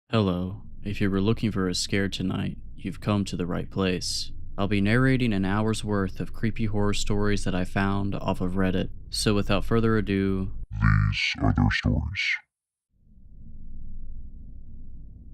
Hello, if you were looking for a scare tonight, you've come to the right place. I'll be narrating an hour's worth of creepy horror stories that I found off of Reddit. So without further ado, These are their stories.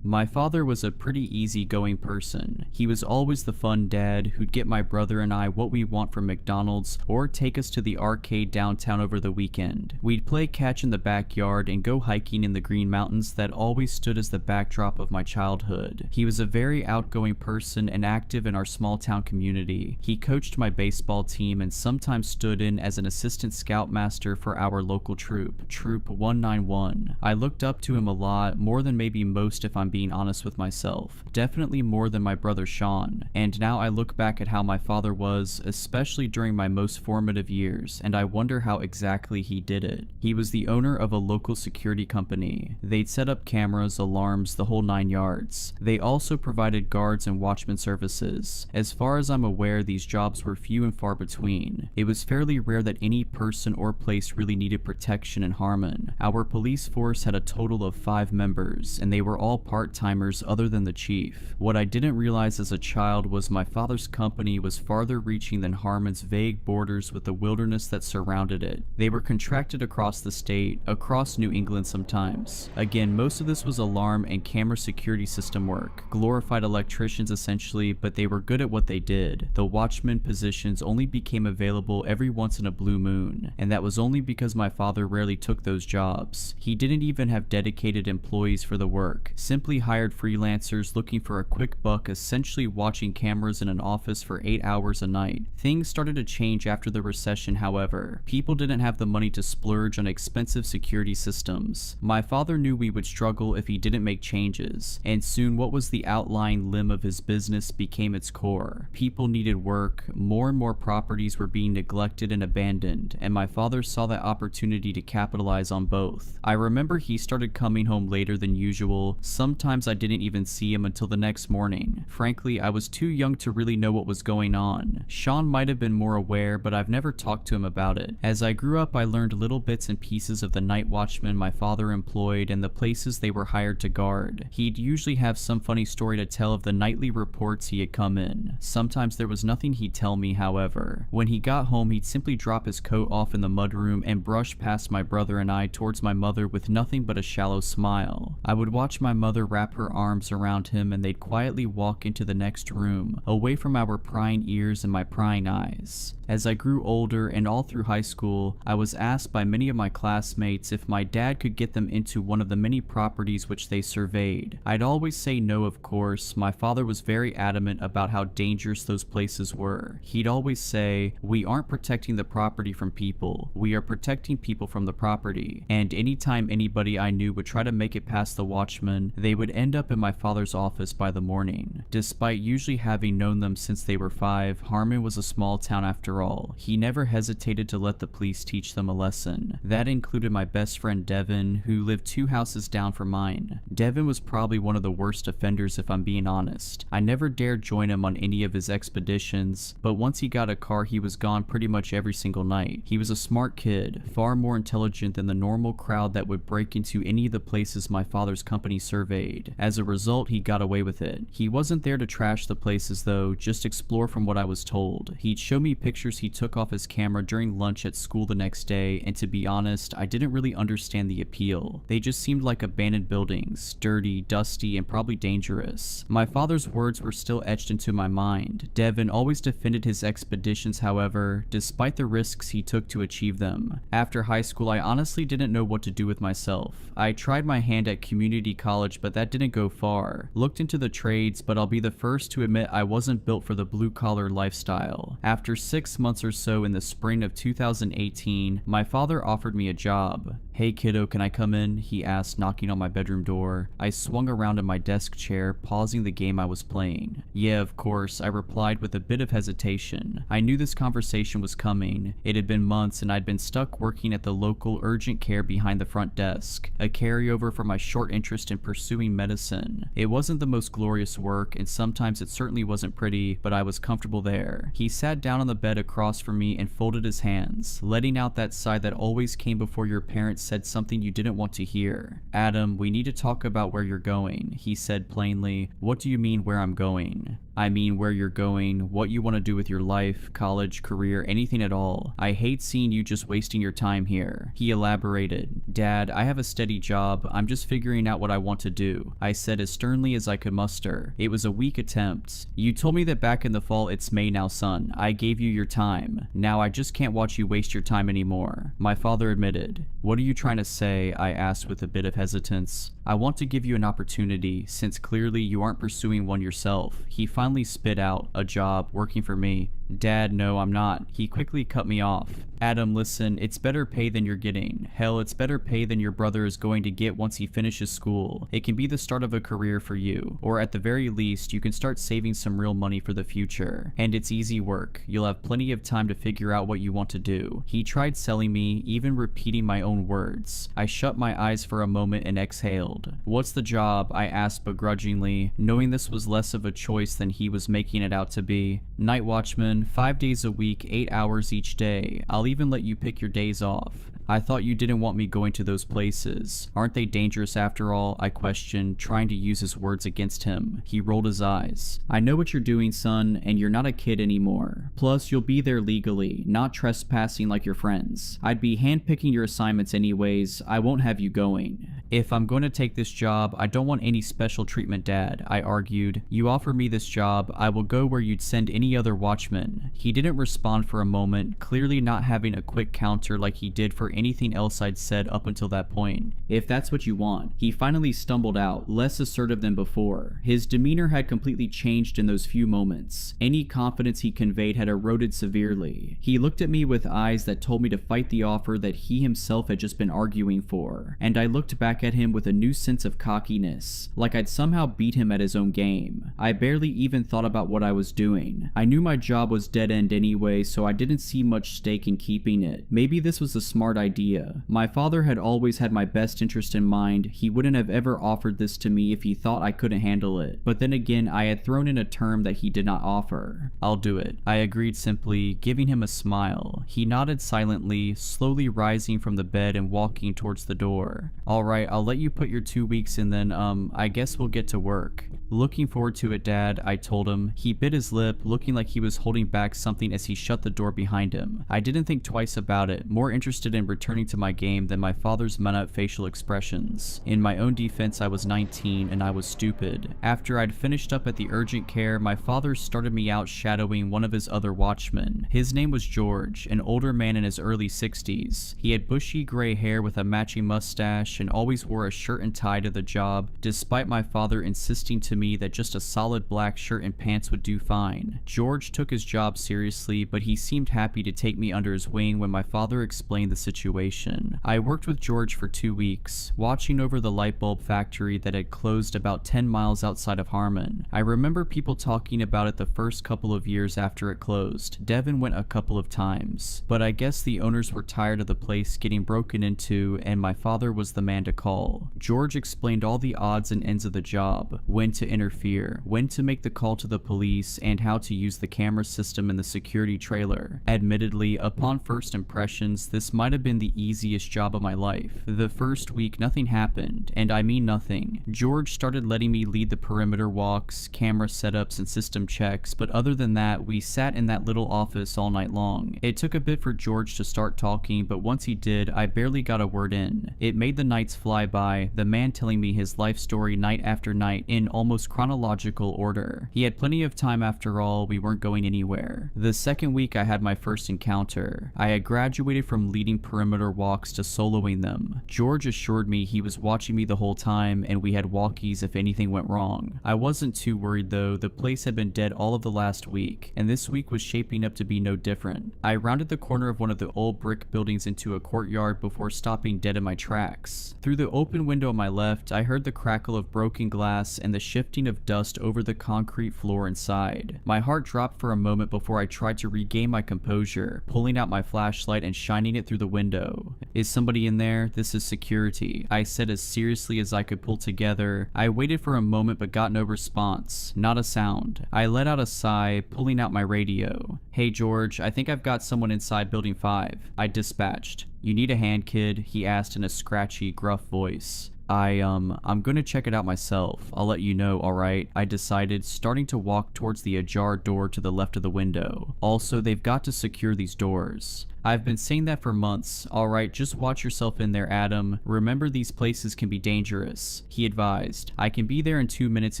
My father was a pretty easygoing person. He was always the fun dad who'd get my brother and I what we want from McDonald's or take us to the arcade downtown over the weekend. We'd play catch in the backyard and go hiking in the Green Mountains that always stood as the backdrop of my childhood. He was a very outgoing person and active in our small town community. He coached my baseball team and sometimes stood in as an assistant scoutmaster for our local troop, Troop 191. I looked up to him a lot, more than maybe most if I'm being honest with myself. Definitely more than my brother Sean. And now I look back at how my father was, especially during my most formative years, and I wonder how exactly he did it. He was the owner of a local security company. They'd set up cameras, alarms, the whole 9 yards. They also provided guards and watchman services. As far as I'm aware, these jobs were few and far between. It was fairly rare that any person or place really needed protection in Harmon. Our police force had a total of 5 members, and they were all part-timers other than the chief. What I didn't realize as a child was my father's company was farther reaching than Harmon's vague borders with the wilderness that surrounded it. They were contracted across the state, across New England sometimes. Again, most of this was alarm and camera security system work. Glorified electricians essentially, but they were good at what they did. The watchman positions only became available every once in a blue moon, and that was only because my father rarely took those jobs. He didn't even have dedicated employees for the work, simply hired freelancers looking for a quick buck, essentially watching cameras in an office for 8 hours a night. Things started to change after the recession, however. People didn't have the money to splurge on expensive security systems. My father knew we would struggle if he didn't make changes, and soon what was the outlying limb of his business became its core. People needed work, more and more properties were being neglected and abandoned, and my father saw that opportunity to capitalize on both. I remember he started coming home later than usual. Sometimes I didn't even see him until the next morning. Frankly, I was too young to really know what was going on. Sean might have been more aware, but I've never talked to him about it. As I grew up, I learned little bits and pieces of the night watchmen my father employed and the places they were hired to guard. He'd usually have some funny story to tell of the nightly reports he had come in. Sometimes there was nothing he'd tell me, however. When he got home, he'd simply drop his coat off in the mudroom and brush past my brother and I towards my mother with nothing but a shallow smile. I would watch my mother wrap her arms around him and they'd quietly walk into the next room, away from our prying ears and my prying eyes. As I grew older and all through high school, I was asked by many of my classmates if my dad could get them into one of the many properties which they surveyed. I'd always say no, of course. My father was very adamant about how dangerous those places were. He'd always say, "We aren't protecting the property from people, we are protecting people from the property." And anytime anybody I knew would try to make it past the watchman, they would end up in my father's office by the morning. Despite usually having known them since they were 5, Harmon was a small town after all. He never hesitated to let the police teach them a lesson. That included my best friend Devin, who lived 2 houses down from mine. Devin was probably one of the worst offenders if I'm being honest. I never dared join him on any of his expeditions, but once he got a car he was gone pretty much every single night. He was a smart kid, far more intelligent than the normal crowd that would break into any of the places my father's company surveyed. As a result, he got away with it. He wasn't there to trash the places though, just explore from what I was told. He'd show me pictures he took off his camera during lunch at school the next day, and to be honest, I didn't really understand the appeal. They just seemed like abandoned buildings, dirty, dusty, and probably dangerous. My father's words were still etched into my mind. Devin always defended his expeditions, however, despite the risks he took to achieve them. After high school, I honestly didn't know what to do with myself. I tried my hand at community college, but that didn't go far. Looked into the trades, but I'll be the first to admit I wasn't built for the blue-collar lifestyle. After 6 months or so in the spring of 2018, my father offered me a job. "Hey kiddo, can I come in?" he asked, knocking on my bedroom door. I swung around in my desk chair, pausing the game I was playing. "Yeah, of course," I replied with a bit of hesitation. I knew this conversation was coming. It had been months and I'd been stuck working at the local urgent care behind the front desk, a carryover from my short interest in pursuing medicine. It wasn't the most glorious work, and sometimes it certainly wasn't pretty, but I was comfortable there. He sat down on the bed across from me and folded his hands, letting out that sigh that always came before your parents said something you didn't want to hear. Adam, we need to talk about where you're going, he said plainly. What do you mean where I'm going? I mean where you're going, what you want to do with your life, college, career, anything at all. I hate seeing you just wasting your time here. He elaborated. Dad, I have a steady job. I'm just figuring out what I want to do, I said as sternly as I could muster. It was a weak attempt. You told me that back in the fall. It's May now, son. I gave you your time. Now I just can't watch you waste your time anymore, my father admitted. What are you trying to say? I asked with a bit of hesitance. I want to give you an opportunity, since clearly you aren't pursuing one yourself. He finally spit out, a job, working for me. Dad, no, I'm not. He quickly cut me off. Adam, listen, it's better pay than you're getting. Hell, it's better pay than your brother is going to get once he finishes school. It can be the start of a career for you, or at the very least, you can start saving some real money for the future. And it's easy work. You'll have plenty of time to figure out what you want to do. He tried selling me, even repeating my own words. I shut my eyes for a moment and exhaled. What's the job? I asked begrudgingly, knowing this was less of a choice than he was making it out to be. Night watchman, 5 days a week, 8 hours each day. I'll even let you pick your days off. I thought you didn't want me going to those places. Aren't they dangerous after all? I questioned, trying to use his words against him. He rolled his eyes. I know what you're doing, son, and you're not a kid anymore. Plus, you'll be there legally, not trespassing like your friends. I'd be handpicking your assignments anyways. I won't have you going. If I'm going to take this job, I don't want any special treatment, Dad, I argued. You offer me this job, I will go where you'd send any other watchman. He didn't respond for a moment, clearly not having a quick counter like he did for anything else I'd said up until that point. If that's what you want. He finally stumbled out, less assertive than before. His demeanor had completely changed in those few moments. Any confidence he conveyed had eroded severely. He looked at me with eyes that told me to fight the offer that he himself had just been arguing for, and I looked back at him with a new sense of cockiness, like I'd somehow beat him at his own game. I barely even thought about what I was doing. I knew my job was dead end anyway, so I didn't see much stake in keeping it. Maybe this was a smart idea. My father had always had my best interest in mind. He wouldn't have ever offered this to me if he thought I couldn't handle it. But then again, I had thrown in a term that he did not offer. I'll do it, I agreed simply, giving him a smile. He nodded silently, slowly rising from the bed and walking towards the door. Alright, I'll let you put your 2 weeks in then, I guess we'll get to work. Looking forward to it, Dad, I told him. He bit his lip, looking like he was holding back something as he shut the door behind him. I didn't think twice about it, more interested in returning to my game than my father's met-up facial expressions. In my own defense, I was 19 and I was stupid. After I'd finished up at the urgent care, my father started me out shadowing one of his other watchmen. His name was George, an older man in his early 60s. He had bushy gray hair with a matching mustache and always wore a shirt and tie to the job, despite my father insisting to me that just a solid black shirt and pants would do fine. George took his job seriously, but he seemed happy to take me under his wing when my father explained the situation. I worked with George for 2 weeks, watching over the light bulb factory that had closed about 10 miles outside of Harmon. I remember people talking about it the first couple of years after it closed. Devin went a couple of times, but I guess the owners were tired of the place getting broken into and my father was the man to call. George explained all the odds and ends of the job, when to interfere, when to make the call to the police, and how to use the camera system in the security trailer. Admittedly, upon first impressions, this might have been the easiest job of my life. The first week, nothing happened, and I mean nothing. George started letting me lead the perimeter walks, camera setups, and system checks, but other than that, we sat in that little office all night long. It took a bit for George to start talking, but once he did, I barely got a word in. It made the nights fly by, the man telling me his life story night after night in almost chronological order. He had plenty of time after all, we weren't going anywhere. The second week I had my first encounter. I had graduated from leading perimeter walks to soloing them. George assured me he was watching me the whole time and we had walkies if anything went wrong. I wasn't too worried though, the place had been dead all of the last week, and this week was shaping up to be no different. I rounded the corner of one of the old brick buildings into a courtyard before stopping dead in my tracks. Through the open window on my left, I heard the crackle of broken glass and the shift shifting of dust over the concrete floor inside. My heart dropped for a moment before I tried to regain my composure, pulling out my flashlight and shining it through the window. "Is somebody in there? This is security," I said as seriously as I could pull together. I waited for a moment but got no response, not a sound. I let out a sigh, pulling out my radio. "Hey George, I think I've got someone inside building 5, I dispatched. "You need a hand, kid?" he asked in a scratchy, gruff voice. I'm gonna check it out myself. I'll let you know, alright?" I decided, starting to walk towards the ajar door to the left of the window. Also, they've got to secure these doors. "I've been saying that for months. Alright, just watch yourself in there, Adam. Remember, these places can be dangerous," he advised. "I can be there in 2 minutes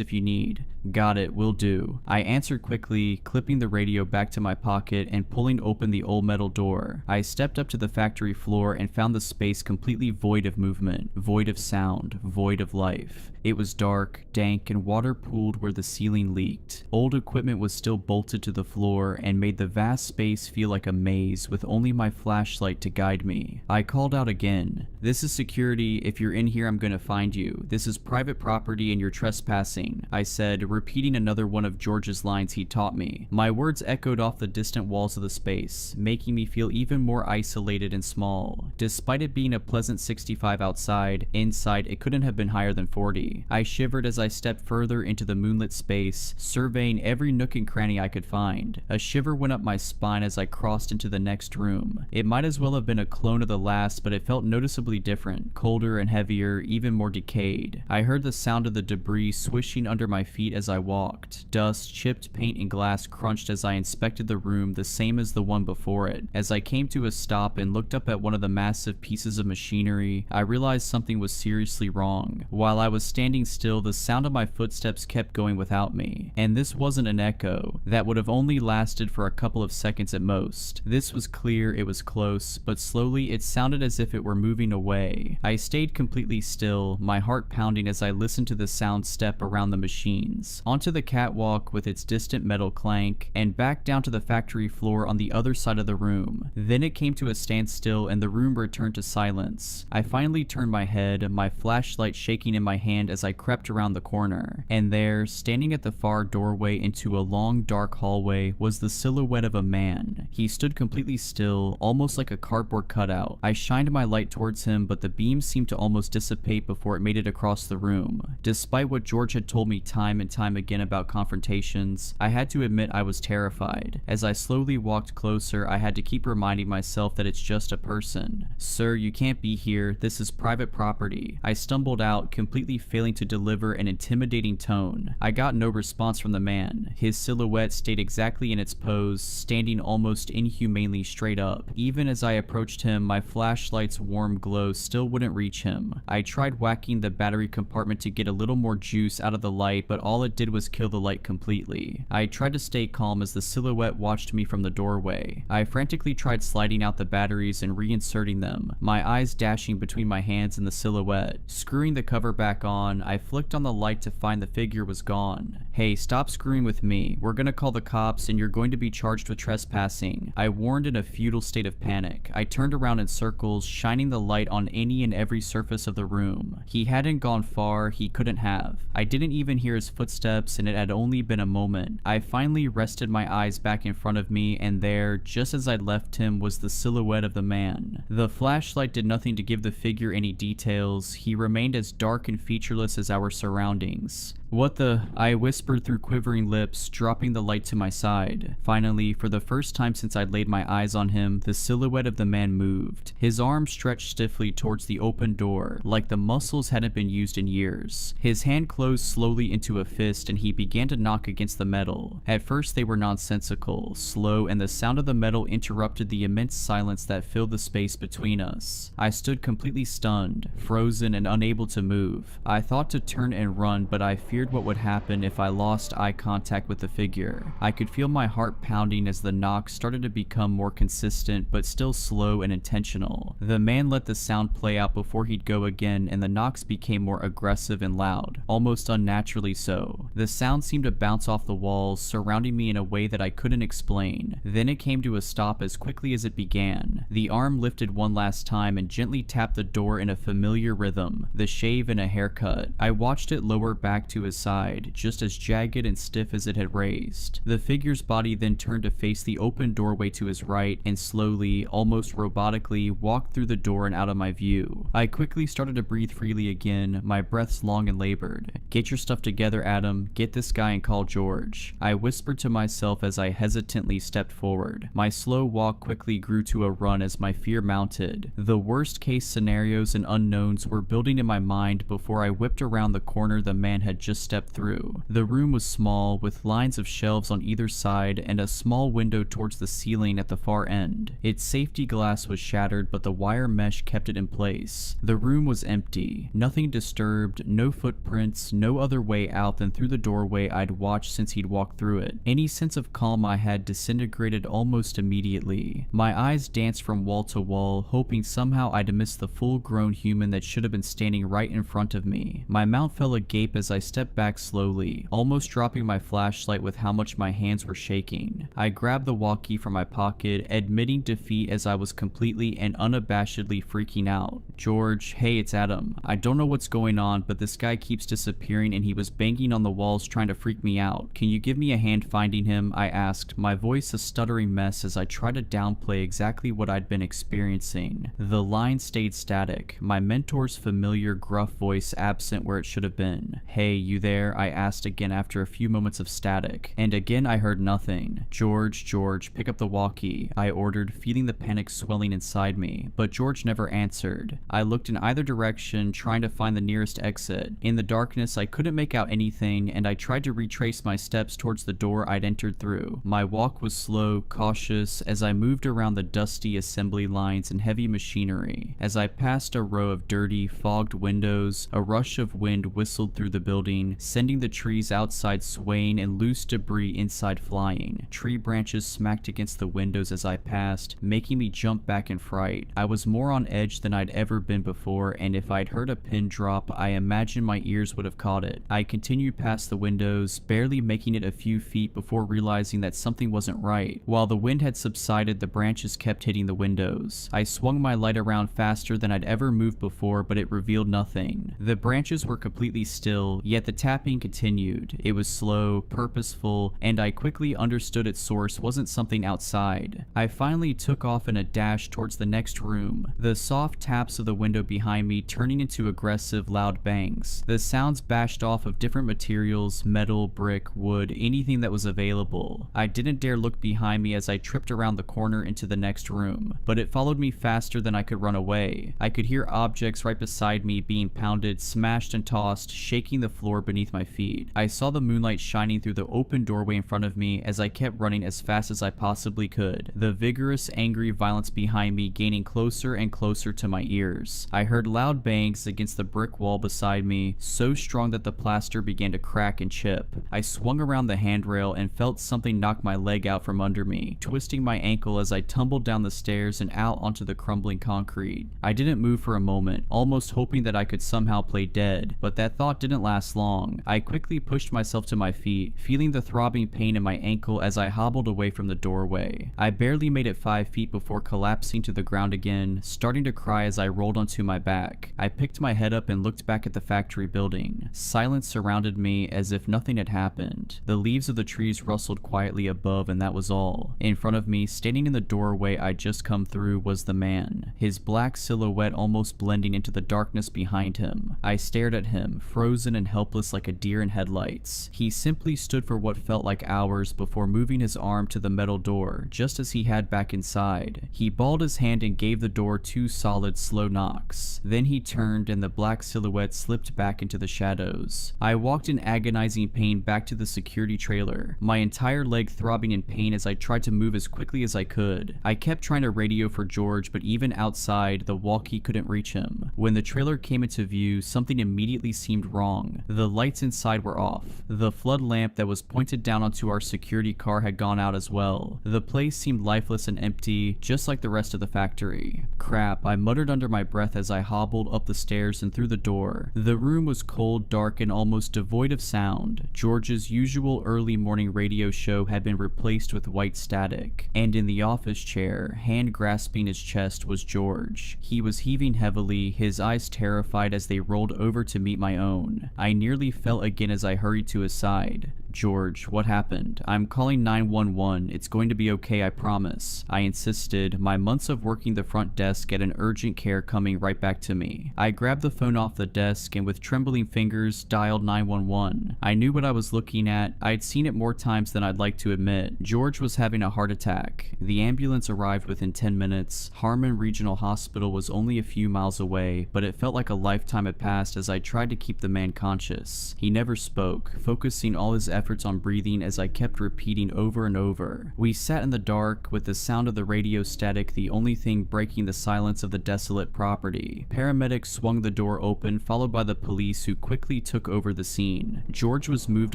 if you need." "Got it, will do," I answered quickly, clipping the radio back to my pocket and pulling open the old metal door. I stepped up to the factory floor and found the space completely void of movement, void of sound, void of life. It was dark, dank, and water pooled where the ceiling leaked. Old equipment was still bolted to the floor and made the vast space feel like a maze with only my flashlight to guide me. I called out again. "This is security. If you're in here, I'm gonna find you. This is private property and you're trespassing," I said, repeating another one of George's lines he taught me. My words echoed off the distant walls of the space, making me feel even more isolated and small. Despite it being a pleasant 65 outside, inside it couldn't have been higher than 40. I shivered as I stepped further into the moonlit space, surveying every nook and cranny I could find. A shiver went up my spine as I crossed into the next room. It might as well have been a clone of the last, but it felt noticeably different, colder and heavier, even more decayed. I heard the sound of the debris swishing under my feet as I walked. Dust, chipped paint, and glass crunched as I inspected the room, the same as the one before it. As I came to a stop and looked up at one of the massive pieces of machinery, I realized something was seriously wrong. While I was standing still, the sound of my footsteps kept going without me. And this wasn't an echo. That would have only lasted for a couple of seconds at most. This was clear, it was close, but slowly it sounded as if it were moving away. I stayed completely still, my heart pounding as I listened to the sound step around the machines, onto the catwalk with its distant metal clank, and back down to the factory floor on the other side of the room. Then it came to a standstill and the room returned to silence. I finally turned my head, my flashlight shaking in my hand as I crept around the corner, and there, standing at the far doorway into a long dark hallway, was the silhouette of a man. He stood completely still, almost like a cardboard cutout. I shined my light towards him, but the beam seemed to almost dissipate before it made it across the room. Despite what George had told me time and time again about confrontations, I had to admit I was terrified. As I slowly walked closer, I had to keep reminding myself that it's just a person. "Sir, you can't be here. This is private property," I stumbled out, completely failing to deliver an intimidating tone. I got no response from the man. His silhouette stayed exactly in its pose, standing almost inhumanely straight up. Even as I approached him, my flashlight's warm glow still wouldn't reach him. I tried whacking the battery compartment to get a little more juice out of the light, but all it did was kill the light completely. I tried to stay calm as the silhouette watched me from the doorway. I frantically tried sliding out the batteries and reinserting them, my eyes dashing between my hands and the silhouette. Screwing the cover back on, I flicked on the light to find the figure was gone. "Hey, stop screwing with me. We're gonna call the cops and you're going to be charged with trespassing," I warned in a futile state of panic. I turned around in circles, shining the light on any and every surface of the room. He hadn't gone far, he couldn't have. I didn't even hear his footsteps and it had only been a moment. I finally rested my eyes back in front of me and there, just as I'd left him, was the silhouette of the man. The flashlight did nothing to give the figure any details. He remained as dark and featureless as our surroundings. "What the?" I whispered through quivering lips, dropping the light to my side. Finally, for the first time since I'd laid my eyes on him, the silhouette of the man moved. His arm stretched stiffly towards the open door, like the muscles hadn't been used in years. His hand closed slowly into a fist and he began to knock against the metal. At first they were nonsensical, slow, and the sound of the metal interrupted the immense silence that filled the space between us. I stood completely stunned, frozen, and unable to move. I thought to turn and run, but I feared what would happen if I lost eye contact with the figure. I could feel my heart pounding as the knocks started to become more consistent but still slow and intentional. The man let the sound play out before he'd go again, and the knocks became more aggressive and loud, almost unnaturally so. The sound seemed to bounce off the walls, surrounding me in a way that I couldn't explain. Then it came to a stop as quickly as it began. The arm lifted one last time and gently tapped the door in a familiar rhythm, the shave and a haircut. I watched it lower back to his side, just as jagged and stiff as it had raised. The figure's body then turned to face the open doorway to his right and slowly, almost robotically, walked through the door and out of my view. I quickly started to breathe freely again, my breaths long and labored. "Get your stuff together, Adam. Get this guy and call George," I whispered to myself as I hesitantly stepped forward. My slow walk quickly grew to a run as my fear mounted. The worst case scenarios and unknowns were building in my mind before I whipped around the corner the man had just stepped through. The room was small, with lines of shelves on either side and a small window towards the ceiling at the far end. Its safety glass was shattered, but the wire mesh kept it in place. The room was empty. Nothing disturbed, no footprints, no other way out than through the doorway I'd watched since he'd walked through it. Any sense of calm I had disintegrated almost immediately. My eyes danced from wall to wall, hoping somehow I'd missed the full-grown human that should have been standing right in front of me. My mouth fell agape as I stepped back slowly, almost dropping my flashlight with how much my hands were shaking. I grabbed the walkie from my pocket, admitting defeat as I was completely and unabashedly freaking out. "George, hey, it's Adam. I don't know what's going on, but this guy keeps disappearing and he was banging on the walls trying to freak me out. Can you give me a hand finding him?" I asked, my voice a stuttering mess as I tried to downplay exactly what I'd been experiencing. The line stayed static, my mentor's familiar gruff voice absent where it should have been. "Hey, you there?" I asked again after a few moments of static, and again I heard nothing. George, pick up the walkie," I ordered, feeling the panic swelling inside me, but George never answered. I looked in either direction, trying to find the nearest exit. In the darkness, I couldn't make out anything, and I tried to retrace my steps towards the door I'd entered through. My walk was slow, cautious, as I moved around the dusty assembly lines and heavy machinery. As I passed a row of dirty, fogged windows, a rush of wind whistled through the building, sending the trees outside swaying and loose debris inside flying. Tree branches smacked against the windows as I passed, making me jump back in fright. I was more on edge than I'd ever been before, and if I'd heard a pin drop, I imagine my ears would have caught it. I continued past the windows, barely making it a few feet before realizing that something wasn't right. While the wind had subsided, the branches kept hitting the windows. I swung my light around faster than I'd ever moved before, but it revealed nothing. The branches were completely still, yet the tapping continued. It was slow, purposeful, and I quickly understood its source wasn't something outside. I finally took off in a dash towards the next room, the soft taps of the window behind me turning into aggressive, loud bangs. The sounds bashed off of different materials, metal, brick, wood, anything that was available. I didn't dare look behind me as I tripped around the corner into the next room, but it followed me faster than I could run away. I could hear objects right beside me being pounded, smashed and tossed, shaking the floor beneath my feet. I saw the moonlight shining through the open doorway in front of me as I kept running as fast as I possibly could, the vigorous, angry violence behind me gaining closer and closer to my ears. I heard loud bangs against the brick wall beside me, so strong that the plaster began to crack and chip. I swung around the handrail and felt something knock my leg out from under me, twisting my ankle as I tumbled down the stairs and out onto the crumbling concrete. I didn't move for a moment, almost hoping that I could somehow play dead, but that thought didn't last long. I quickly pushed myself to my feet, feeling the throbbing pain in my ankle as I hobbled away from the doorway. I barely made it 5 feet before collapsing to the ground again, starting to cry as I rolled onto my back. I picked my head up and looked back at the factory building. Silence surrounded me as if nothing had happened. The leaves of the trees rustled quietly above, and that was all. In front of me, standing in the doorway I'd just come through, was the man, his black silhouette almost blending into the darkness behind him. I stared at him, frozen and helpless like a deer in headlights. He simply stood for what felt like hours before moving his arm to the metal door, just as he had back inside. He balled his hand and gave the door 2 solid, slow knocks. Then he turned and the black silhouette slipped back into the shadows. I walked in agonizing pain back to the security trailer, my entire leg throbbing in pain as I tried to move as quickly as I could. I kept trying to radio for George, but even outside, the walkie couldn't reach him. When the trailer came into view, something immediately seemed wrong. The lights inside were off. off. The flood lamp that was pointed down onto our security car had gone out as well. The place seemed lifeless and empty, just like the rest of the factory. Crap, I muttered under my breath as I hobbled up the stairs and through the door. The room was cold, dark, and almost devoid of sound. George's usual early morning radio show had been replaced with white static, and in the office chair, hand grasping his chest, was George. He was heaving heavily, his eyes terrified as they rolled over to meet my own. I nearly fell again as I hurried to his side. "George, what happened? I'm calling 911. It's going to be okay, I promise," I insisted, my months of working the front desk at an urgent care coming right back to me. I grabbed the phone off the desk and with trembling fingers dialed 911. I knew what I was looking at. I'd seen it more times than I'd like to admit. George was having a heart attack. The ambulance arrived within 10 minutes. Harmon Regional Hospital was only a few miles away, but it felt like a lifetime had passed as I tried to keep the man conscious. He never spoke, focusing all his efforts on breathing as I kept repeating over and over. We sat in the dark, with the sound of the radio static the only thing breaking the silence of the desolate property. Paramedics swung the door open, followed by the police, who quickly took over the scene. George was moved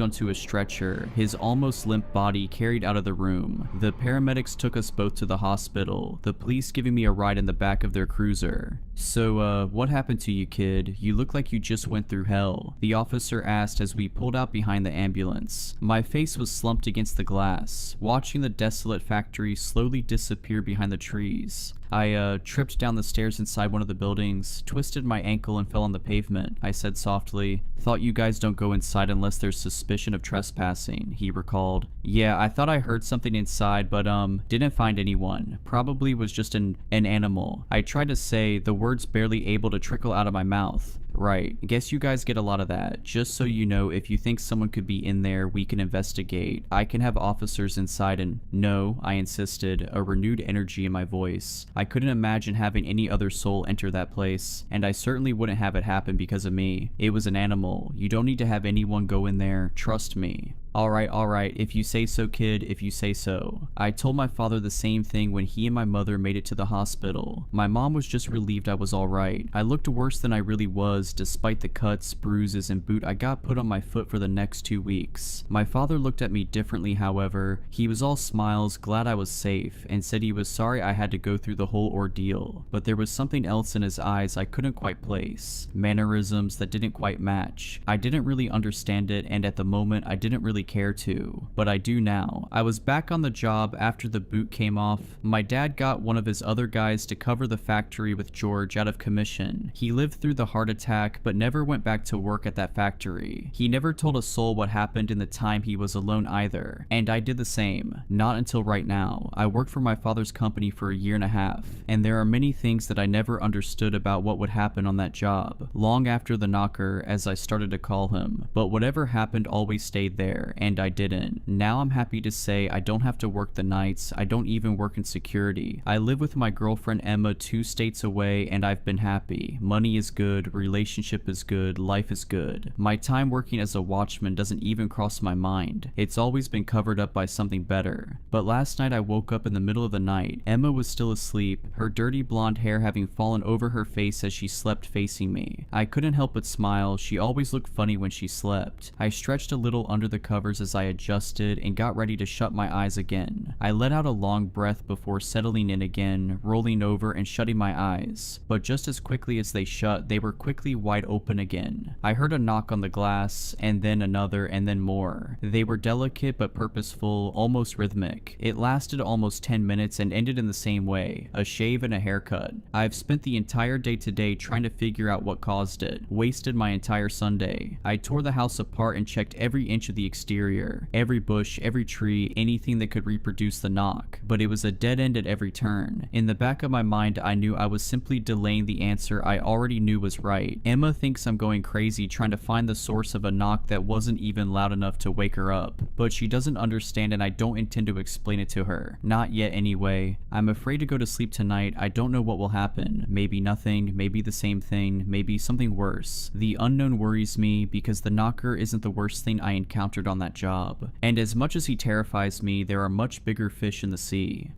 onto a stretcher, his almost limp body carried out of the room. The paramedics took us both to the hospital, the police giving me a ride in the back of their cruiser. "So, what happened to you, kid? You look like you just went through hell," the officer asked as we pulled out behind the ambulance. My face was slumped against the glass, watching the desolate factory slowly disappear behind the trees. I tripped down the stairs inside one of the buildings, twisted my ankle and fell on the pavement, I said softly. "Thought you guys don't go inside unless there's suspicion of trespassing," he recalled. "Yeah, I thought I heard something inside, but didn't find anyone. Probably was just an animal," I tried to say, the words barely able to trickle out of my mouth. "Right, guess you guys get a lot of that. Just so you know, if you think someone could be in there, we can investigate. I can have officers inside and—" "No," I insisted, a renewed energy in my voice. I couldn't imagine having any other soul enter that place, and I certainly wouldn't have it happen because of me. It was an animal. You don't need to have anyone go in there. Trust me." Alright, if you say so, kid, if you say so." I told my father the same thing when he and my mother made it to the hospital. My mom was just relieved I was alright. I looked worse than I really was, despite the cuts, bruises, and boot I got put on my foot for the next 2 weeks. My father looked at me differently, however. He was all smiles, glad I was safe, and said he was sorry I had to go through the whole ordeal. But there was something else in his eyes I couldn't quite place. Mannerisms that didn't quite match. I didn't really understand it, and at the moment I didn't really care to, but I do now. I was back on the job after the boot came off. My dad got one of his other guys to cover the factory with George out of commission. He lived through the heart attack, but never went back to work at that factory. He never told a soul what happened in the time he was alone either, and I did the same. Not until right now. I worked for my father's company for a year and a half, and there are many things that I never understood about what would happen on that job, long after the knocker, as I started to call him. But whatever happened always stayed there, and I didn't. Now I'm happy to say I don't have to work the nights. I don't even work in security. I live with my girlfriend Emma 2 states away, and I've been happy. Money is good, relationship is good, life is good. My time working as a watchman doesn't even cross my mind. It's always been covered up by something better. But last night I woke up in the middle of the night. Emma was still asleep, her dirty blonde hair having fallen over her face as she slept facing me. I couldn't help but smile. She always looked funny when she slept. I stretched a little under the covers as I adjusted and got ready to shut my eyes again. I let out a long breath before settling in again, rolling over and shutting my eyes. But just as quickly as they shut, they were quickly wide open again. I heard a knock on the glass, and then another, and then more. They were delicate but purposeful, almost rhythmic. It lasted almost 10 minutes and ended in the same way, a shave and a haircut. I've spent the entire day today trying to figure out what caused it. Wasted my entire Sunday. I tore the house apart and checked every inch of the exterior. Every bush, every tree, anything that could reproduce the knock. But it was a dead end at every turn. In the back of my mind, I knew I was simply delaying the answer I already knew was right. Emma thinks I'm going crazy trying to find the source of a knock that wasn't even loud enough to wake her up. But she doesn't understand, and I don't intend to explain it to her. Not yet anyway. I'm afraid to go to sleep tonight. I don't know what will happen. Maybe nothing, maybe the same thing, maybe something worse. The unknown worries me because the knocker isn't the worst thing I encountered on that job. And as much as he terrifies me, there are much bigger fish in the sea.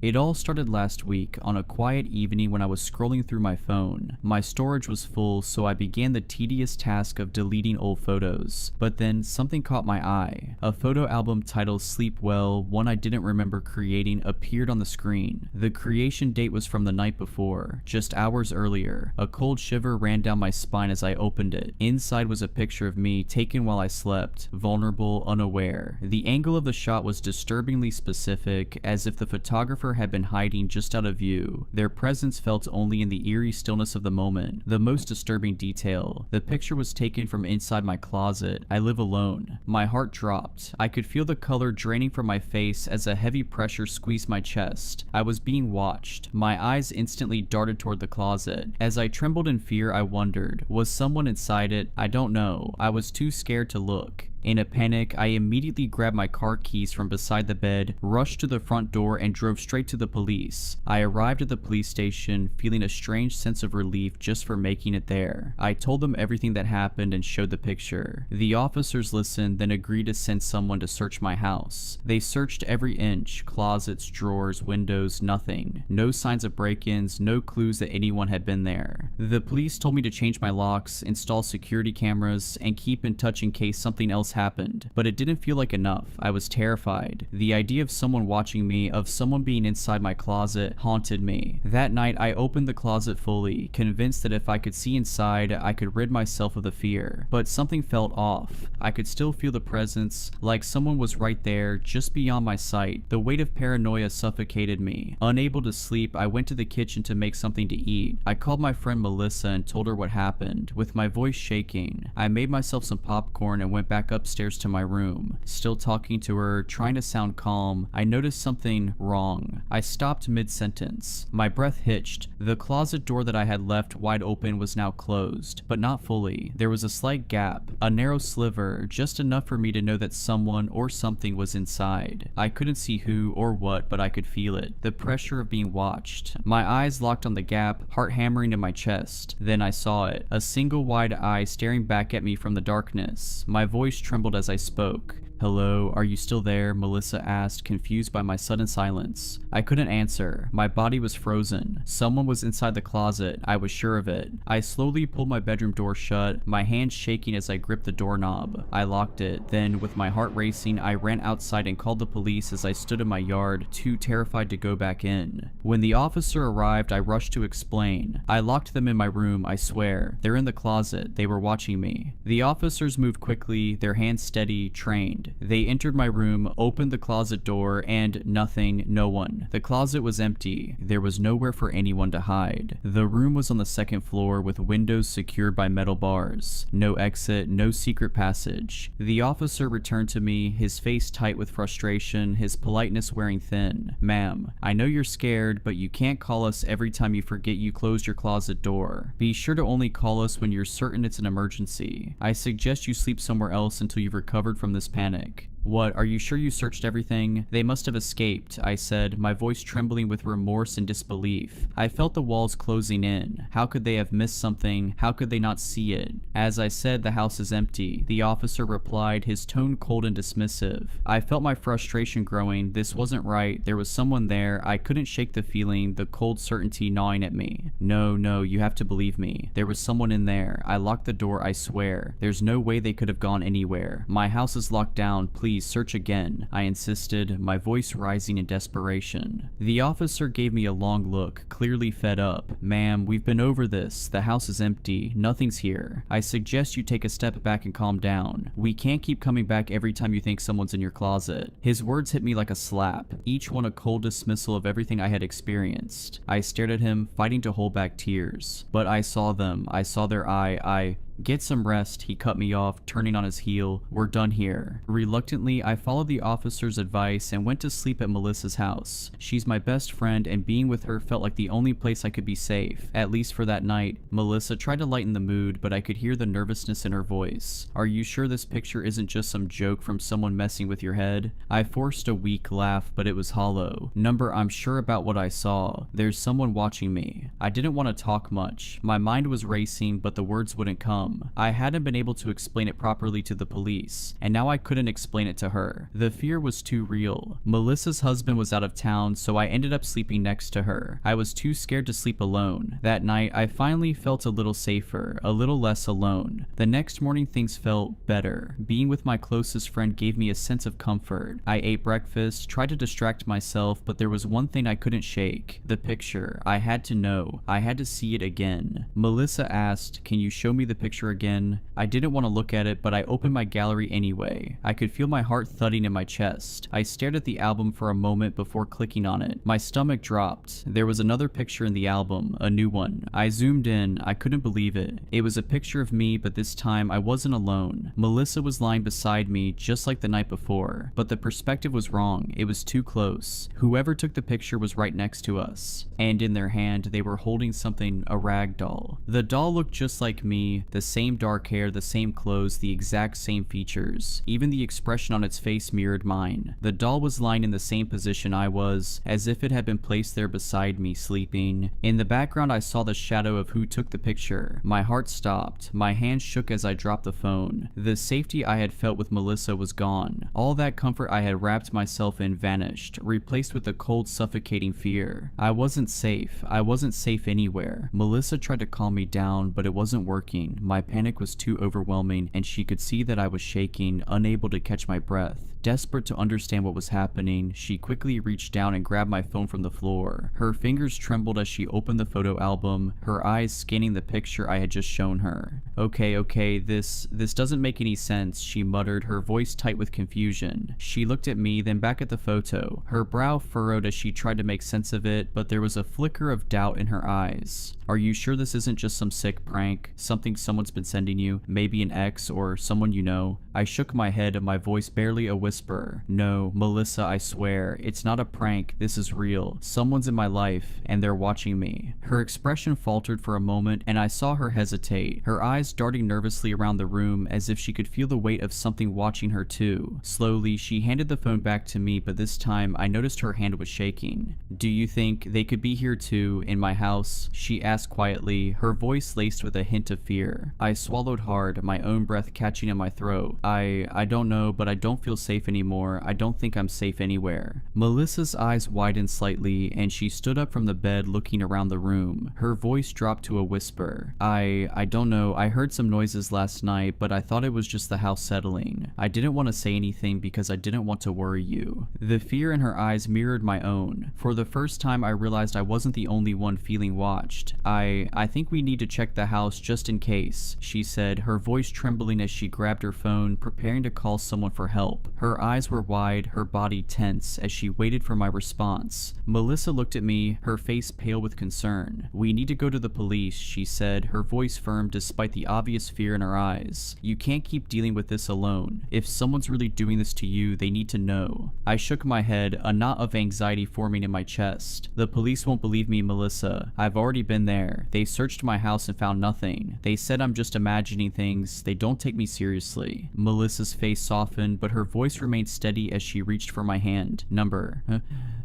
It all started last week on a quiet evening when I was scrolling through my phone. My storage was full, so I began the tedious task of deleting old photos. But then something caught my eye. A photo album titled Sleep Well, one I didn't remember creating, appeared on the screen. The creation date was from the night before, just hours earlier. A cold shiver ran down my spine as I opened it. Inside was a picture of me taken while I slept, vulnerable, unaware. The angle of the shot was disturbingly specific, as if the photographer had been hiding just out of view. Their presence felt only in the eerie stillness of the moment. The most disturbing detail: the picture was taken from inside my closet. I live alone. My heart dropped. I could feel the color draining from my face as a heavy pressure squeezed my chest. I was being watched. My eyes instantly darted toward the closet. As I trembled in fear, I wondered, was someone inside it? I don't know. I was too scared to look. In a panic, I immediately grabbed my car keys from beside the bed, rushed to the front door, and drove straight to the police. I arrived at the police station, feeling a strange sense of relief just for making it there. I told them everything that happened and showed the picture. The officers listened, then agreed to send someone to search my house. They searched every inch: closets, drawers, windows, nothing. No signs of break-ins, no clues that anyone had been there. The police told me to change my locks, install security cameras, and keep in touch in case something else happened, but it didn't feel like enough. I was terrified. The idea of someone watching me, of someone being inside my closet, haunted me. That night, I opened the closet fully, convinced that if I could see inside, I could rid myself of the fear. But something felt off. I could still feel the presence, like someone was right there, just beyond my sight. The weight of paranoia suffocated me. Unable to sleep, I went to the kitchen to make something to eat. I called my friend Melissa and told her what happened. With my voice shaking, I made myself some popcorn and went back upstairs to my room. Still talking to her, trying to sound calm, I noticed something wrong. I stopped mid-sentence. My breath hitched. The closet door that I had left wide open was now closed, but not fully. There was a slight gap, a narrow sliver, just enough for me to know that someone or something was inside. I couldn't see who or what, but I could feel it. The pressure of being watched. My eyes locked on the gap, heart hammering in my chest. Then I saw it. A single wide eye staring back at me from the darkness. My voice trembled as I spoke. "Hello, are you still there?" Melissa asked, confused by my sudden silence. I couldn't answer. My body was frozen. Someone was inside the closet. I was sure of it. I slowly pulled my bedroom door shut, my hands shaking as I gripped the doorknob. I locked it. Then, with my heart racing, I ran outside and called the police as I stood in my yard, too terrified to go back in. When the officer arrived, I rushed to explain. I locked them in my room, I swear. They're in the closet. They were watching me. The officers moved quickly, their hands steady, trained. They entered my room, opened the closet door, and nothing, no one. The closet was empty. There was nowhere for anyone to hide. The room was on the second floor with windows secured by metal bars. No exit, no secret passage. The officer returned to me, his face tight with frustration, his politeness wearing thin. "Ma'am, I know you're scared, but you can't call us every time you forget you closed your closet door. Be sure to only call us when you're certain it's an emergency. I suggest you sleep somewhere else until you've recovered from this panic." "What, are you sure you searched everything?" "They must have escaped," I said, my voice trembling with remorse and disbelief. I felt the walls closing in. How could they have missed something? How could they not see it? "As I said, the house is empty," the officer replied, his tone cold and dismissive. I felt my frustration growing. This wasn't right. There was someone there. I couldn't shake the feeling, the cold certainty gnawing at me. No, you have to believe me. There was someone in there. I locked the door, I swear. There's no way they could have gone anywhere. My house is locked down. Please search again," I insisted, my voice rising in desperation. The officer gave me a long look, clearly fed up. "Ma'am, we've been over this. The house is empty. Nothing's here. I suggest you take a step back and calm down. We can't keep coming back every time you think someone's in your closet." His words hit me like a slap, each one a cold dismissal of everything I had experienced. I stared at him, fighting to hold back tears. But I saw them. I saw their eye. "Get some rest," he cut me off, turning on his heel. "We're done here." Reluctantly, I followed the officer's advice and went to sleep at Melissa's house. She's my best friend, and being with her felt like the only place I could be safe, at least for that night. Melissa tried to lighten the mood, but I could hear the nervousness in her voice. "Are you sure this picture isn't just some joke from someone messing with your head?" I forced a weak laugh, but it was hollow. "Number, I'm sure about what I saw. There's someone watching me." I didn't want to talk much. My mind was racing, but the words wouldn't come. dumb. I hadn't been able to explain it properly to the police, and now I couldn't explain it to her. The fear was too real. Melissa's husband was out of town, so I ended up sleeping next to her. I was too scared to sleep alone. That night, I finally felt a little safer, a little less alone. The next morning, things felt better. Being with my closest friend gave me a sense of comfort. I ate breakfast, tried to distract myself, but there was one thing I couldn't shake. The picture. I had to know. I had to see it again. Melissa asked, "Can you show me the picture again?" I didn't want to look at it, but I opened my gallery anyway. I could feel my heart thudding in my chest. I stared at the album for a moment before clicking on it. My stomach dropped. There was another picture in the album, a new one. I zoomed in. I couldn't believe it. It was a picture of me, but this time I wasn't alone. Melissa was lying beside me, just like the night before. But the perspective was wrong. It was too close. Whoever took the picture was right next to us. And in their hand, they were holding something, a rag doll. The doll looked just like me, the same dark hair, the same clothes, the exact same features. Even the expression on its face mirrored mine. The doll was lying in the same position I was, as if it had been placed there beside me, sleeping. In the background, I saw the shadow of who took the picture. My heart stopped. My hands shook as I dropped the phone. The safety I had felt with Melissa was gone. All that comfort I had wrapped myself in vanished, replaced with a cold, suffocating fear. I wasn't safe. I wasn't safe anywhere. Melissa tried to calm me down, but it wasn't working. My panic was too overwhelming, and she could see that I was shaking, unable to catch my breath. Desperate to understand what was happening, she quickly reached down and grabbed my phone from the floor. Her fingers trembled as she opened the photo album, her eyes scanning the picture I had just shown her. Okay, this doesn't make any sense," she muttered, her voice tight with confusion. She looked at me, then back at the photo. Her brow furrowed as she tried to make sense of it, but there was a flicker of doubt in her eyes. "Are you sure this isn't just some sick prank? Something someone's been sending you? Maybe an ex or someone you know?" I shook my head, my voice barely a whisper. "No, Melissa, I swear, it's not a prank. This is real. Someone's in my life, and they're watching me." Her expression faltered for a moment, and I saw her hesitate, her eyes darting nervously around the room as if she could feel the weight of something watching her too. Slowly, she handed the phone back to me, but this time I noticed her hand was shaking. "Do you think they could be here too, in my house?" she asked quietly, her voice laced with a hint of fear. I swallowed hard, my own breath catching in my throat. I don't know, but I don't feel safe anymore. I don't think I'm safe anywhere." Melissa's eyes widened slightly, and she stood up from the bed looking around the room. Her voice dropped to a whisper. I don't know. I heard some noises last night, but I thought it was just the house settling. I didn't want to say anything because I didn't want to worry you." The fear in her eyes mirrored my own. For the first time, I realized I wasn't the only one feeling watched. I think we need to check the house just in case," she said, her voice trembling as she grabbed her phone, preparing to call someone for help. Her eyes were wide, her body tense, as she waited for my response. Melissa looked at me, her face pale with concern. "We need to go to the police," she said, her voice firm despite the obvious fear in her eyes. "You can't keep dealing with this alone. If someone's really doing this to you, they need to know." I shook my head, a knot of anxiety forming in my chest. "The police won't believe me, Melissa. I've already been there. They searched my house and found nothing. They said I'm just imagining things. They don't take me seriously." Melissa's face softened, but her voice remained steady as she reached for my hand. "Number.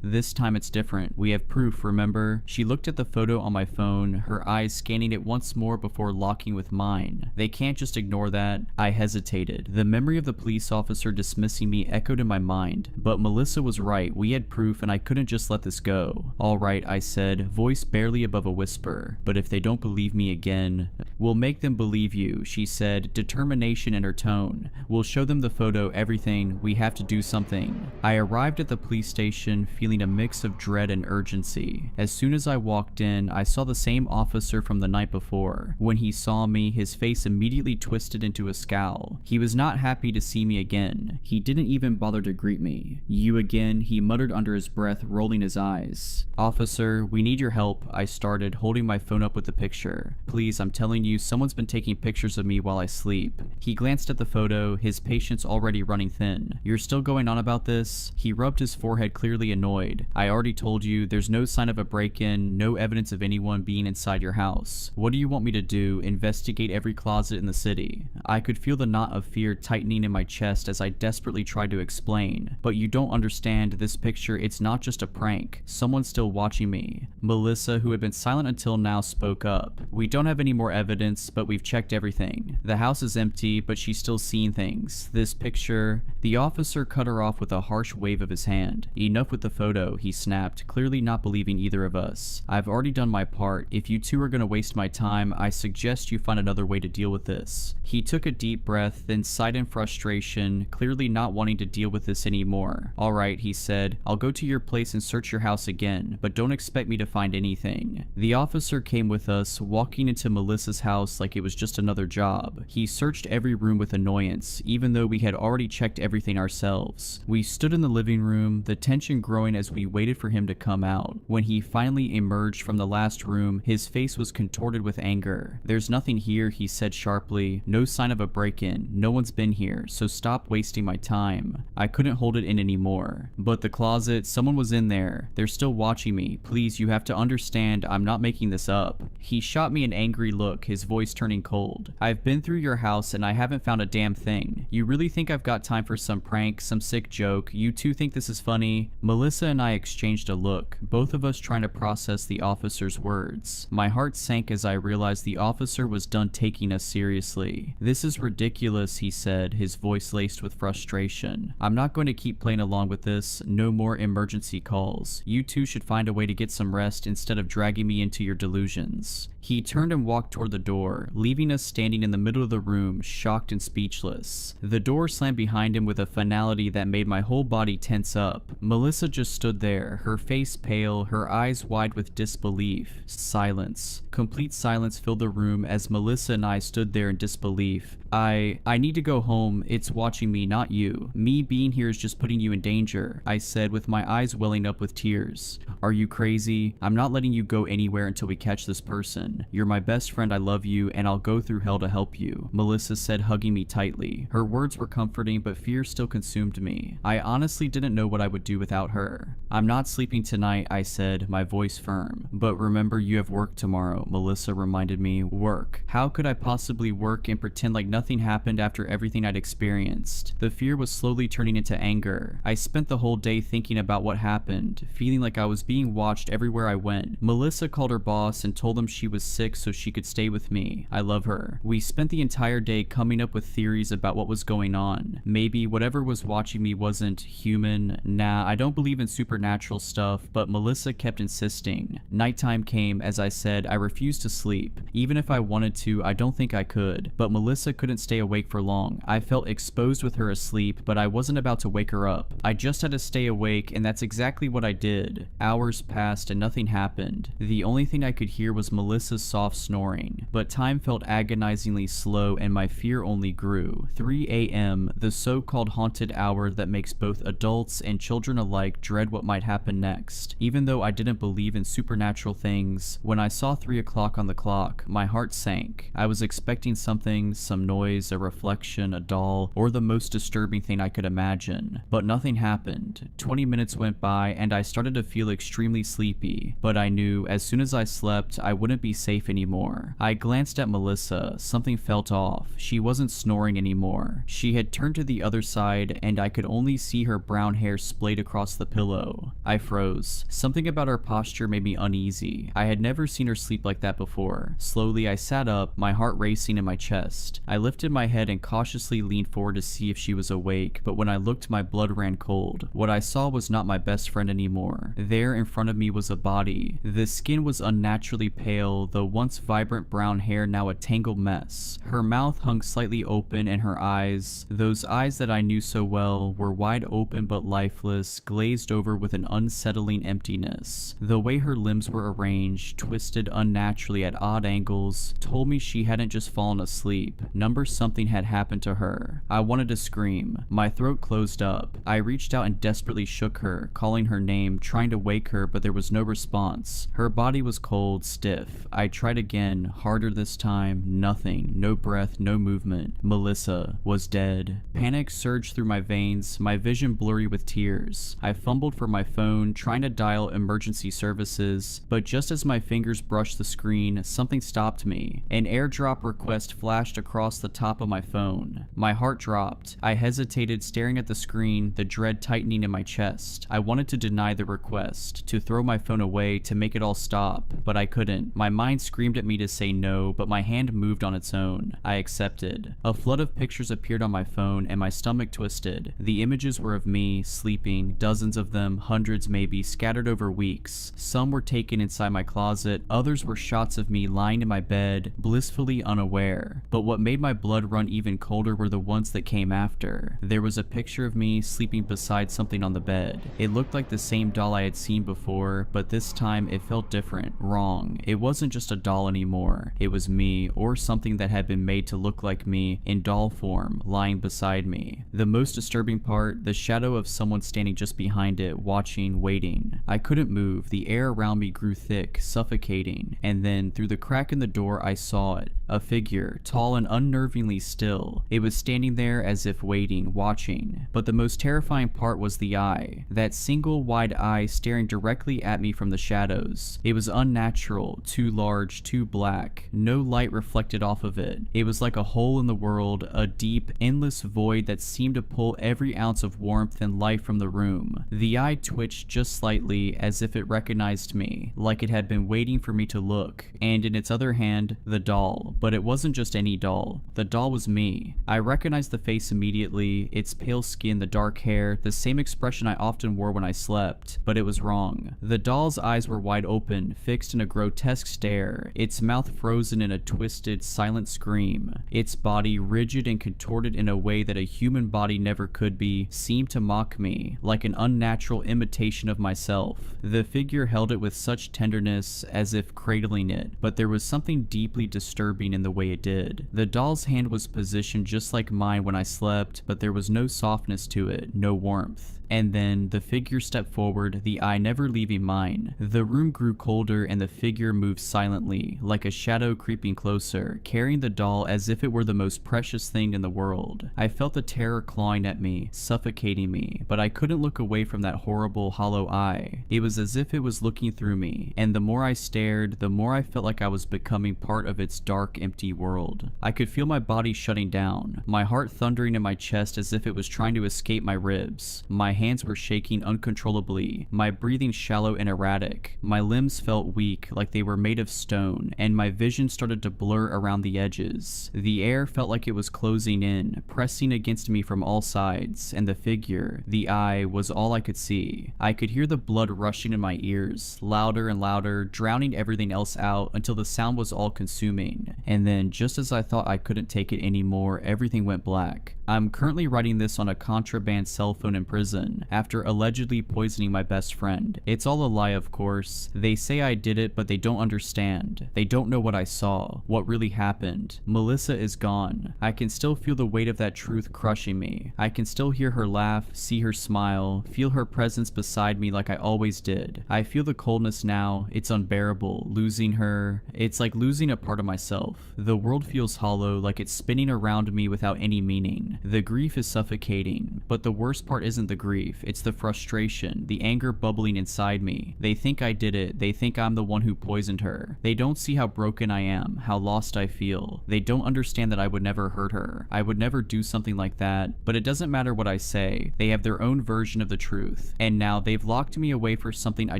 This time it's different. We have proof, remember?" She looked at the photo on my phone, her eyes scanning it once more before locking with mine. "They can't just ignore that." I hesitated. The memory of the police officer dismissing me echoed in my mind, but Melissa was right. We had proof, and I couldn't just let this go. "All right," I said, voice barely above a whisper. "But if they don't believe me again, we'll make them believe you," she said, determination in her tone. "We'll show them the photo, everything. We have to do something." I arrived at the police station feeling a mix of dread and urgency. As soon as I walked in, I saw the same officer from the night before. When he saw me, his face immediately twisted into a scowl. He was not happy to see me again. He didn't even bother to greet me. "You again?" he muttered under his breath, rolling his eyes. "Officer, we need your help," I started, holding my phone up with the picture. "Please, I'm telling you, someone's been taking pictures of me while I sleep." He glanced at the photo, his patience already running thin. "You're still going on about this?" He rubbed his forehead, clearly annoyed. paranoid. I already told you, there's no sign of a break-in, no evidence of anyone being inside your house. What do you want me to do? Investigate every closet in the city? I could feel the knot of fear tightening in my chest as I desperately tried to explain. But you don't understand this picture, it's not just a prank. Someone's still watching me. Melissa, who had been silent until now, spoke up. We don't have any more evidence, but we've checked everything. The house is empty, but she's still seeing things. This picture... The officer cut her off with a harsh wave of his hand. Enough with the photo, he snapped, clearly not believing either of us. I've already done my part. If you two are gonna waste my time, I suggest you find another way to deal with this. He took a deep breath, then sighed in frustration, clearly not wanting to deal with this anymore. Alright, he said, I'll go to your place and search your house again, but don't expect me to find anything. The officer came with us, walking into Melissa's house like it was just another job. He searched every room with annoyance, even though we had already checked everything ourselves. We stood in the living room, the tension growing as we waited for him to come out. When he finally emerged from the last room, his face was contorted with anger. There's nothing here, he said sharply. No sign of a break-in. No one's been here, so stop wasting my time. I couldn't hold it in anymore. But the closet, someone was in there. They're still watching me. Please, you have to understand, I'm not making this up. He shot me an angry look, his voice turning cold. I've been through your house and I haven't found a damn thing. You really think I've got time for some prank, some sick joke? You two think this is funny? Melissa and I exchanged a look, both of us trying to process the officer's words. My heart sank as I realized the officer was done taking us seriously. This is ridiculous, he said, his voice laced with frustration. I'm not going to keep playing along with this. No more emergency calls. You two should find a way to get some rest instead of dragging me into your delusions. He turned and walked toward the door, leaving us standing in the middle of the room, shocked and speechless. The door slammed behind him with a finality that made my whole body tense up. Melissa just stood there, her face pale, her eyes wide with disbelief. Silence. Complete silence filled the room as Melissa and I stood there in disbelief. I need to go home. It's watching me, not you. Me being here is just putting you in danger, I said with my eyes welling up with tears. Are you crazy? I'm not letting you go anywhere until we catch this person. You're my best friend, I love you, and I'll go through hell to help you, Melissa said, hugging me tightly. Her words were comforting, but fear still consumed me. I honestly didn't know what I would do without her. I'm not sleeping tonight, I said, my voice firm. But remember, you have work tomorrow, Melissa reminded me. Work. How could I possibly work and pretend like nothing happened after everything I'd experienced? The fear was slowly turning into anger. I spent the whole day thinking about what happened, feeling like I was being watched everywhere I went. Melissa called her boss and told him she was sick so she could stay with me. I love her. We spent the entire day coming up with theories about what was going on. Maybe whatever was watching me wasn't human. Nah, I don't believe in supernatural stuff, but Melissa kept insisting. Nighttime came. As I said, I refused to sleep. Even if I wanted to, I don't think I could. But Melissa couldn't stay awake for long. I felt exposed with her asleep, but I wasn't about to wake her up. I just had to stay awake, and that's exactly what I did. Hours passed and nothing happened. The only thing I could hear was Melissa's soft snoring, but time felt agonizingly slow and my fear only grew. 3 a.m., the so-called haunted hour that makes both adults and children alike dread what might happen next. Even though I didn't believe in supernatural things, when I saw 3 o'clock on the clock, my heart sank. I was expecting something, some noise, a reflection, a doll, or the most disturbing thing I could imagine. But nothing happened. 20 minutes went by and I started to feel extremely sleepy, but I knew as soon as I slept, I wouldn't be safe anymore. I glanced at Melissa. Something felt off. She wasn't snoring anymore. She had turned to the other side and I could only see her brown hair splayed across the pillow. I froze. Something about her posture made me uneasy. I had never seen her sleep like that before. Slowly I sat up, my heart racing in my chest. I lifted my head and cautiously leaned forward to see if she was awake, but when I looked, my blood ran cold. What I saw was not my best friend anymore. There in front of me was a body. The skin was unnaturally pale, the once vibrant brown hair now a tangled mess. Her mouth hung slightly open and her eyes, those eyes that I knew so well, were wide open but lifeless, glazed over with an unsettling emptiness. The way her limbs were arranged, twisted unnaturally at odd angles, told me she hadn't just fallen asleep. Numbers remember something had happened to her. I wanted to scream. My throat closed up. I reached out and desperately shook her, calling her name, trying to wake her, but there was no response. Her body was cold, stiff. I tried again, harder this time. Nothing. No breath, no movement. Melissa was dead. Panic surged through my veins, my vision blurry with tears. I fumbled for my phone, trying to dial emergency services, but just as my fingers brushed the screen, something stopped me. An airdrop request flashed across the top of my phone. My heart dropped. I hesitated, staring at the screen, the dread tightening in my chest. I wanted to deny the request, to throw my phone away, to make it all stop, but I couldn't. My mind screamed at me to say no, but my hand moved on its own. I accepted. A flood of pictures appeared on my phone, and my stomach twisted. The images were of me, sleeping, dozens of them, hundreds maybe, scattered over weeks. Some were taken inside my closet, others were shots of me lying in my bed, blissfully unaware. But what made my blood run even colder were the ones that came after. There was a picture of me sleeping beside something on the bed. It looked like the same doll I had seen before, but this time it felt different, wrong. It wasn't just a doll anymore. It was me, or something that had been made to look like me, in doll form, lying beside me. The most disturbing part, the shadow of someone standing just behind it, watching, waiting. I couldn't move. The air around me grew thick, suffocating, and then, through the crack in the door, I saw it. A figure, tall and unnervingly still. It was standing there as if waiting, watching. But the most terrifying part was the eye. That single wide eye staring directly at me from the shadows. It was unnatural, too large, too black. No light reflected off of it. It was like a hole in the world, a deep, endless void that seemed to pull every ounce of warmth and life from the room. The eye twitched just slightly, as if it recognized me, like it had been waiting for me to look. And in its other hand, the doll. But it wasn't just any doll. The doll was me. I recognized the face immediately, its pale skin, the dark hair, the same expression I often wore when I slept. But it was wrong. The doll's eyes were wide open, fixed in a grotesque stare, its mouth frozen in a twisted, silent scream. Its body, rigid and contorted in a way that a human body never could be, seemed to mock me, like an unnatural imitation of myself. The figure held it with such tenderness, as if cradling it, but there was something deeply disturbing in the way it did. The doll's hand was positioned just like mine when I slept, but there was no softness to it, no warmth. And then the figure stepped forward, the eye never leaving mine. The room grew colder and the figure moved silently, like a shadow creeping closer, carrying the doll as if it were the most precious thing in the world. I felt the terror clawing at me, suffocating me, but I couldn't look away from that horrible, hollow eye. It was as if it was looking through me, and the more I stared, the more I felt like I was becoming part of its dark, empty world. I could feel my body shutting down, my heart thundering in my chest as if it was trying to escape my ribs. My hands were shaking uncontrollably, my breathing shallow and erratic. My limbs felt weak, like they were made of stone, and my vision started to blur around the edges. The air felt like it was closing in, pressing against me from all sides, and the figure, the eye, was all I could see. I could hear the blood rushing in my ears, louder and louder, drowning everything else out until the sound was all consuming. And then, just as I thought I couldn't take it anymore, everything went black. I'm currently writing this on a contraband cell phone in prison, after allegedly poisoning my best friend. It's all a lie, of course. They say I did it, but they don't understand. They don't know what I saw, what really happened. Melissa is gone. I can still feel the weight of that truth crushing me. I can still hear her laugh, see her smile, feel her presence beside me like I always did. I feel the coldness now. It's unbearable. Losing her, it's like losing a part of myself. The world feels hollow, like it's spinning around me without any meaning. The grief is suffocating, but the worst part isn't the grief, it's the frustration, the anger bubbling inside me. They think I did it, they think I'm the one who poisoned her. They don't see how broken I am, how lost I feel. They don't understand that I would never hurt her. I would never do something like that, but it doesn't matter what I say. They have their own version of the truth, and now they've locked me away for something I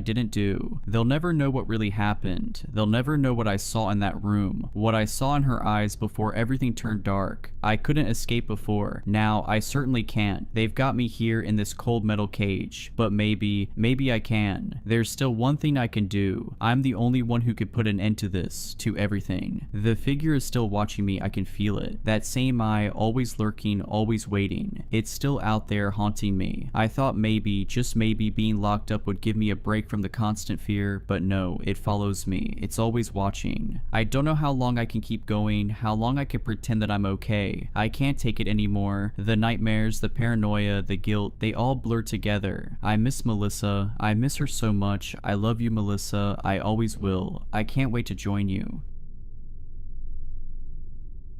didn't do. They'll never know what really happened. They'll never know what I saw in that room, what I saw in her eyes before everything turned dark. I couldn't escape before. Now, I certainly can't. They've got me here in this cold metal cage, but maybe I can. There's still one thing I can do. I'm the only one who could put an end to this, to everything. The figure is still watching me, I can feel it. That same eye, always lurking, always waiting. It's still out there haunting me. I thought maybe, just maybe, being locked up would give me a break from the constant fear, but no, it follows me. It's always watching. I don't know how long I can keep going, how long I can pretend that I'm okay. I can't take it anymore. The nightmares, the paranoia, the guilt, they all blur together. I miss Melissa. I miss her so much. I love you, Melissa. I always will. I can't wait to join you.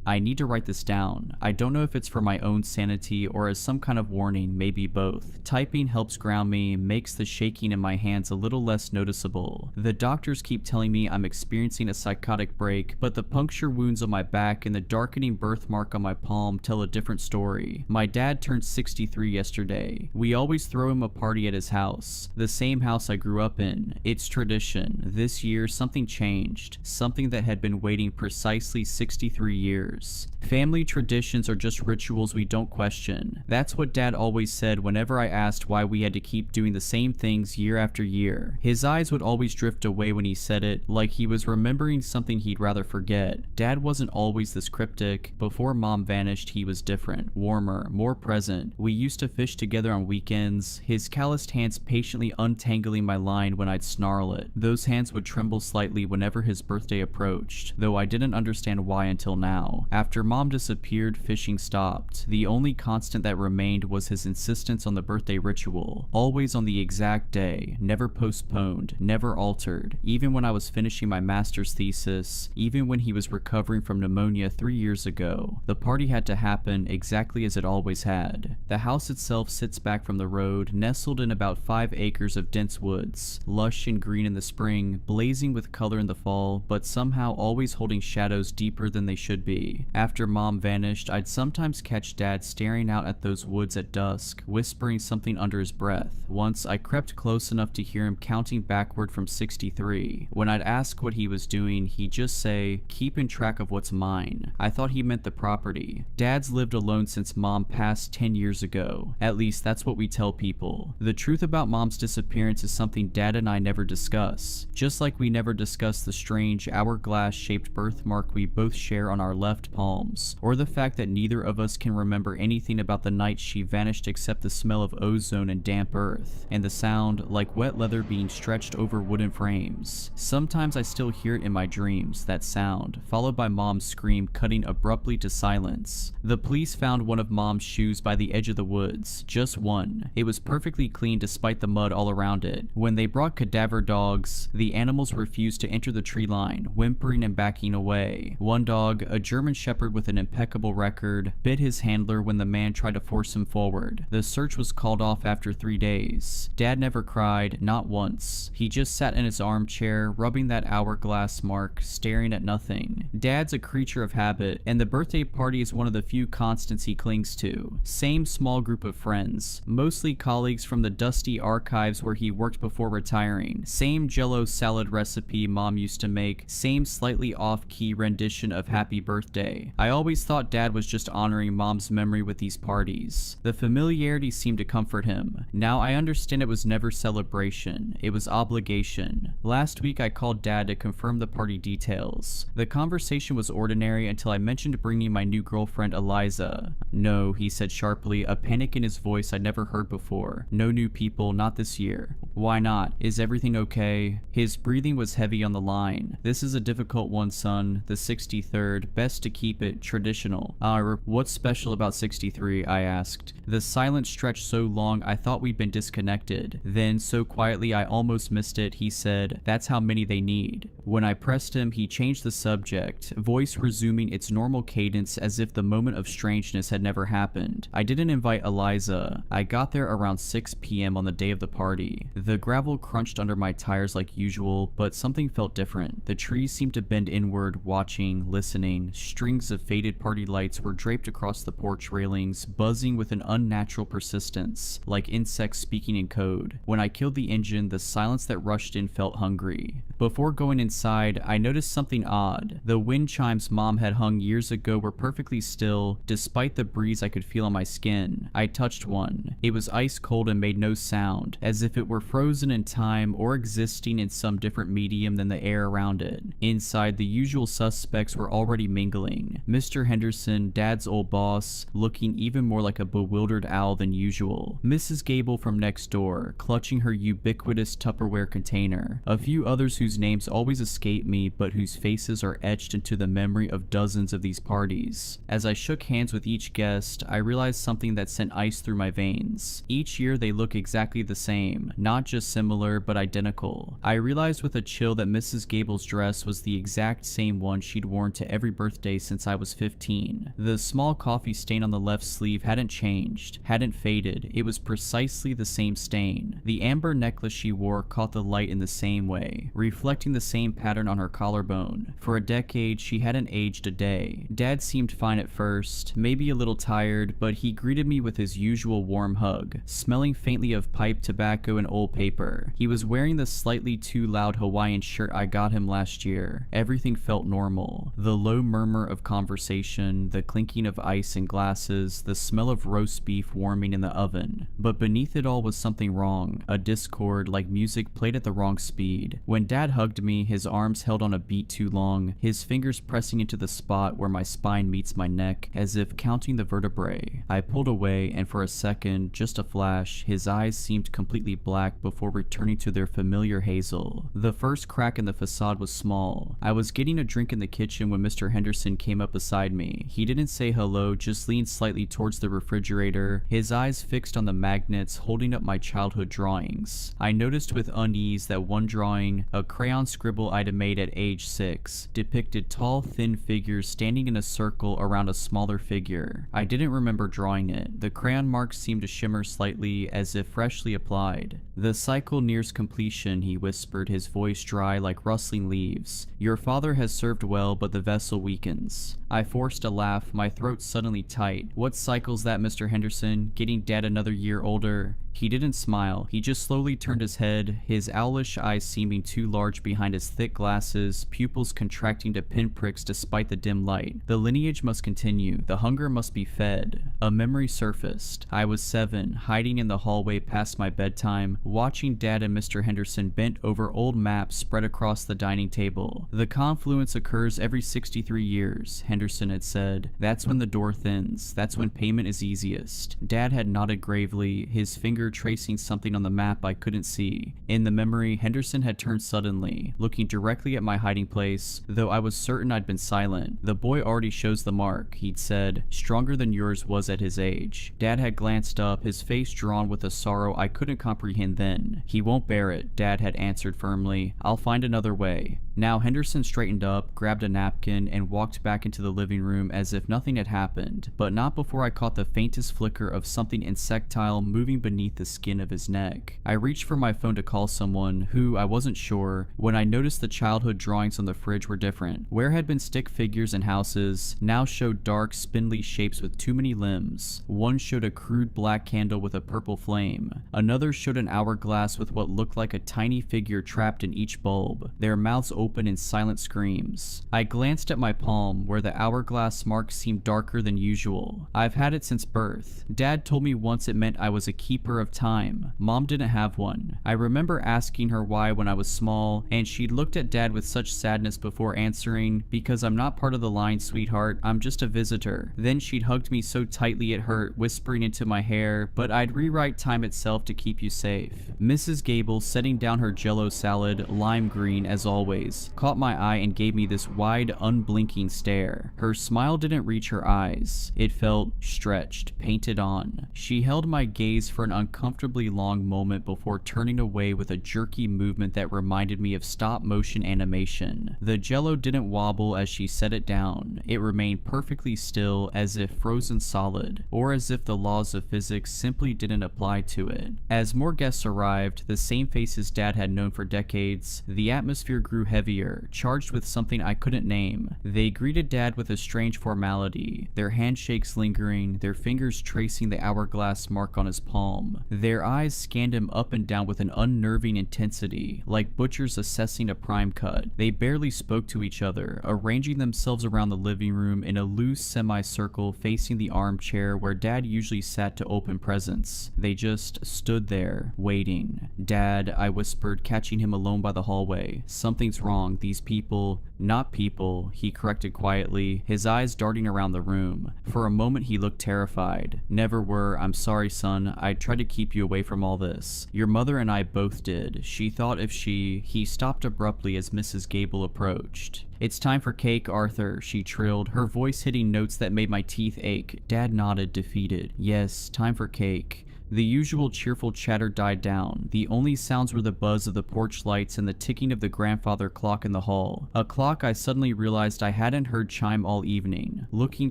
I need to write this down. I don't know if it's for my own sanity or as some kind of warning, maybe both. Typing helps ground me, makes the shaking in my hands a little less noticeable. The doctors keep telling me I'm experiencing a psychotic break, but the puncture wounds on my back and the darkening birthmark on my palm tell a different story. My dad turned 63 yesterday. We always throw him a party at his house, the same house I grew up in. It's tradition. This year, something changed, something that had been waiting precisely 63 years. Family traditions are just rituals we don't question. That's what Dad always said whenever I asked why we had to keep doing the same things year after year. His eyes would always drift away when he said it, like he was remembering something he'd rather forget. Dad wasn't always this cryptic. Before Mom vanished, he was different, warmer, more present. We used to fish together on weekends, his calloused hands patiently untangling my line when I'd snarl it. Those hands would tremble slightly whenever his birthday approached, though I didn't understand why until now. After Mom disappeared, fishing stopped. The only constant that remained was his insistence on the birthday ritual. Always on the exact day, never postponed, never altered. Even when I was finishing my master's thesis, even when he was recovering from pneumonia 3 years ago, the party had to happen exactly as it always had. The house itself sits back from the road, nestled in about 5 acres of dense woods, lush and green in the spring, blazing with color in the fall, but somehow always holding shadows deeper than they should be. After Mom vanished, I'd sometimes catch Dad staring out at those woods at dusk, whispering something under his breath. Once, I crept close enough to hear him counting backward from 63. When I'd ask what he was doing, he'd just say, "Keeping track of what's mine." I thought he meant the property. Dad's lived alone since Mom passed 10 years ago. At least that's what we tell people. The truth about Mom's disappearance is something Dad and I never discuss. Just like we never discuss the strange hourglass-shaped birthmark we both share on our left palms, or the fact that neither of us can remember anything about the night she vanished except the smell of ozone and damp earth, and the sound like wet leather being stretched over wooden frames. Sometimes I still hear it in my dreams, that sound, followed by Mom's scream cutting abruptly to silence. The police found one of Mom's shoes by the edge of the woods, just one. It was perfectly clean despite the mud all around it. When they brought cadaver dogs, the animals refused to enter the tree line, whimpering and backing away. One dog, a German Shepherd with an impeccable record, bit his handler when the man tried to force him forward. The search was called off after 3 days. Dad never cried, not once. He just sat in his armchair, rubbing that hourglass mark, staring at nothing. Dad's a creature of habit, and the birthday party is one of the few constants he clings to. Same small group of friends, mostly colleagues from the dusty archives where he worked before retiring. Same Jell-O salad recipe Mom used to make, same slightly off-key rendition of Happy Birthday. I always thought Dad was just honoring Mom's memory with these parties. The familiarity seemed to comfort him. Now I understand it was never celebration, it was obligation. Last week I called Dad to confirm the party details. The conversation was ordinary until I mentioned bringing my new girlfriend Eliza. "No," he said sharply, a panic in his voice I'd never heard before. "No new people, not this year." "Why not? Is everything okay?" His breathing was heavy on the line. "This is a difficult one, son. The 63rd, best to keep it traditional." What's special about 63? I asked. The silence stretched so long I thought we'd been disconnected. Then, so quietly I almost missed it, he said, "That's how many they need." When I pressed him, he changed the subject, voice resuming its normal cadence as if the moment of strangeness had never happened. "I didn't invite Eliza. I got there around 6 p.m. on the day of the party. The gravel crunched under my tires like usual, but something felt different. The trees seemed to bend inward, watching, listening. Strings of faded party lights were draped across the porch railings, buzzing with an unnatural persistence, like insects speaking in code. When I killed the engine, the silence that rushed in felt hungry. Before going inside, I noticed something odd. The wind chimes Mom had hung years ago were perfectly still, despite the breeze I could feel on my skin. I touched one. It was ice cold and made no sound, as if it were frozen in time or existing in some different medium than the air around it. Inside, the usual suspects were already mingling. Mr. Henderson, Dad's old boss, looking even more like a bewildered owl than usual. Mrs. Gable from next door, clutching her ubiquitous Tupperware container. A few others whose names always escape me, but whose faces are etched into the memory of dozens of these parties. As I shook hands with each guest, I realized something that sent ice through my veins. Each year they look exactly the same, not just similar, but identical. I realized with a chill that Mrs. Gable's dress was the exact same one she'd worn to every birthday since I was 15. The small coffee stain on the left sleeve hadn't changed, hadn't faded. It was precisely the same stain. The amber necklace she wore caught the light in the same way, reflecting the same pattern on her collarbone. For a decade, she hadn't aged a day. Dad seemed fine at first, maybe a little tired, but he greeted me with his usual warm hug, smelling faintly of pipe tobacco and old paper. He was wearing the slightly too loud Hawaiian shirt I got him last year. Everything felt normal. The low murmur of conversation, the clinking of ice in glasses, the smell of roast beef warming in the oven. But beneath it all was something wrong, a discord like music played at the wrong speed. When Dad hugged me, his arms held on a beat too long, his fingers pressing into the spot where my spine meets my neck, as if counting the vertebrae. I pulled away, and for a second, just a flash, his eyes seemed completely black before returning to their familiar hazel. The first crack in the facade was small. I was getting a drink in the kitchen when Mr. Henderson came up beside me. He didn't say hello, just leaned slightly towards the refrigerator, his eyes fixed on the magnets holding up my childhood drawings. I noticed with unease that one drawing, a crayon scribble I'd made at age 6, depicted tall, thin figures standing in a circle around a smaller figure. I didn't remember drawing it. The crayon marks seemed to shimmer slightly, as if freshly applied. "The cycle nears completion," he whispered, his voice dry like rustling leaves. "Your father has served well, but the vessel weakens." I forced a laugh, my throat suddenly tight. "What cycle's that, Mr. Henderson? Getting Dad another year older?" He didn't smile. He just slowly turned his head, his owlish eyes seeming too large behind his thick glasses, pupils contracting to pinpricks despite the dim light. The lineage must continue. The hunger must be fed. A memory surfaced. I was 7, hiding in the hallway past my bedtime, watching Dad and Mr. Henderson bent over old maps spread across the dining table. "The confluence occurs every 63 years, Henderson had said. "That's when the door thins. That's when payment is easiest." Dad had nodded gravely, his finger tracing something on the map I couldn't see. In the memory, Henderson had turned suddenly, looking directly at my hiding place, though I was certain I'd been silent. "The boy already shows the mark," he'd said, "stronger than yours was at his age." Dad had glanced up, his face drawn with a sorrow I couldn't comprehend then. "He won't bear it," Dad had answered firmly. "I'll find another way." Now Henderson straightened up, grabbed a napkin, and walked back into the living room as if nothing had happened, but not before I caught the faintest flicker of something insectile moving beneath the skin of his neck. I reached for my phone to call someone, who I wasn't sure, when I noticed the childhood drawings on the fridge were different. Where had been stick figures and houses, now showed dark, spindly shapes with too many limbs. One showed a crude black candle with a purple flame. Another showed an hourglass with what looked like a tiny figure trapped in each bulb, their mouths open in silent screams. I glanced at my palm, where the hourglass mark seemed darker than usual. I've had it since birth. Dad told me once it meant I was a keeper of time. Mom didn't have one. I remember asking her why when I was small, and she'd looked at Dad with such sadness before answering, "Because I'm not part of the line, sweetheart. I'm just a visitor." Then she'd hugged me so tightly it hurt, whispering into my hair, "But I'd rewrite time itself to keep you safe." Mrs. Gable, setting down her jello salad, lime green as always, eyes, caught my eye and gave me this wide, unblinking stare. Her smile didn't reach her eyes. It felt stretched, painted on. She held my gaze for an uncomfortably long moment before turning away with a jerky movement that reminded me of stop-motion animation. The jello didn't wobble as she set it down. It remained perfectly still, as if frozen solid, or as if the laws of physics simply didn't apply to it. As more guests arrived, the same faces Dad had known for decades, the atmosphere grew heavier, charged with something I couldn't name. They greeted Dad with a strange formality, their handshakes lingering, their fingers tracing the hourglass mark on his palm. Their eyes scanned him up and down with an unnerving intensity, like butchers assessing a prime cut. They barely spoke to each other, arranging themselves around the living room in a loose semicircle facing the armchair where Dad usually sat to open presents. They just stood there, waiting. "Dad," I whispered, catching him alone by the hallway. "Something's wrong. These people..." "Not people," he corrected quietly, his eyes darting around the room. For a moment he looked terrified. "Never were. I'm sorry, son. I tried to keep you away from all this. Your mother and I both did. She thought if she..." He stopped abruptly as Mrs. Gable approached. "It's time for cake, Arthur," she trilled, her voice hitting notes that made my teeth ache. Dad nodded, defeated. "Yes, time for cake." The usual cheerful chatter died down. The only sounds were the buzz of the porch lights and the ticking of the grandfather clock in the hall. A clock I suddenly realized I hadn't heard chime all evening. Looking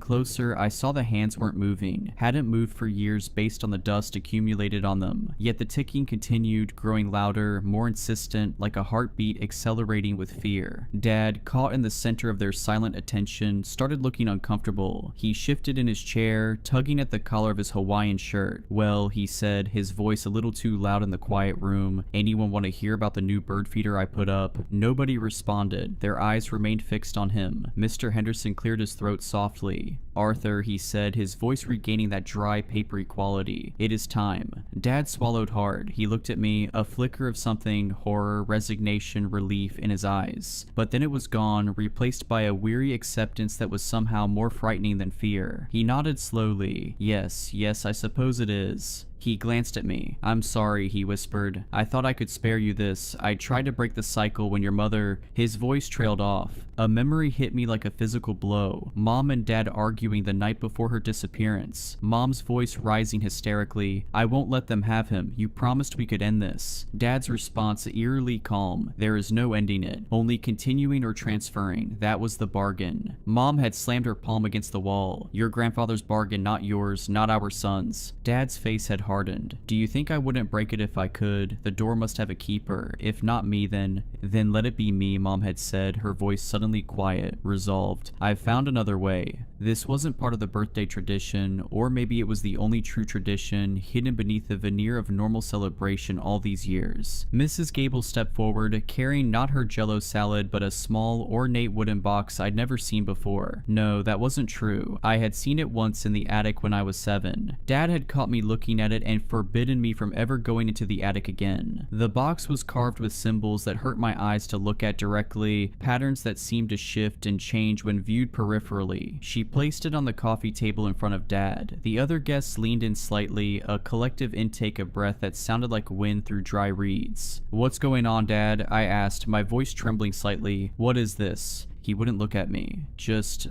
closer, I saw the hands weren't moving. Hadn't moved for years based on the dust accumulated on them. Yet the ticking continued, growing louder, more insistent, like a heartbeat accelerating with fear. Dad, caught in the center of their silent attention, started looking uncomfortable. He shifted in his chair, tugging at the collar of his Hawaiian shirt. "Well," he said, his voice a little too loud in the quiet room, "anyone want to hear about the new bird feeder I put up?" Nobody responded. Their eyes remained fixed on him. Mr. Henderson cleared his throat softly. "Arthur," he said, his voice regaining that dry, papery quality. "It is time." Dad swallowed hard. He looked at me, a flicker of something, horror, resignation, relief, in his eyes. But then it was gone, replaced by a weary acceptance that was somehow more frightening than fear. He nodded slowly. Yes, I suppose it is." He glanced at me. "I'm sorry," he whispered. "I thought I could spare you this. I tried to break the cycle when your mother..." His voice trailed off. A memory hit me like a physical blow. Mom and Dad arguing the night before her disappearance. Mom's voice rising hysterically. "I won't let them have him. You promised we could end this." Dad's response eerily calm. "There is no ending it. Only continuing or transferring. That was the bargain." Mom had slammed her palm against the wall. "Your grandfather's bargain, not yours, not our son's." Dad's face had hardened. "Do you think I wouldn't break it if I could? The door must have a keeper. If not me, then let it be me," Mom had said, her voice suddenly quiet, resolved. "I've found another way." This wasn't part of the birthday tradition, or maybe it was the only true tradition, hidden beneath the veneer of normal celebration all these years. Mrs. Gable stepped forward, carrying not her jello salad, but a small, ornate wooden box I'd never seen before. No, that wasn't true. I had seen it once in the attic when I was 7. Dad had caught me looking at it and forbidden me from ever going into the attic again. The box was carved with symbols that hurt my eyes to look at directly, patterns that seemed to shift and change when viewed peripherally. She placed it on the coffee table in front of Dad. The other guests leaned in slightly, a collective intake of breath that sounded like wind through dry reeds. "What's going on, Dad?" I asked, my voice trembling slightly. "What is this?" He wouldn't look at me. Just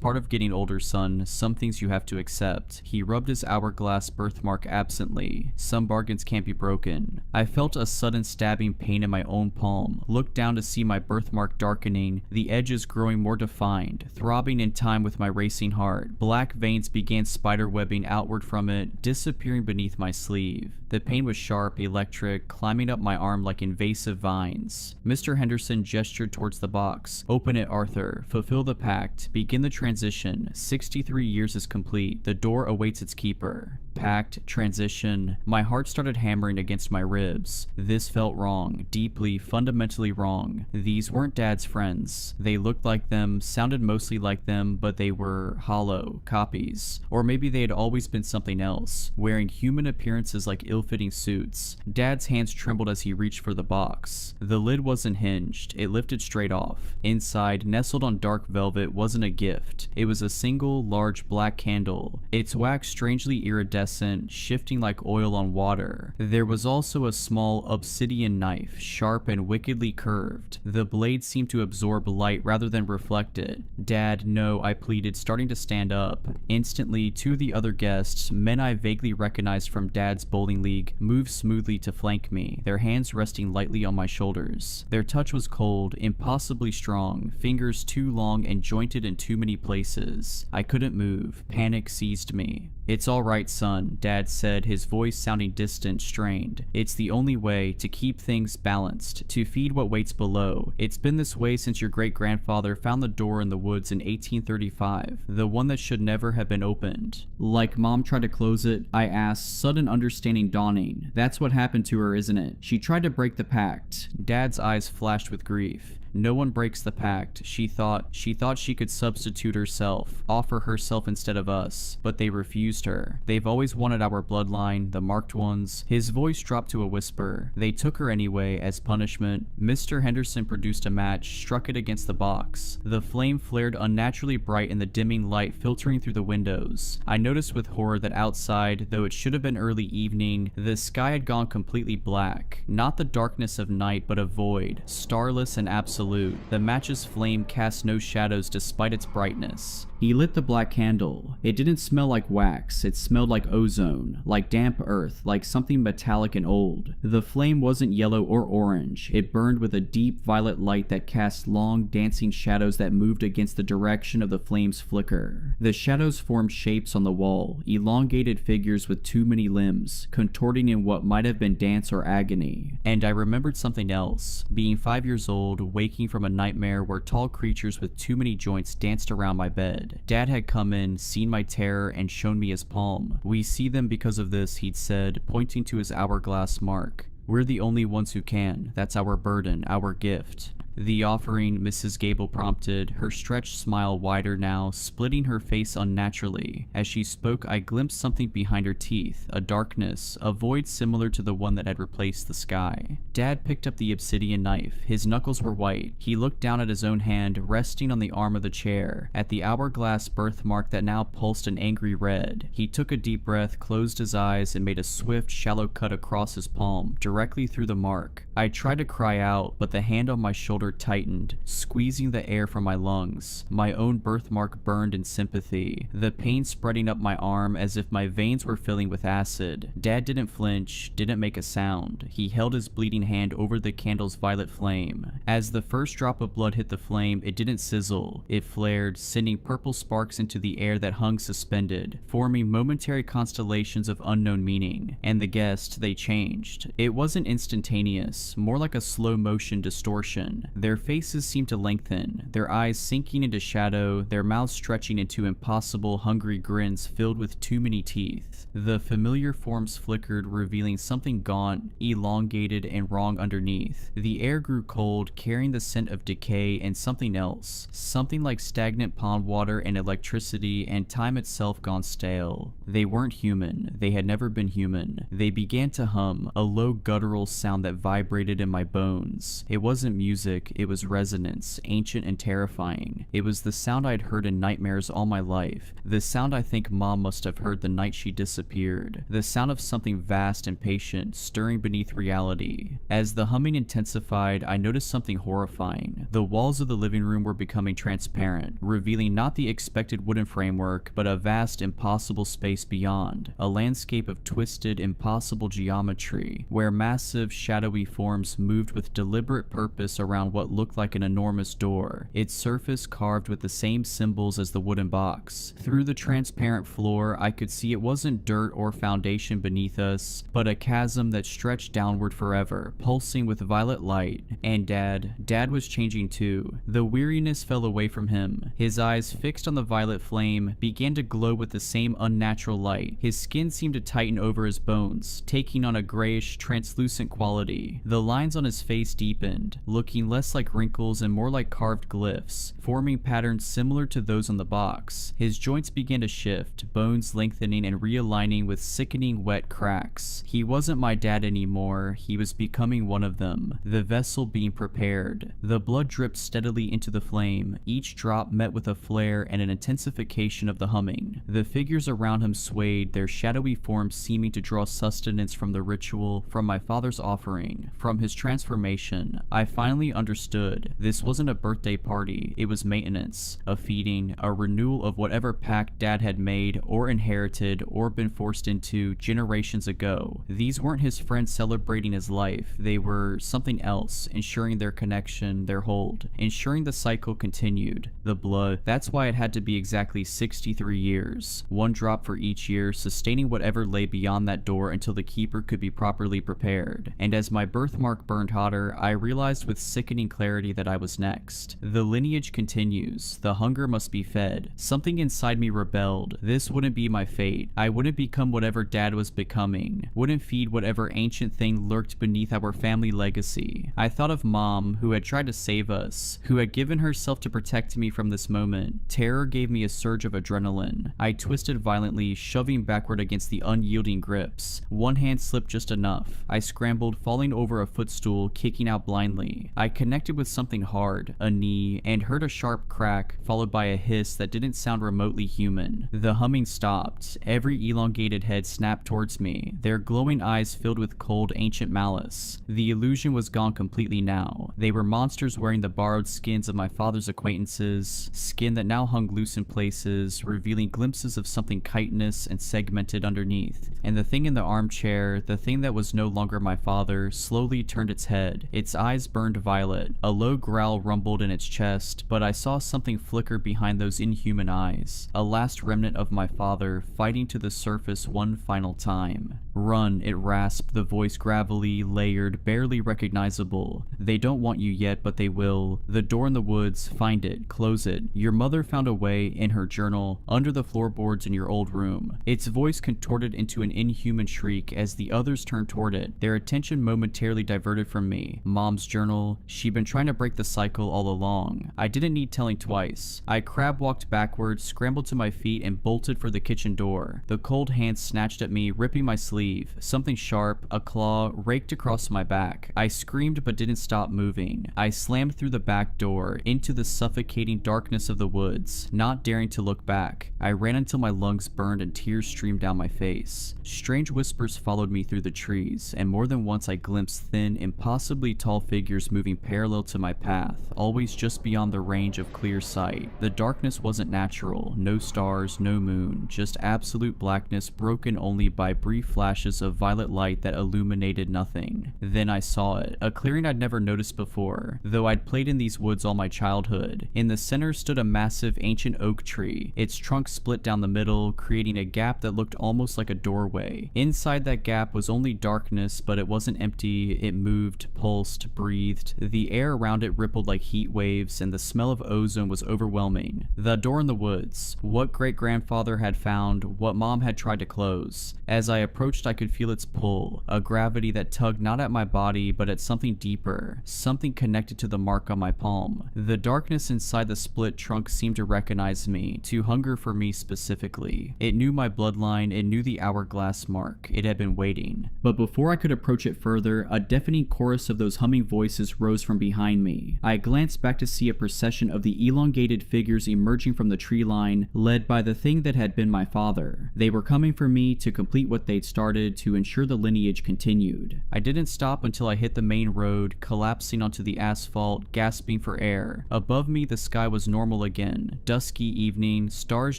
part of getting older, son. Some things you have to accept." He rubbed his hourglass birthmark absently. "Some bargains can't be broken." I felt a sudden stabbing pain in my own palm, looked down to see my birthmark darkening, the edges growing more defined, throbbing in time with my racing heart. Black veins began spiderwebbing outward from it, disappearing beneath my sleeve. The pain was sharp, electric, climbing up my arm like invasive vines. Mr. Henderson gestured towards the box. "Open it, Arthur. Fulfill the pact. Begin the transition. 63 years is complete. The door awaits its keeper." Pact, transition. My heart started hammering against my ribs. This felt wrong, deeply, fundamentally wrong. These weren't Dad's friends. They looked like them, sounded mostly like them, but they were hollow, copies. Or maybe they had always been something else, wearing human appearances like ill-fitting suits. Dad's hands trembled as he reached for the box. The lid wasn't hinged. It lifted straight off. Inside, nestled on dark velvet, wasn't a gift. It was a single, large black candle, its wax strangely iridescent incandescent, shifting like oil on water. There was also a small obsidian knife, sharp and wickedly curved. The blade seemed to absorb light rather than reflect it. "Dad, no," I pleaded, starting to stand up. Instantly, two of the other guests, men I vaguely recognized from Dad's bowling league, moved smoothly to flank me, their hands resting lightly on my shoulders. Their touch was cold, impossibly strong, fingers too long and jointed in too many places. I couldn't move. Panic seized me. "It's all right, son," Dad said, his voice sounding distant, strained. "It's the only way to keep things balanced, to feed what waits below. It's been this way since your great-grandfather found the door in the woods in 1835, the one that should never have been opened." "Like Mom tried to close it?" I asked, sudden understanding dawning. "That's what happened to her, isn't it? She tried to break the pact." Dad's eyes flashed with grief. "No one breaks the pact. She thought she could substitute herself, offer herself instead of us, but they refused her. They've always wanted our bloodline, the marked ones." His voice dropped to a whisper. "They took her anyway, as punishment." Mr. Henderson produced a match, struck it against the box. The flame flared unnaturally bright in the dimming light filtering through the windows. I noticed with horror that outside, though it should have been early evening, the sky had gone completely black. Not the darkness of night, but a void, starless and absolute. The match's flame cast no shadows despite its brightness. He lit the black candle. It didn't smell like wax, it smelled like ozone, like damp earth, like something metallic and old. The flame wasn't yellow or orange, it burned with a deep violet light that cast long, dancing shadows that moved against the direction of the flame's flicker. The shadows formed shapes on the wall, elongated figures with too many limbs, contorting in what might have been dance or agony. And I remembered something else. Being 5 years old, waking from a nightmare where tall creatures with too many joints danced around my bed. Dad had come in, seen my terror, and shown me his palm. "We see them because of this," he'd said, pointing to his hourglass mark. "We're the only ones who can. That's our burden, our gift." "The offering," Mrs. Gable prompted, her stretched smile wider now, splitting her face unnaturally. As she spoke, I glimpsed something behind her teeth, a darkness, a void similar to the one that had replaced the sky. Dad picked up the obsidian knife. His knuckles were white. He looked down at his own hand, resting on the arm of the chair, at the hourglass birthmark that now pulsed an angry red. He took a deep breath, closed his eyes, and made a swift, shallow cut across his palm, directly through the mark. I tried to cry out, but the hand on my shoulder tightened, squeezing the air from my lungs. My own birthmark burned in sympathy, the pain spreading up my arm as if my veins were filling with acid. Dad didn't flinch, didn't make a sound. He held his bleeding hand over the candle's violet flame. As the first drop of blood hit the flame, it didn't sizzle. It flared, sending purple sparks into the air that hung suspended, forming momentary constellations of unknown meaning. And the guests, they changed. It wasn't instantaneous, more like a slow motion distortion. Their faces seemed to lengthen, their eyes sinking into shadow, their mouths stretching into impossible, hungry grins filled with too many teeth. The familiar forms flickered, revealing something gaunt, elongated, and wrong underneath. The air grew cold, carrying the scent of decay and something else. Something like stagnant pond water and electricity and time itself gone stale. They weren't human. They had never been human. They began to hum, a low guttural sound that vibrated in my bones. It wasn't music, it was resonance, ancient and terrifying. It was the sound I'd heard in nightmares all my life. The sound I think Mom must have heard the night she disappeared. The sound of something vast and patient, stirring beneath reality. As the humming intensified, I noticed something horrifying. The walls of the living room were becoming transparent, revealing not the expected wooden framework, but a vast, impossible space beyond. A landscape of twisted, impossible geometry, where massive, shadowy forms moved with deliberate purpose around what looked like an enormous door, its surface carved with the same symbols as the wooden box. Through the transparent floor, I could see it wasn't dirt or foundation beneath us, but a chasm that stretched downward forever, pulsing with violet light. And Dad was changing too. The weariness fell away from him. His eyes, fixed on the violet flame, began to glow with the same unnatural light. His skin seemed to tighten over his bones, taking on a grayish, translucent quality. The lines on his face deepened, looking less less like wrinkles and more like carved glyphs, forming patterns similar to those on the box. His joints began to shift, bones lengthening and realigning with sickening wet cracks. He wasn't my dad anymore, he was becoming one of them, the vessel being prepared. The blood dripped steadily into the flame, each drop met with a flare and an intensification of the humming. The figures around him swayed, their shadowy forms seeming to draw sustenance from the ritual, from my father's offering, from his transformation. I finally understood. This wasn't a birthday party, it was maintenance, a feeding, a renewal of whatever pact Dad had made or inherited or been forced into generations ago. These weren't his friends celebrating his life, they were something else, ensuring their connection, their hold, ensuring the cycle continued. The blood, that's why it had to be exactly 63 years, one drop for each year, sustaining whatever lay beyond that door until the keeper could be properly prepared. And as my birthmark burned hotter, I realized with sickening clarity that I was next. The lineage continues, the hunger must be fed. Something inside me rebelled. This wouldn't be my fate. I wouldn't become whatever Dad was becoming, wouldn't feed whatever ancient thing lurked beneath our family legacy. I thought of Mom, who had tried to save us, who had given herself to protect me from this moment. Terror gave me a surge of adrenaline. I twisted violently, shoving backward against the unyielding grips. One hand slipped just enough. I scrambled, falling over a footstool, kicking out blindly. I connected with something hard, a knee, and heard a sharp crack, followed by a hiss that didn't sound remotely human. The humming stopped. Every elongated head snapped towards me, their glowing eyes filled with cold, ancient malice. The illusion was gone completely now. They were monsters wearing the borrowed skins of my father's acquaintances, skin that now hung loose in places, revealing glimpses of something chitinous and segmented underneath. And the thing in the armchair, the thing that was no longer my father, slowly turned its head. Its eyes burned violet. A low growl rumbled in its chest, but I saw something flicker behind those inhuman eyes. A last remnant of my father, fighting to the surface one final time. "Run," it rasped, the voice gravelly, layered, barely recognizable. "They don't want you yet, but they will. The door in the woods, find it, close it. Your mother found a way, in her journal, under the floorboards in your old room." Its voice contorted into an inhuman shriek as the others turned toward it, their attention momentarily diverted from me. Mom's journal. She'd been trying to break the cycle all along. I didn't need telling twice. I crab-walked backwards, scrambled to my feet, and bolted for the kitchen door. The cold hand snatched at me, ripping my sleeve. Something sharp, a claw, raked across my back. I screamed but didn't stop moving. I slammed through the back door, into the suffocating darkness of the woods, not daring to look back. I ran until my lungs burned and tears streamed down my face. Strange whispers followed me through the trees, and more than once I glimpsed thin, impossibly tall figures moving parallel to my path, always just beyond the range of clear sight. The darkness wasn't natural, no stars, no moon, just absolute blackness broken only by brief flashes of violet light that illuminated nothing. Then I saw it, a clearing I'd never noticed before, though I'd played in these woods all my childhood. In the center stood a massive ancient oak tree, its trunk split down the middle, creating a gap that looked almost like a doorway. Inside that gap was only darkness, but it wasn't empty. It moved, pulsed, breathed. The air around it rippled like heat waves, and the smell of ozone was overwhelming. The door in the woods. What great-grandfather had found, what Mom had tried to close. As I approached, I could feel its pull, a gravity that tugged not at my body, but at something deeper, something connected to the mark on my palm. The darkness inside the split trunk seemed to recognize me, to hunger for me specifically. It knew my bloodline, it knew the hourglass mark. It had been waiting. But before I could approach it further, a deafening chorus of those humming voices rose from behind me. I glanced back to see a procession of the elongated figures emerging from the tree line, led by the thing that had been my father. They were coming for me to complete what they'd started, to ensure the lineage continued. I didn't stop until I hit the main road, collapsing onto the asphalt, gasping for air. Above me, the sky was normal again. Dusky evening, stars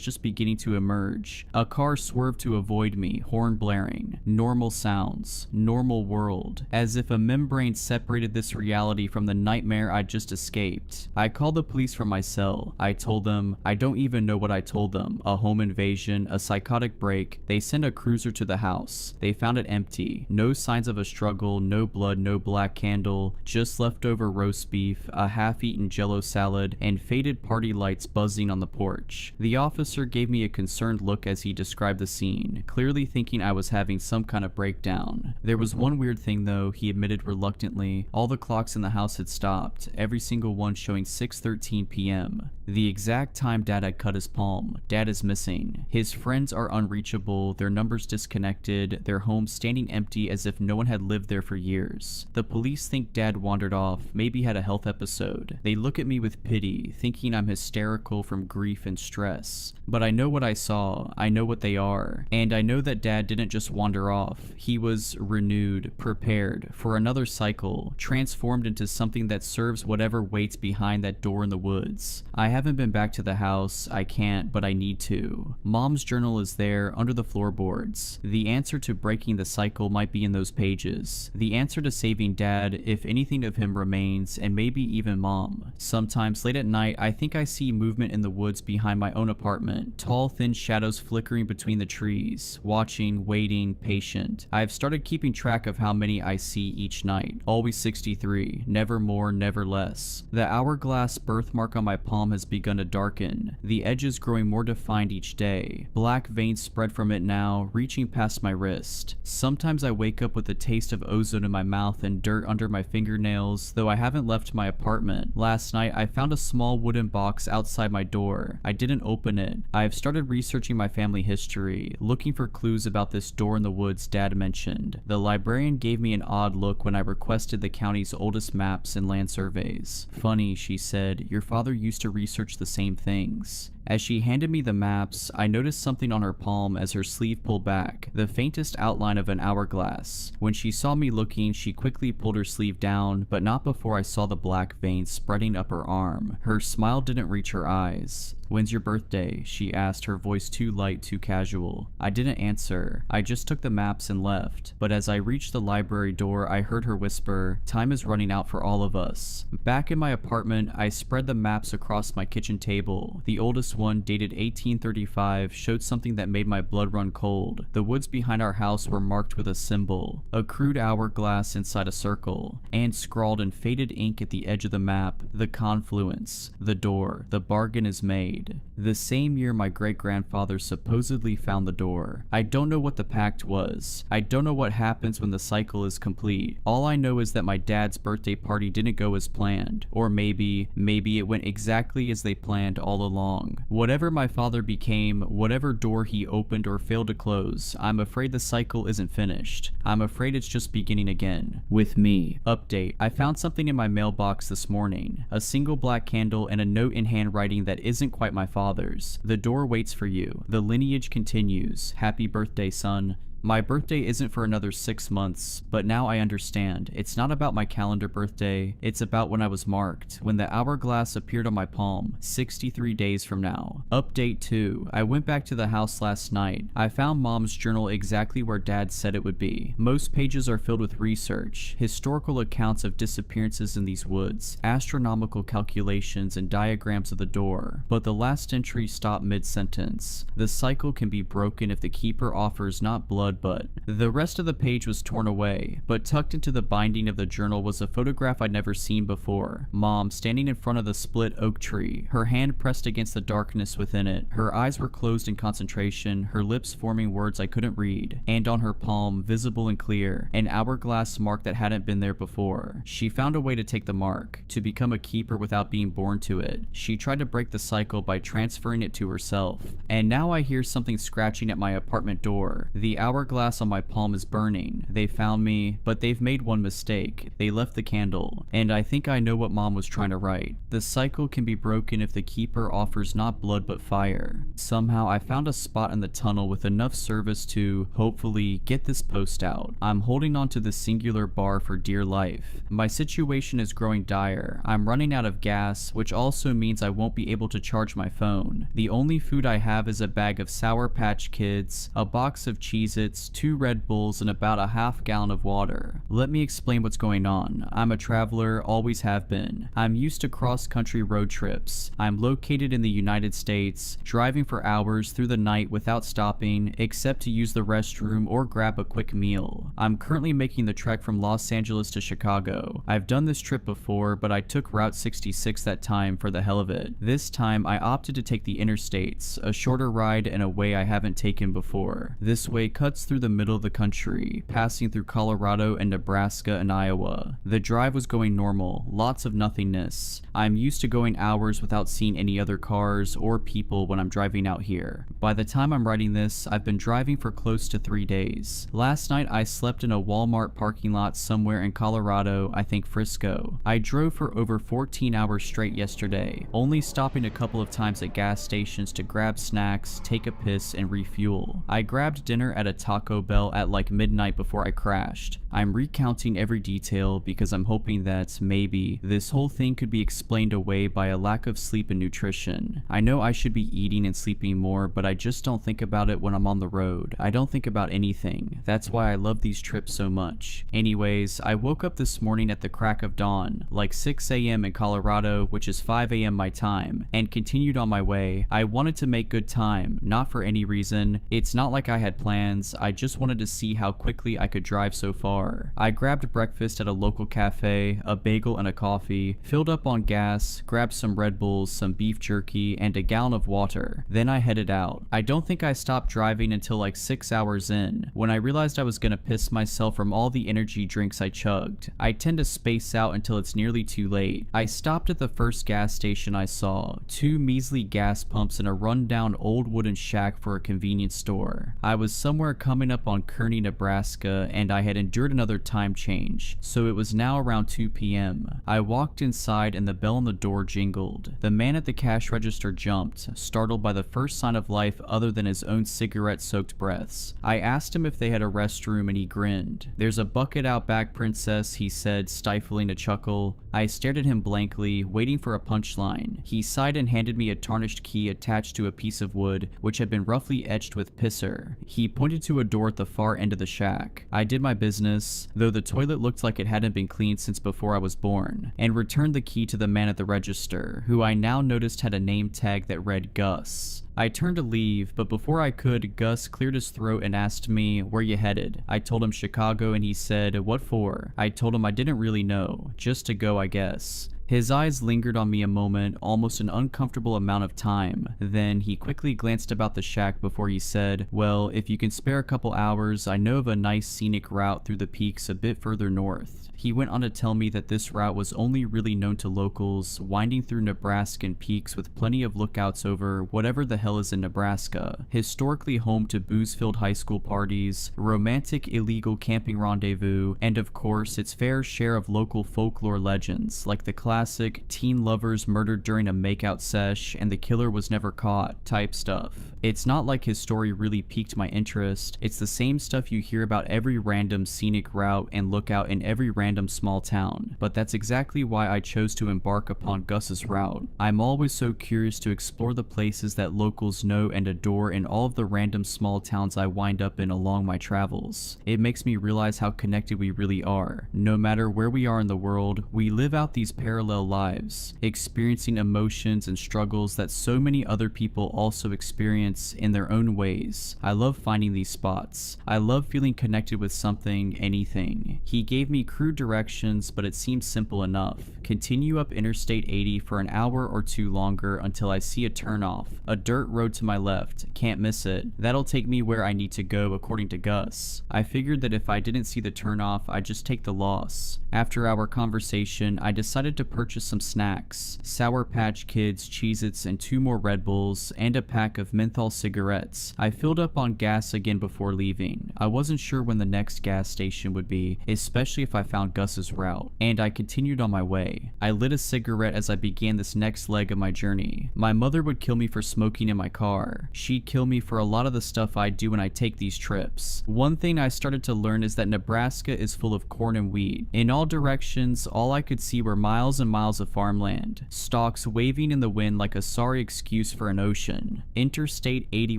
just beginning to emerge. A car swerved to avoid me, horn blaring. Normal sounds. Normal world. As if a membrane separated this reality from the nightmare I'd just escaped. I called the police from my cell. I told them, I don't even know what I told them. A home invasion, a psychotic break. They sent a cruiser to the house. They found it empty. No signs of a struggle, no blood, no black candle, just leftover roast beef, a half-eaten jello salad, and faded party lights buzzing on the porch. The officer gave me a concerned look as he described the scene, clearly thinking I was having some kind of breakdown. There was one weird thing though, he admitted reluctantly. All the clocks in the house house had stopped, every single one showing 6:13 p.m. The exact time Dad had cut his palm. Dad is missing. His friends are unreachable, their numbers disconnected, their home standing empty as if no one had lived there for years. The police think Dad wandered off, maybe had a health episode. They look at me with pity, thinking I'm hysterical from grief and stress. But I know what I saw, I know what they are, and I know that Dad didn't just wander off. He was renewed, prepared for another cycle, transformed into something that serves whatever waits behind that door in the woods. I haven't been back to the house, I can't, but I need to. Mom's journal is there, under the floorboards. The answer to breaking the cycle might be in those pages. The answer to saving Dad, if anything of him remains, and maybe even Mom. Sometimes late at night, I think I see movement in the woods behind my own apartment, tall thin shadows flickering between the trees, watching, waiting, patient. I've started keeping track of how many I see each night. Always 63, never more, never less. The hourglass birthmark on my palm has begun to darken, the edges growing more defined each day. Black veins spread from it now, reaching past my wrist. Sometimes I wake up with the taste of ozone in my mouth and dirt under my fingernails, though I haven't left my apartment. Last night, I found a small wooden box outside my door. I didn't open it. I have started researching my family history, looking for clues about this door in the woods Dad mentioned. The librarian gave me an odd look when I requested the county's oldest maps and land surveys. Funny, she said, your father used to research the same things. As she handed me the maps, I noticed something on her palm as her sleeve pulled back, the faintest outline of an hourglass. When she saw me looking, she quickly pulled her sleeve down, but not before I saw the black veins spreading up her arm. Her smile didn't reach her eyes. When's your birthday? She asked, her voice too light, too casual. I didn't answer. I just took the maps and left. But as I reached the library door, I heard her whisper, time is running out for all of us. Back in my apartment, I spread the maps across my kitchen table. The oldest one, dated 1835, showed something that made my blood run cold. The woods behind our house were marked with a symbol, a crude hourglass inside a circle, and scrawled in faded ink at the edge of the map, the confluence, the door, the bargain is made. The same year my great-grandfather supposedly found the door. I don't know what the pact was. I don't know what happens when the cycle is complete. All I know is that my dad's birthday party didn't go as planned. Or maybe it went exactly as they planned all along. Whatever my father became, whatever door he opened or failed to close, I'm afraid the cycle isn't finished. I'm afraid it's just beginning again. With me. Update. I found something in my mailbox this morning. A single black candle and a note in handwriting that isn't quite my father's. The door waits for you. The lineage continues. Happy birthday, son. My birthday isn't for another 6 months, but now I understand. It's not about my calendar birthday, it's about when I was marked, when the hourglass appeared on my palm, 63 days from now. Update 2. I went back to the house last night. I found Mom's journal exactly where Dad said it would be. Most pages are filled with research, historical accounts of disappearances in these woods, astronomical calculations and diagrams of the door, but the last entry stopped mid-sentence. The cycle can be broken if the keeper offers not blood but the rest of the page was torn away, but tucked into the binding of the journal was a photograph I'd never seen before. Mom standing in front of the split oak tree, her hand pressed against the darkness within it. Her eyes were closed in concentration, her lips forming words I couldn't read, and on her palm, visible and clear, an hourglass mark that hadn't been there before. She found a way to take the mark, to become a keeper without being born to it. She tried to break the cycle by transferring it to herself. And now I hear something scratching at my apartment door. The hourglass on my palm is burning. They found me, but they've made one mistake. They left the candle, and I think I know what Mom was trying to write. The cycle can be broken if the keeper offers not blood but fire. Somehow I found a spot in the tunnel with enough service to, hopefully, get this post out. I'm holding on to the singular bar for dear life. My situation is growing dire. I'm running out of gas, which also means I won't be able to charge my phone. The only food I have is a bag of Sour Patch Kids, a box of Cheez-Its, 2 Red Bulls, and about a half gallon of water. Let me explain what's going on. I'm a traveler, always have been. I'm used to cross-country road trips. I'm located in the United States, driving for hours through the night without stopping, except to use the restroom or grab a quick meal. I'm currently making the trek from Los Angeles to Chicago. I've done this trip before, but I took Route 66 that time for the hell of it. This time, I opted to take the interstates, a shorter ride and a way I haven't taken before. This way cuts cuts through the middle of the country, passing through Colorado and Nebraska and Iowa. The drive was going normal, lots of nothingness. I'm used to going hours without seeing any other cars or people when I'm driving out here. By the time I'm writing this, I've been driving for close to 3 days. Last night I slept in a Walmart parking lot somewhere in Colorado, I think Frisco. I drove for over 14 hours straight yesterday, only stopping a couple of times at gas stations to grab snacks, take a piss, and refuel. I grabbed dinner at a Taco Bell at like midnight before I crashed. I'm recounting every detail because I'm hoping that maybe this whole thing could be explained away by a lack of sleep and nutrition. I know I should be eating and sleeping more, but I just don't think about it when I'm on the road. I don't think about anything. That's why I love these trips so much. Anyways, I woke up this morning at the crack of dawn, like 6 a.m. in Colorado, which is 5 a.m. my time, and continued on my way. I wanted to make good time, not for any reason. It's not like I had plans, I just wanted to see how quickly I could drive so far. I grabbed breakfast at a local cafe, a bagel and a coffee, filled up on gas, grabbed some Red Bulls, some beef jerky, and a gallon of water. Then I headed out. I don't think I stopped driving until like 6 hours in, when I realized I was gonna piss myself from all the energy drinks I chugged. I tend to space out until it's nearly too late. I stopped at the first gas station I saw, 2 measly gas pumps and a rundown old wooden shack for a convenience store. I was somewhere coming up on Kearney, Nebraska, and I had endured another time change, so it was now around 2 p.m. I walked inside and the bell on the door jingled. The man at the cash register jumped, startled by the first sign of life other than his own cigarette-soaked breaths. I asked him if they had a restroom and he grinned. "There's a bucket out back, princess," he said, stifling a chuckle. I stared at him blankly, waiting for a punchline. He sighed and handed me a tarnished key attached to a piece of wood, which had been roughly etched with pisser. He pointed to a door at the far end of the shack. I did my business, though the toilet looked like it hadn't been cleaned since before I was born, and returned the key to the man at the register, who I now noticed had a name tag that read Gus. I turned to leave, but before I could, Gus cleared his throat and asked me, "Where you headed?" I told him Chicago and he said, "What for?" I told him I didn't really know, just to go I guess. His eyes lingered on me a moment, almost an uncomfortable amount of time. Then he quickly glanced about the shack before he said, "Well, if you can spare a couple hours, I know of a nice scenic route through the peaks a bit further north." He went on to tell me that this route was only really known to locals, winding through Nebraskan peaks with plenty of lookouts over whatever the hell is in Nebraska. Historically home to booze-filled high school parties, romantic illegal camping rendezvous, and of course its fair share of local folklore legends, like the classic teen lovers murdered during a makeout sesh and the killer was never caught type stuff. It's not like his story really piqued my interest. It's the same stuff you hear about every random scenic route and lookout in every random small town, but that's exactly why I chose to embark upon Gus's route. I'm always so curious to explore the places that locals know and adore in all of the random small towns I wind up in along my travels. It makes me realize how connected we really are. No matter where we are in the world, we live out these parallel lives, experiencing emotions and struggles that so many other people also experience in their own ways. I love finding these spots. I love feeling connected with something, anything. He gave me crude directions, but it seemed simple enough. Continue up Interstate 80 for an hour or two longer until I see a turnoff, a dirt road to my left. Can't miss it. That'll take me where I need to go according to Gus. I figured that if I didn't see the turnoff, I'd just take the loss. After our conversation, I decided to purchase some snacks, Sour Patch Kids, Cheez-Its, and 2 more Red Bulls, and a pack of menthol cigarettes. I filled up on gas again before leaving. I wasn't sure when the next gas station would be, especially if I found Gus's route, and I continued on my way. I lit a cigarette as I began this next leg of my journey. My mother would kill me for smoking in my car. She'd kill me for a lot of the stuff I do when I take these trips. One thing I started to learn is that Nebraska is full of corn and wheat. In all directions, all I could see were miles and miles of farmland, stalks waving in the wind like a sorry excuse for an ocean. Interstate 80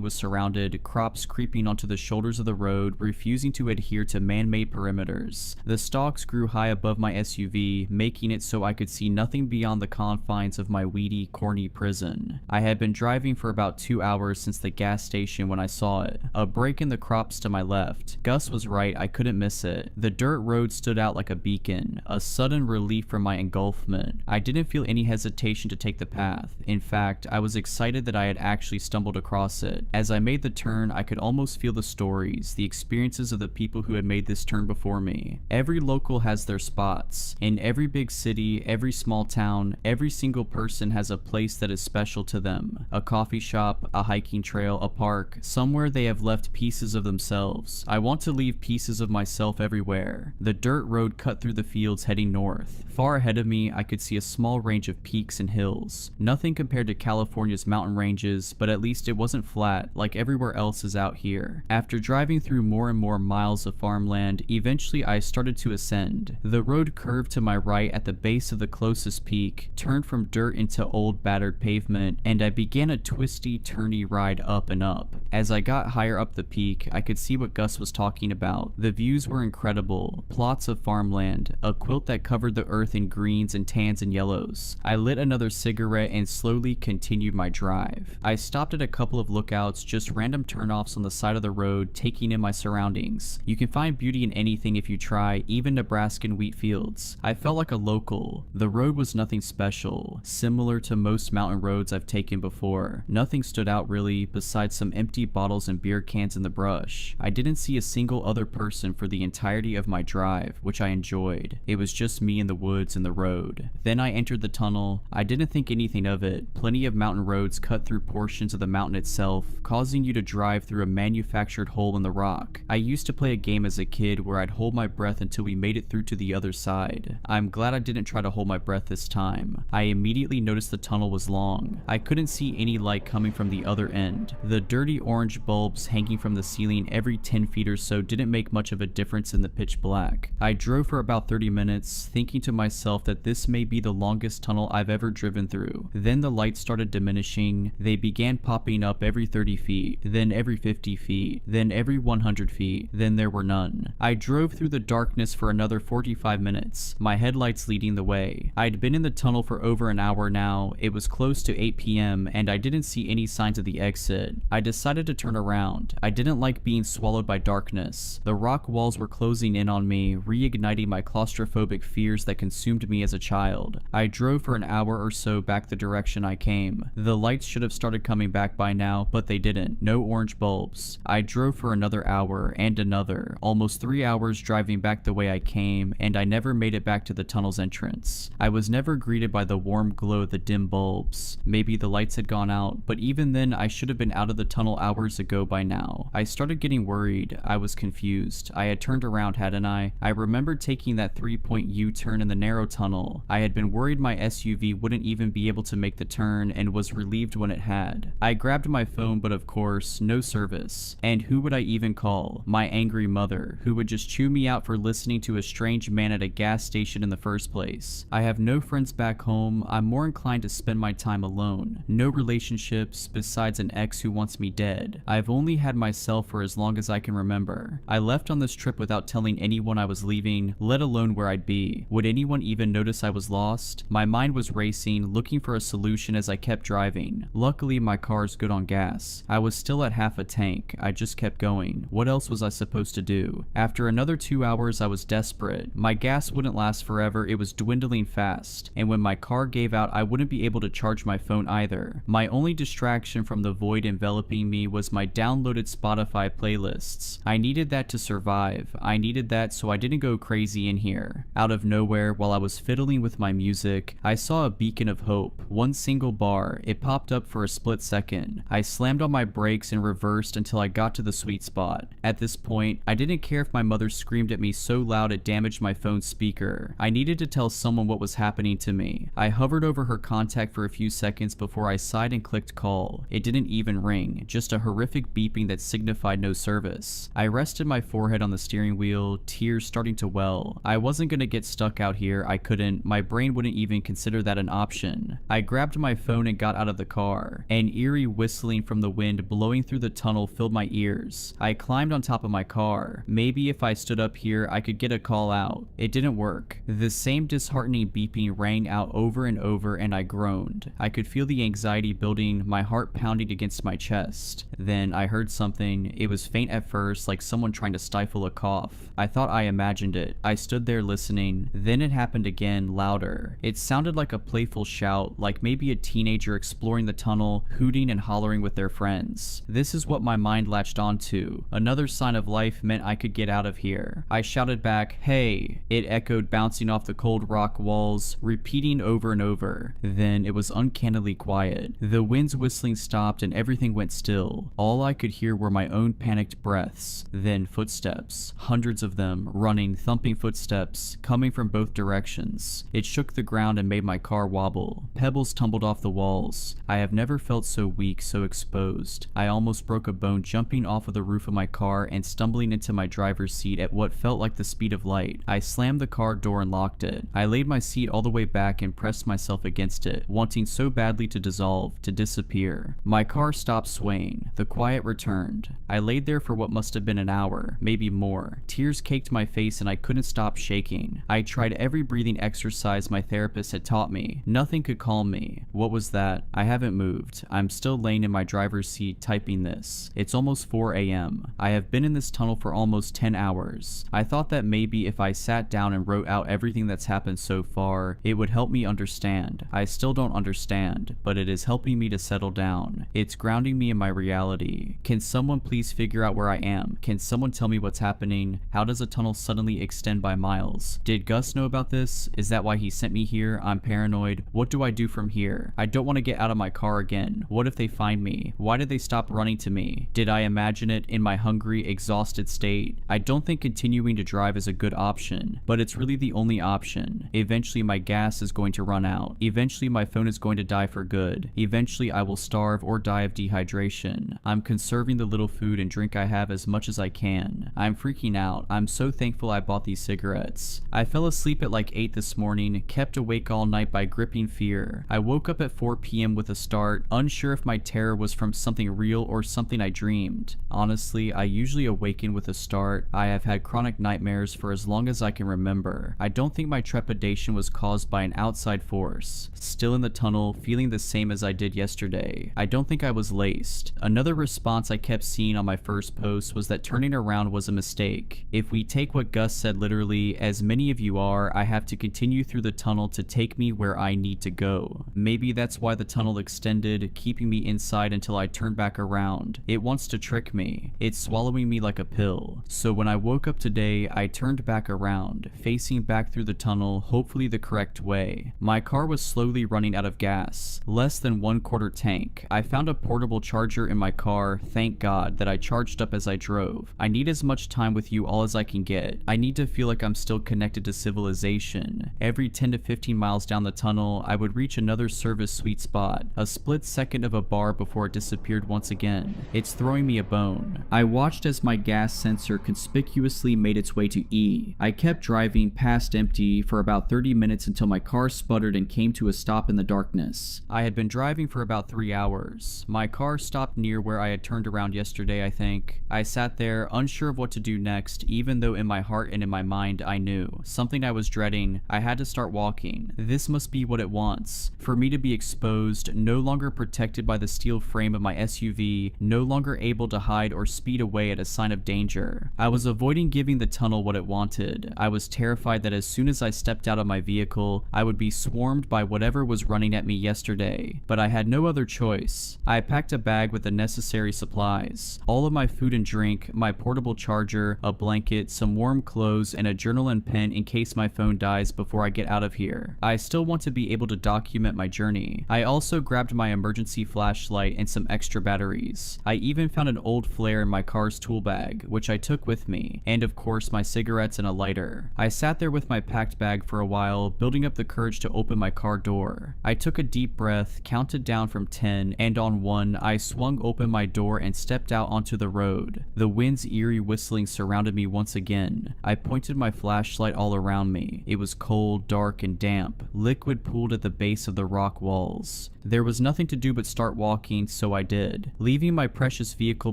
was surrounded, crops creeping onto the shoulders of the road, refusing to adhere to man-made perimeters. The stalks grew high above my SUV, making it so I could see nothing beyond the confines of my weedy, corny prison. I had been driving for about 2 hours since the gas station when I saw it, a break in the crops to my left. Gus was right, I couldn't miss it. The dirt road stood out like a beacon, a sudden relief from my engulfment. pavement. I didn't feel any hesitation to take the path. In fact, I was excited that I had actually stumbled across it. As I made the turn, I could almost feel the stories, the experiences of the people who had made this turn before me. Every local has their spots. In every big city, every small town, every single person has a place that is special to them. A coffee shop, a hiking trail, a park, somewhere they have left pieces of themselves. I want to leave pieces of myself everywhere. The dirt road cut through the fields heading north. Far ahead of me, I could see a small range of peaks and hills. Nothing compared to California's mountain ranges, but at least it wasn't flat like everywhere else is out here. After driving through more and more miles of farmland, eventually I started to ascend. The road curved to my right at the base of the closest peak, turned from dirt into old battered pavement, and I began a twisty, turny ride up and up. As I got higher up the peak, I could see what Gus was talking about. The views were incredible. Plots of farmland, a quilt that covered the earth in greens and tans and yellows. I lit another cigarette and slowly continued my drive. I stopped at a couple of lookouts, just random turnoffs on the side of the road, taking in my surroundings. You can find beauty in anything if you try, even Nebraskan wheat fields. I felt like a local. The road was nothing special, similar to most mountain roads I've taken before. Nothing stood out really, besides some empty bottles and beer cans in the brush. I didn't see a single other person for the entirety of my drive, which I enjoyed. It was just me in the woods and the road. Then I entered the tunnel. I didn't think anything of it. Plenty of mountain roads cut through portions of the mountain itself, causing you to drive through a manufactured hole in the rock. I used to play a game as a kid where I'd hold my breath until we made it through to the other side. I'm glad I didn't try to hold my breath this time. I immediately noticed the tunnel was long. I couldn't see any light coming from the other end. The dirty orange bulbs hanging from the ceiling every 10 feet or so didn't make much of a difference in the pitch black. I drove for about 30 minutes, thinking to myself that this may be the longest tunnel I've ever driven through. Then the lights started diminishing. They began popping up every 30 feet, then every 50 feet, then every 100 feet, then there were none. I drove through the darkness for another 45 minutes, my headlights leading the way. I'd been in the tunnel for over an hour now. It was close to 8 p.m. and I didn't see any signs of the exit. I decided to turn around. I didn't like being swallowed by darkness. The rock walls were closing in on me, reigniting my claustrophobic fears that consumed me as a child. I drove for an hour or so back the direction I came. The lights should have started coming back by now, but they didn't. No orange bulbs. I drove for another hour and another, almost 3 hours driving back the way I came, and I never made it back to the tunnel's entrance. I was never greeted by the warm glow of the dim bulbs. Maybe the lights had gone out, but even then I should have been out of the tunnel hours ago by now. I started getting worried. I was confused. I had turned around, hadn't I? I remembered taking that 3-point U-turn in the narrow tunnel. I had been worried my SUV wouldn't even be able to make the turn and was relieved when it had. I grabbed my phone, but of course, no service. And who would I even call? My angry mother, who would just chew me out for listening to a strange man at a gas station in the first place. I have no friends back home. I'm more inclined to spend my time alone. No relationships besides an ex who wants me dead. I've only had myself for as long as I can remember. I left on this trip without telling anyone I was leaving, let alone where I'd be. Would anyone even notice I was lost? My mind was racing, looking for a solution as I kept driving. Luckily, my car's good on gas. I was still at half a tank. I just kept going. What else was I supposed to do? After another 2 hours, I was desperate. My gas wouldn't last forever. It was dwindling fast. And when my car gave out, I wouldn't be able to charge my phone either. My only distraction from the void enveloping me was my downloaded Spotify playlists. I needed that to survive. I needed that so I didn't go crazy in here. Out of nowhere, while I was fiddling with my music, I saw a beacon of hope. One single bar. It popped up for a split second. I slammed on my brakes and reversed until I got to the sweet spot. At this point, I didn't care if my mother screamed at me so loud it damaged my phone's speaker. I needed to tell someone what was happening to me. I hovered over her contact for a few seconds before I sighed and clicked call. It didn't even ring, just a horrific beeping that signified no service. I rested my forehead on the steering wheel, tears starting to well. I wasn't gonna get stuck out here. I couldn't. My brain wouldn't even consider that an option. I grabbed my phone and got out of the car. An eerie whistling from the wind blowing through the tunnel filled my ears. I climbed on top of my car. Maybe if I stood up here, I could get a call out. It didn't work. The same disheartening beeping rang out over and over, and I groaned. I could feel the anxiety building, my heart pounding against my chest. Then I heard something. It was faint at first, like someone trying to stifle a cough. I thought I imagined it. I stood there listening. Then it happened again, louder. It sounded like a playful shout, like maybe a teenager exploring the tunnel, hooting and hollering with their friends. This is what my mind latched onto. Another sign of life meant I could get out of here. I shouted back, "Hey!" It echoed, bouncing off the cold rock walls, repeating over and over. Then it was uncannily quiet. The wind's whistling stopped and everything went still. All I could hear were my own panicked breaths. Then footsteps. Hundreds of them, running, thumping footsteps, coming from both directions. It shook the ground and made my car wobble. Pebbles tumbled off the walls. I have never felt so weak, so exposed. I almost broke a bone jumping off of the roof of my car and stumbling into my driver's seat at what felt like the speed of light. I slammed the car door and locked it. I laid my seat all the way back and pressed myself against it, wanting so badly to dissolve, to disappear. My car stopped swaying. The quiet returned. I laid there for what must have been an hour, maybe more. Tears caked my face and I couldn't stop shaking. I tried every breathing exercise my therapist had taught me. Nothing could calm me. What was that? I haven't moved. I'm still laying in my driver's seat typing this. It's almost 4 a.m. I have been in this tunnel for almost 10 hours. I thought that maybe if I sat down and wrote out everything that's happened so far, it would help me understand. I still don't understand, but it is helping me to settle down. It's grounding me in my reality. Can someone please figure out where I am? Can someone tell me what's happening? How does a tunnel suddenly extend by miles? Did Gus know about this? Is that why he sent me here? I'm paranoid. What do I do from here? I don't want to get out of my car again. What if they find me? Why did they stop running to me? Did I imagine it in my hungry, exhausted state? I don't think continuing to drive is a good option, but it's really the only option. Eventually my gas is going to run out. Eventually my phone is going to die for good. Eventually I will starve or die of dehydration. I'm conserving the little food and drink I have as much as I can. I'm freaking out. I'm so thankful I bought these cigarettes. I fell asleep at like 8 this morning, kept awake all night by gripping fear. I woke up at 4 p.m. with a start, unsure if my terror was from something real or something I dreamed. Honestly, I usually awaken with a start. I have had chronic nightmares for as long as I can remember. I don't think my trepidation was caused by an outside force. Still in the tunnel, feeling the same as I did yesterday. I don't think I was laced. Another response I kept seeing on my first post was that turning around was a mistake. If we take what Gus said literally, as many of you are, I have to continue through the tunnel to take me where I need to go. Maybe that's why the tunnel extended, keeping me inside until I turn back around. It wants to trick me. It's swallowing me like a pill. So when I woke up today, I turned back around, facing back through the tunnel, hopefully the correct way. My car was slowly running out of gas, less than 1/4 tank. I found a portable charger in my car, thank God, that I charged up as I drove. I need as much time with you all as I can get. I need to feel like I'm still connected to civilization. Every 10 to 15 miles down the tunnel, I would reach another service sweet spot, a split second of a bar before it disappeared once again. It's throwing me a bone. I watched as my gas sensor conspicuously made its way to E. I kept driving past empty for about 30 minutes until my car sputtered and came to a stop in the darkness. I had been driving for about 3 hours. My car stopped near where I had turned around yesterday, I think. I sat there, unsure of what to do next, even though in my heart and in my mind I knew. Something I was dreading. I had to start walking. This must be what it wants. For me to be exposed, no longer protected by the steel frame of my SUV, no longer able to hide or speed away at a sign of danger. I was avoiding giving the tunnel what it wanted. I was terrified that as soon as I stepped out of my vehicle, I would be swarmed by whatever was running at me yesterday. But I had no other choice. I packed a bag with the necessary supplies. All of my food and drink, my portable charger, a blanket, some warm clothes, and a journal and pen in case my phone dies before I get out of here. I still want to be able to document my journey. I also grabbed my emergency flashlight and some extra batteries. I even found an old flare in my car's tool bag, which I took with me, and of course my cigarettes and a lighter. I sat there with my packed bag for a while, building up the courage to open my car door. I took a deep breath, counted down from 10, and on 1, I swung open my door and stepped out onto the road. The wind's eerie whistling surrounded me once again. I pointed my flashlight all around me. It was cold, dark, and damp. Liquid pooled at the base of the rock walls. There was nothing to do but start walking, so I did. Leaving my precious vehicle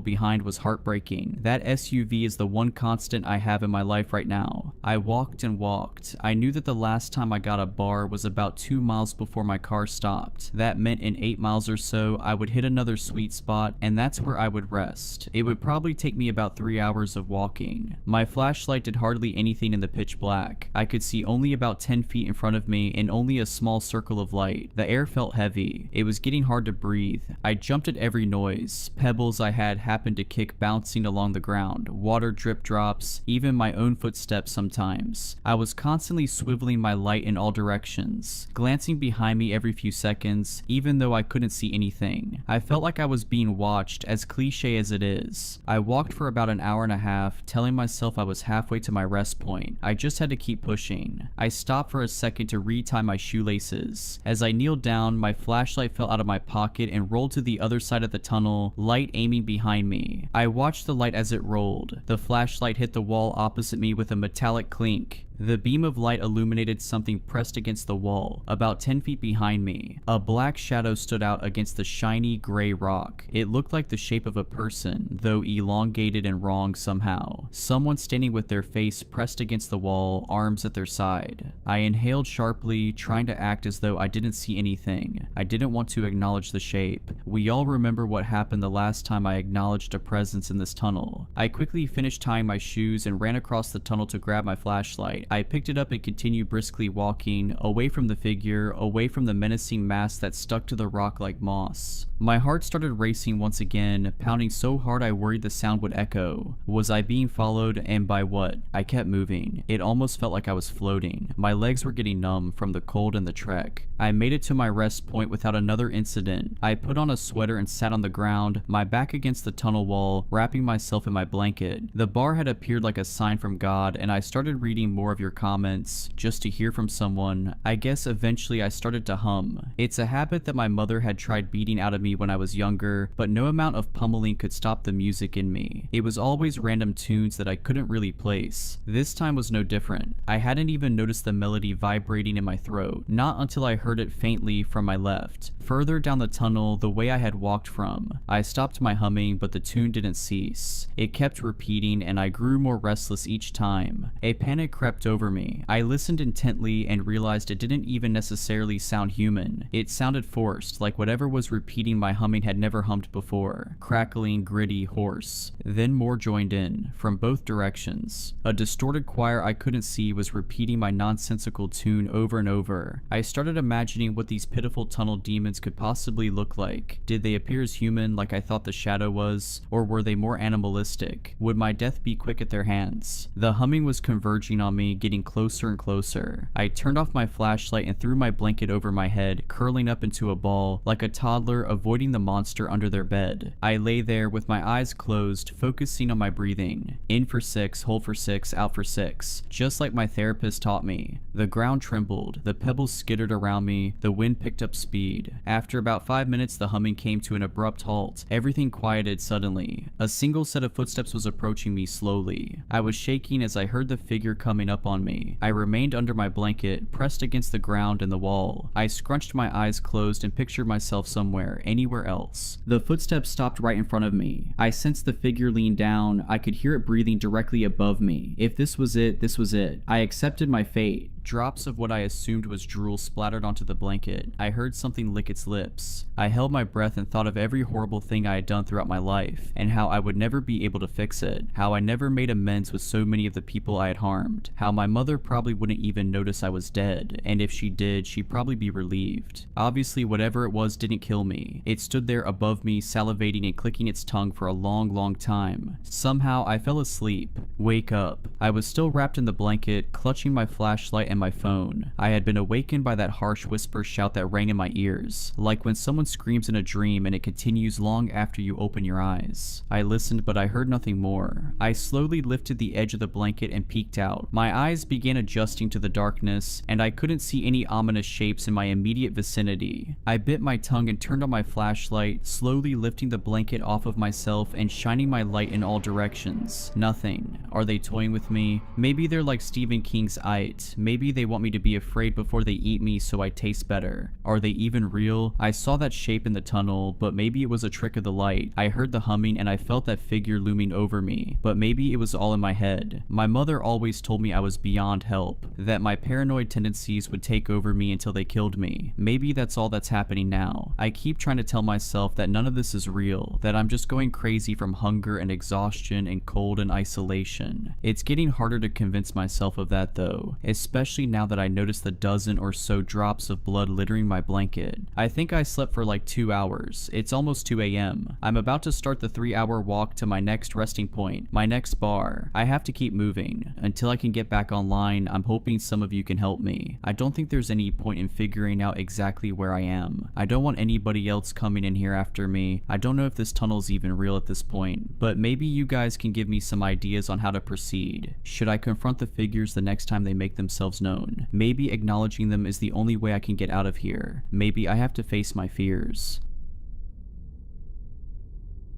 behind was heartbreaking. That SUV is the one constant I have in my life right now. I walked and walked. I knew that the last time I got a bar was about 2 miles before my car stopped. That meant in 8 miles or so, I would hit another sweet spot, and that's where I would rest. It would probably take me about 3 hours of walking. My flashlight did hardly anything in the pitch black. I could see only about 10 feet in front of me and only a small circle of light. The air felt heavy. It was getting hard to breathe. I jumped at every noise. Pebbles I had happened to kick bouncing along the ground. Water drip drops, even my own footsteps sometimes. I was constantly swiveling my light in all directions, glancing behind me every few seconds, even though I couldn't see anything. I felt like I was being watched, as cliche as it is. I walked for about an hour and a half, telling myself I was halfway to my rest point. I just had to keep pushing. I stopped for a second to retie my shoelaces. As I kneeled down, my flashlight fell out of my pocket and rolled to the other side of the tunnel, light aiming behind me. I watched the light as it rolled. The flashlight hit the wall opposite me with a metallic clink. The beam of light illuminated something pressed against the wall, about 10 feet behind me. A black shadow stood out against the shiny gray rock. It looked like the shape of a person, though elongated and wrong somehow. Someone standing with their face pressed against the wall, arms at their side. I inhaled sharply, trying to act as though I didn't see anything. I didn't want to acknowledge the shape. We all remember what happened the last time I acknowledged a presence in this tunnel. I quickly finished tying my shoes and ran across the tunnel to grab my flashlight. I picked it up and continued briskly walking, away from the figure, away from the menacing mass that stuck to the rock like moss. My heart started racing once again, pounding so hard I worried the sound would echo. Was I being followed, and by what? I kept moving. It almost felt like I was floating. My legs were getting numb from the cold and the trek. I made it to my rest point without another incident. I put on a sweater and sat on the ground, my back against the tunnel wall, wrapping myself in my blanket. The bar had appeared like a sign from God, and I started reading more of your comments just to hear from someone. I guess eventually I started to hum. It's a habit that my mother had tried beating out of me when I was younger, but no amount of pummeling could stop the music in me. It was always random tunes that I couldn't really place. This time was no different. I hadn't even noticed the melody vibrating in my throat, not until I heard it faintly from my left. Further down the tunnel, the way I had walked from. I stopped my humming, but the tune didn't cease. It kept repeating, and I grew more restless each time. A panic crept over me. I listened intently and realized it didn't even necessarily sound human. It sounded forced, like whatever was repeating my humming had never hummed before. Crackling, gritty, hoarse. Then more joined in, from both directions. A distorted choir I couldn't see was repeating my nonsensical tune over and over. I started imagining what these pitiful tunnel demons could possibly look like. Did they appear as human like I thought the shadow was, or were they more animalistic? Would my death be quick at their hands? The humming was converging on me, getting closer and closer. I turned off my flashlight and threw my blanket over my head, curling up into a ball, like a toddler avoiding the monster under their bed. I lay there with my eyes closed, focusing on my breathing. In for 6, hold for 6, out for 6, just like my therapist taught me. The ground trembled, the pebbles skittered around me, the wind picked up speed. After about 5 minutes, the humming came to an abrupt halt. Everything quieted suddenly. A single set of footsteps was approaching me slowly. I was shaking as I heard the figure coming up on me. I remained under my blanket, pressed against the ground and the wall. I scrunched my eyes closed and pictured myself somewhere, anywhere else. The footsteps stopped right in front of me. I sensed the figure lean down. I could hear it breathing directly above me. If this was it, this was it. I accepted my fate. Drops of what I assumed was drool splattered onto the blanket. I heard something lick its lips. I held my breath and thought of every horrible thing I had done throughout my life, and how I would never be able to fix it. How I never made amends with so many of the people I had harmed. How my mother probably wouldn't even notice I was dead, and if she did, she'd probably be relieved. Obviously, whatever it was didn't kill me. It stood there above me, salivating and clicking its tongue for a long, long time. Somehow, I fell asleep. Wake up. I was still wrapped in the blanket, clutching my flashlight and my phone. I had been awakened by that harsh whisper shout that rang in my ears, like when someone screams in a dream and it continues long after you open your eyes. I listened, but I heard nothing more. I slowly lifted the edge of the blanket and peeked out. My eyes began adjusting to the darkness, and I couldn't see any ominous shapes in my immediate vicinity. I bit my tongue and turned on my flashlight, slowly lifting the blanket off of myself and shining my light in all directions. Nothing. Are they toying with me? Maybe they're like Stephen King's It. Maybe Maybe they want me to be afraid before they eat me so I taste better. Are they even real? I saw that shape in the tunnel, but maybe it was a trick of the light. I heard the humming and I felt that figure looming over me, but maybe it was all in my head. My mother always told me I was beyond help, that my paranoid tendencies would take over me until they killed me. Maybe that's all that's happening now. I keep trying to tell myself that none of this is real, that I'm just going crazy from hunger and exhaustion and cold and isolation. It's getting harder to convince myself of that though, especially now that I notice the dozen or so drops of blood littering my blanket. I think I slept for like 2 hours. It's almost 2 a.m. I'm about to start the 3-hour walk to my next resting point, my next bar. I have to keep moving. Until I can get back online, I'm hoping some of you can help me. I don't think there's any point in figuring out exactly where I am. I don't want anybody else coming in here after me. I don't know if this tunnel's even real at this point, but maybe you guys can give me some ideas on how to proceed. Should I confront the figures the next time they make themselves known? Maybe acknowledging them is the only way I can get out of here. Maybe I have to face my fears.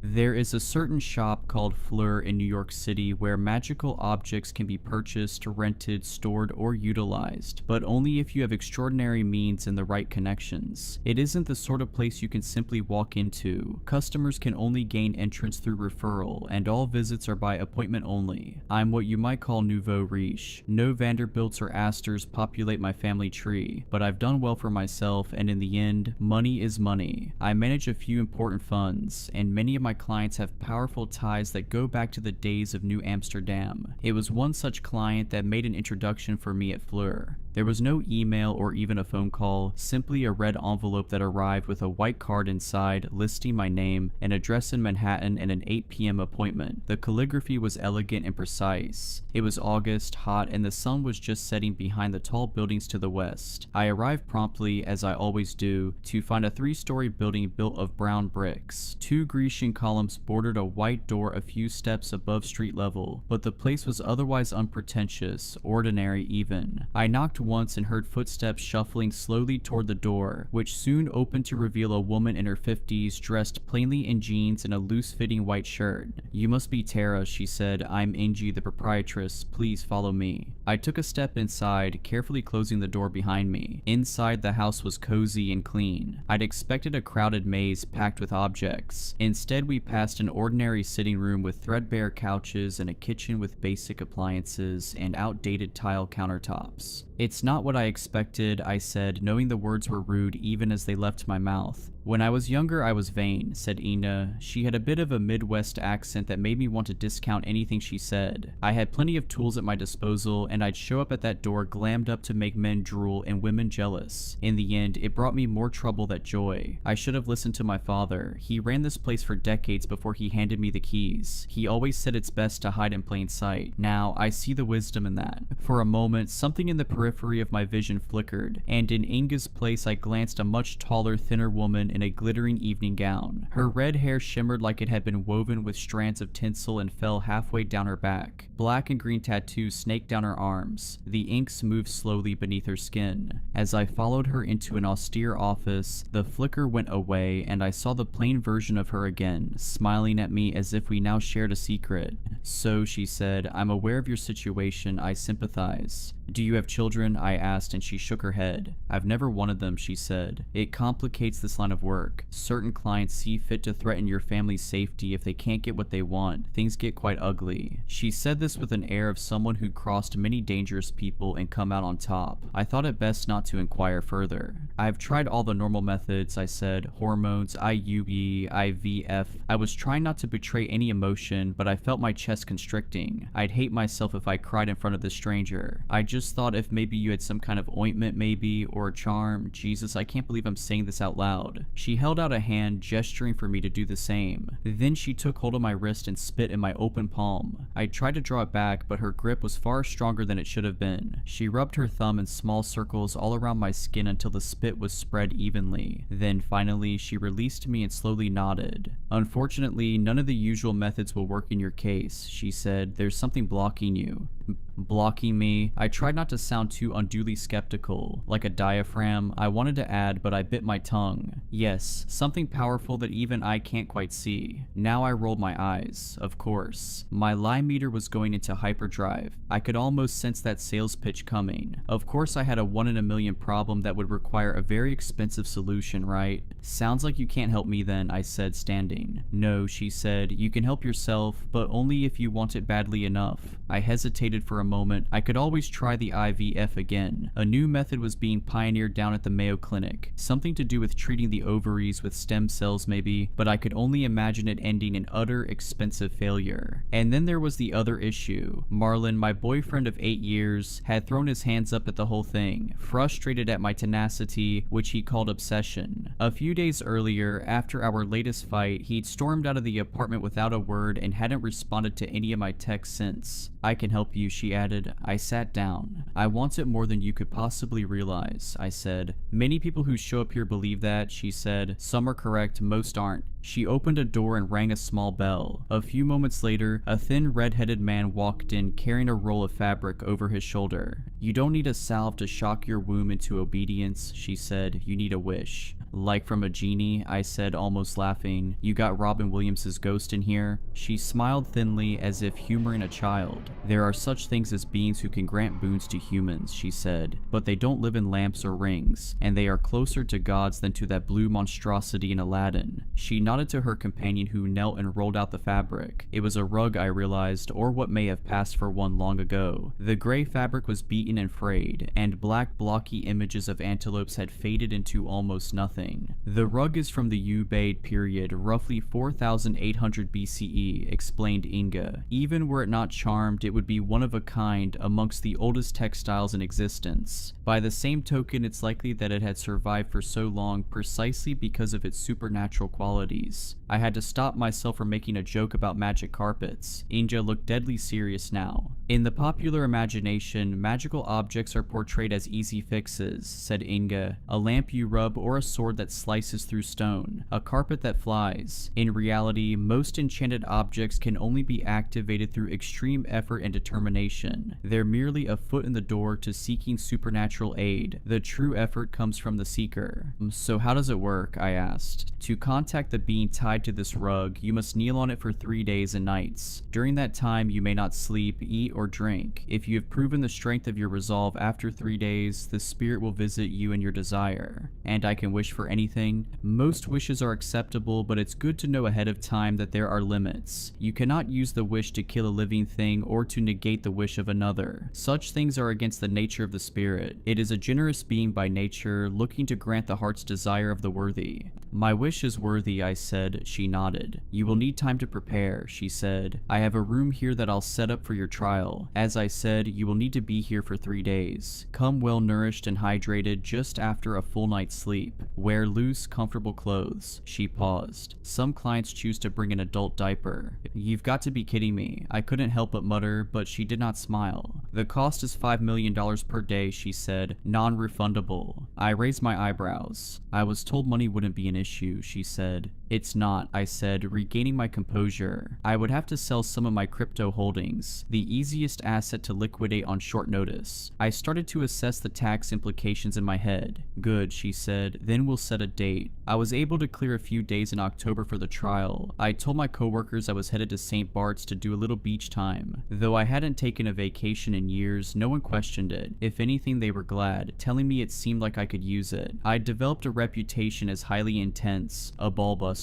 There is a certain shop called Fleur in New York City where magical objects can be purchased, rented, stored, or utilized, but only if you have extraordinary means and the right connections. It isn't the sort of place you can simply walk into. Customers can only gain entrance through referral, and all visits are by appointment only. I'm what you might call nouveau riche. No Vanderbilts or Astors populate my family tree, but I've done well for myself, and in the end, money is money. I manage a few important funds, and many of my clients have powerful ties that go back to the days of New Amsterdam. It was one such client that made an introduction for me at Fleur. There was no email or even a phone call, simply a red envelope that arrived with a white card inside listing my name, an address in Manhattan, and an 8 p.m. appointment. The calligraphy was elegant and precise. It was August, hot, and the sun was just setting behind the tall buildings to the west. I arrived promptly, as I always do, to find a 3-story building built of brown bricks. 2 Grecian columns bordered a white door a few steps above street level, but the place was otherwise unpretentious, ordinary even. I knocked once and heard footsteps shuffling slowly toward the door, which soon opened to reveal a woman in her 50s dressed plainly in jeans and a loose-fitting white shirt. "You must be Tara," she said. "I'm Angie, the proprietress. Please follow me." I took a step inside, carefully closing the door behind me. Inside, the house was cozy and clean. I'd expected a crowded maze packed with objects. Instead, we passed an ordinary sitting room with threadbare couches and a kitchen with basic appliances and outdated tile countertops. "It's not what I expected," I said, knowing the words were rude even as they left my mouth. "When I was younger, I was vain," said Ina. She had a bit of a Midwest accent that made me want to discount anything she said. I had plenty of tools at my disposal, and I'd show up at that door glammed up to make men drool and women jealous. In the end, it brought me more trouble than joy. I should have listened to my father. He ran this place for decades before he handed me the keys. He always said it's best to hide in plain sight. Now, I see the wisdom in that. For a moment, something in the periphery of my vision flickered, and in Inga's place I glanced a much taller, thinner woman in a glittering evening gown. Her red hair shimmered like it had been woven with strands of tinsel and fell halfway down her back. Black and green tattoos snaked down her arms. The inks moved slowly beneath her skin. As I followed her into an austere office, the flicker went away and I saw the plain version of her again, smiling at me as if we now shared a secret. "So," she said, "I'm aware of your situation. I sympathize." "Do you have children?" I asked, and she shook her head. "I've never wanted them," she said. "It complicates this line of work. Certain clients see fit to threaten your family's safety if they can't get what they want. Things get quite ugly." She said this with an air of someone who'd crossed many dangerous people and come out on top. I thought it best not to inquire further. "I've tried all the normal methods," I said. "Hormones, IUE, IVF. I was trying not to betray any emotion, but I felt my chest constricting. I'd hate myself if I cried in front of this stranger. I just thought if maybe you had some kind of ointment maybe, or a charm. Jesus, I can't believe I'm saying this out loud." She held out a hand, gesturing for me to do the same. Then she took hold of my wrist and spit in my open palm. I tried to draw it back, but her grip was far stronger than it should have been. She rubbed her thumb in small circles all around my skin until the spit was spread evenly. Then finally, she released me and slowly nodded. "Unfortunately, none of the usual methods will work in your case," she said. "There's something blocking you." Blocking me. I tried not to sound too unduly skeptical. Like a diaphragm, I wanted to add, but I bit my tongue. Yes, something powerful that even I can't quite see. Now I rolled my eyes, of course. My lie meter was going into hyperdrive. I could almost sense that sales pitch coming. Of course I had a 1 in a million problem that would require a very expensive solution, right? Sounds like you can't help me then, I said, standing. No, she said, you can help yourself, but only if you want it badly enough. I hesitated for a moment. I could always try the IVF again. A new method was being pioneered down at the Mayo Clinic. Something to do with treating the ovaries with stem cells maybe, but I could only imagine it ending in utter expensive failure. And then there was the other issue. Marlon, my boyfriend of 8 years, had thrown his hands up at the whole thing, frustrated at my tenacity, which he called obsession. A few days earlier, after our latest fight, he'd stormed out of the apartment without a word and hadn't responded to any of my texts since. I can help you, she added. I sat down. I want it more than you could possibly realize, I said. Many people who show up here believe that, she said. Some are correct, most aren't. She opened a door and rang a small bell. A few moments later, a thin red-headed man walked in carrying a roll of fabric over his shoulder. You don't need a salve to shock your womb into obedience, she said. You need a wish. Like from a genie, I said, almost laughing. You got Robin Williams' ghost in here? She smiled thinly as if humoring a child. There are such things as beings who can grant boons to humans, she said, but they don't live in lamps or rings, and they are closer to gods than to that blue monstrosity in Aladdin. She nodded to her companion who knelt and rolled out the fabric. It was a rug, I realized, or what may have passed for one long ago. The gray fabric was beaten and frayed, and black blocky images of antelopes had faded into almost nothing. The rug is from the Ubaid period, roughly 4,800 BCE, explained Inga. Even were it not charmed, it would be one of a kind amongst the oldest textiles in existence. By the same token, it's likely that it had survived for so long precisely because of its supernatural qualities. I had to stop myself from making a joke about magic carpets. Inga looked deadly serious now. In the popular imagination, magical objects are portrayed as easy fixes, said Inga. A lamp you rub or a sword that slices through stone. A carpet that flies. In reality, most enchanted objects can only be activated through extreme effort and determination. They're merely a foot in the door to seeking supernatural aid. The true effort comes from the seeker. So how does it work? I asked. To contact the being tied to this rug, you must kneel on it for 3 days and nights. During that time, you may not sleep, eat, or drink. If you have proven the strength of your resolve after 3 days, the spirit will visit you in your desire. And I can wish for anything. Most wishes are acceptable, but it's good to know ahead of time that there are limits. You cannot use the wish to kill a living thing or to negate the wish of another. Such things are against the nature of the spirit. It is a generous being by nature, looking to grant the heart's desire of the worthy. My wish is worthy, I said. She nodded. You will need time to prepare, she said. I have a room here that I'll set up for your trial. As I said, you will need to be here for 3 days. Come well nourished and hydrated just after a full night's sleep. Wear loose, comfortable clothes. She paused. Some clients choose to bring an adult diaper. You've got to be kidding me. I couldn't help but mutter, but she did not smile. The cost is $5 million per day, she said, non-refundable. I raised my eyebrows. I was told money wouldn't be an issue, she said. It's not, I said, regaining my composure. I would have to sell some of my crypto holdings, the easiest asset to liquidate on short notice. I started to assess the tax implications in my head. Good, she said, then we'll set a date. I was able to clear a few days in October for the trial. I told my coworkers I was headed to St. Bart's to do a little beach time. Though I hadn't taken a vacation in years, no one questioned it. If anything, they were glad, telling me it seemed like I could use it. I'd developed a reputation as highly intense, a ballbuster.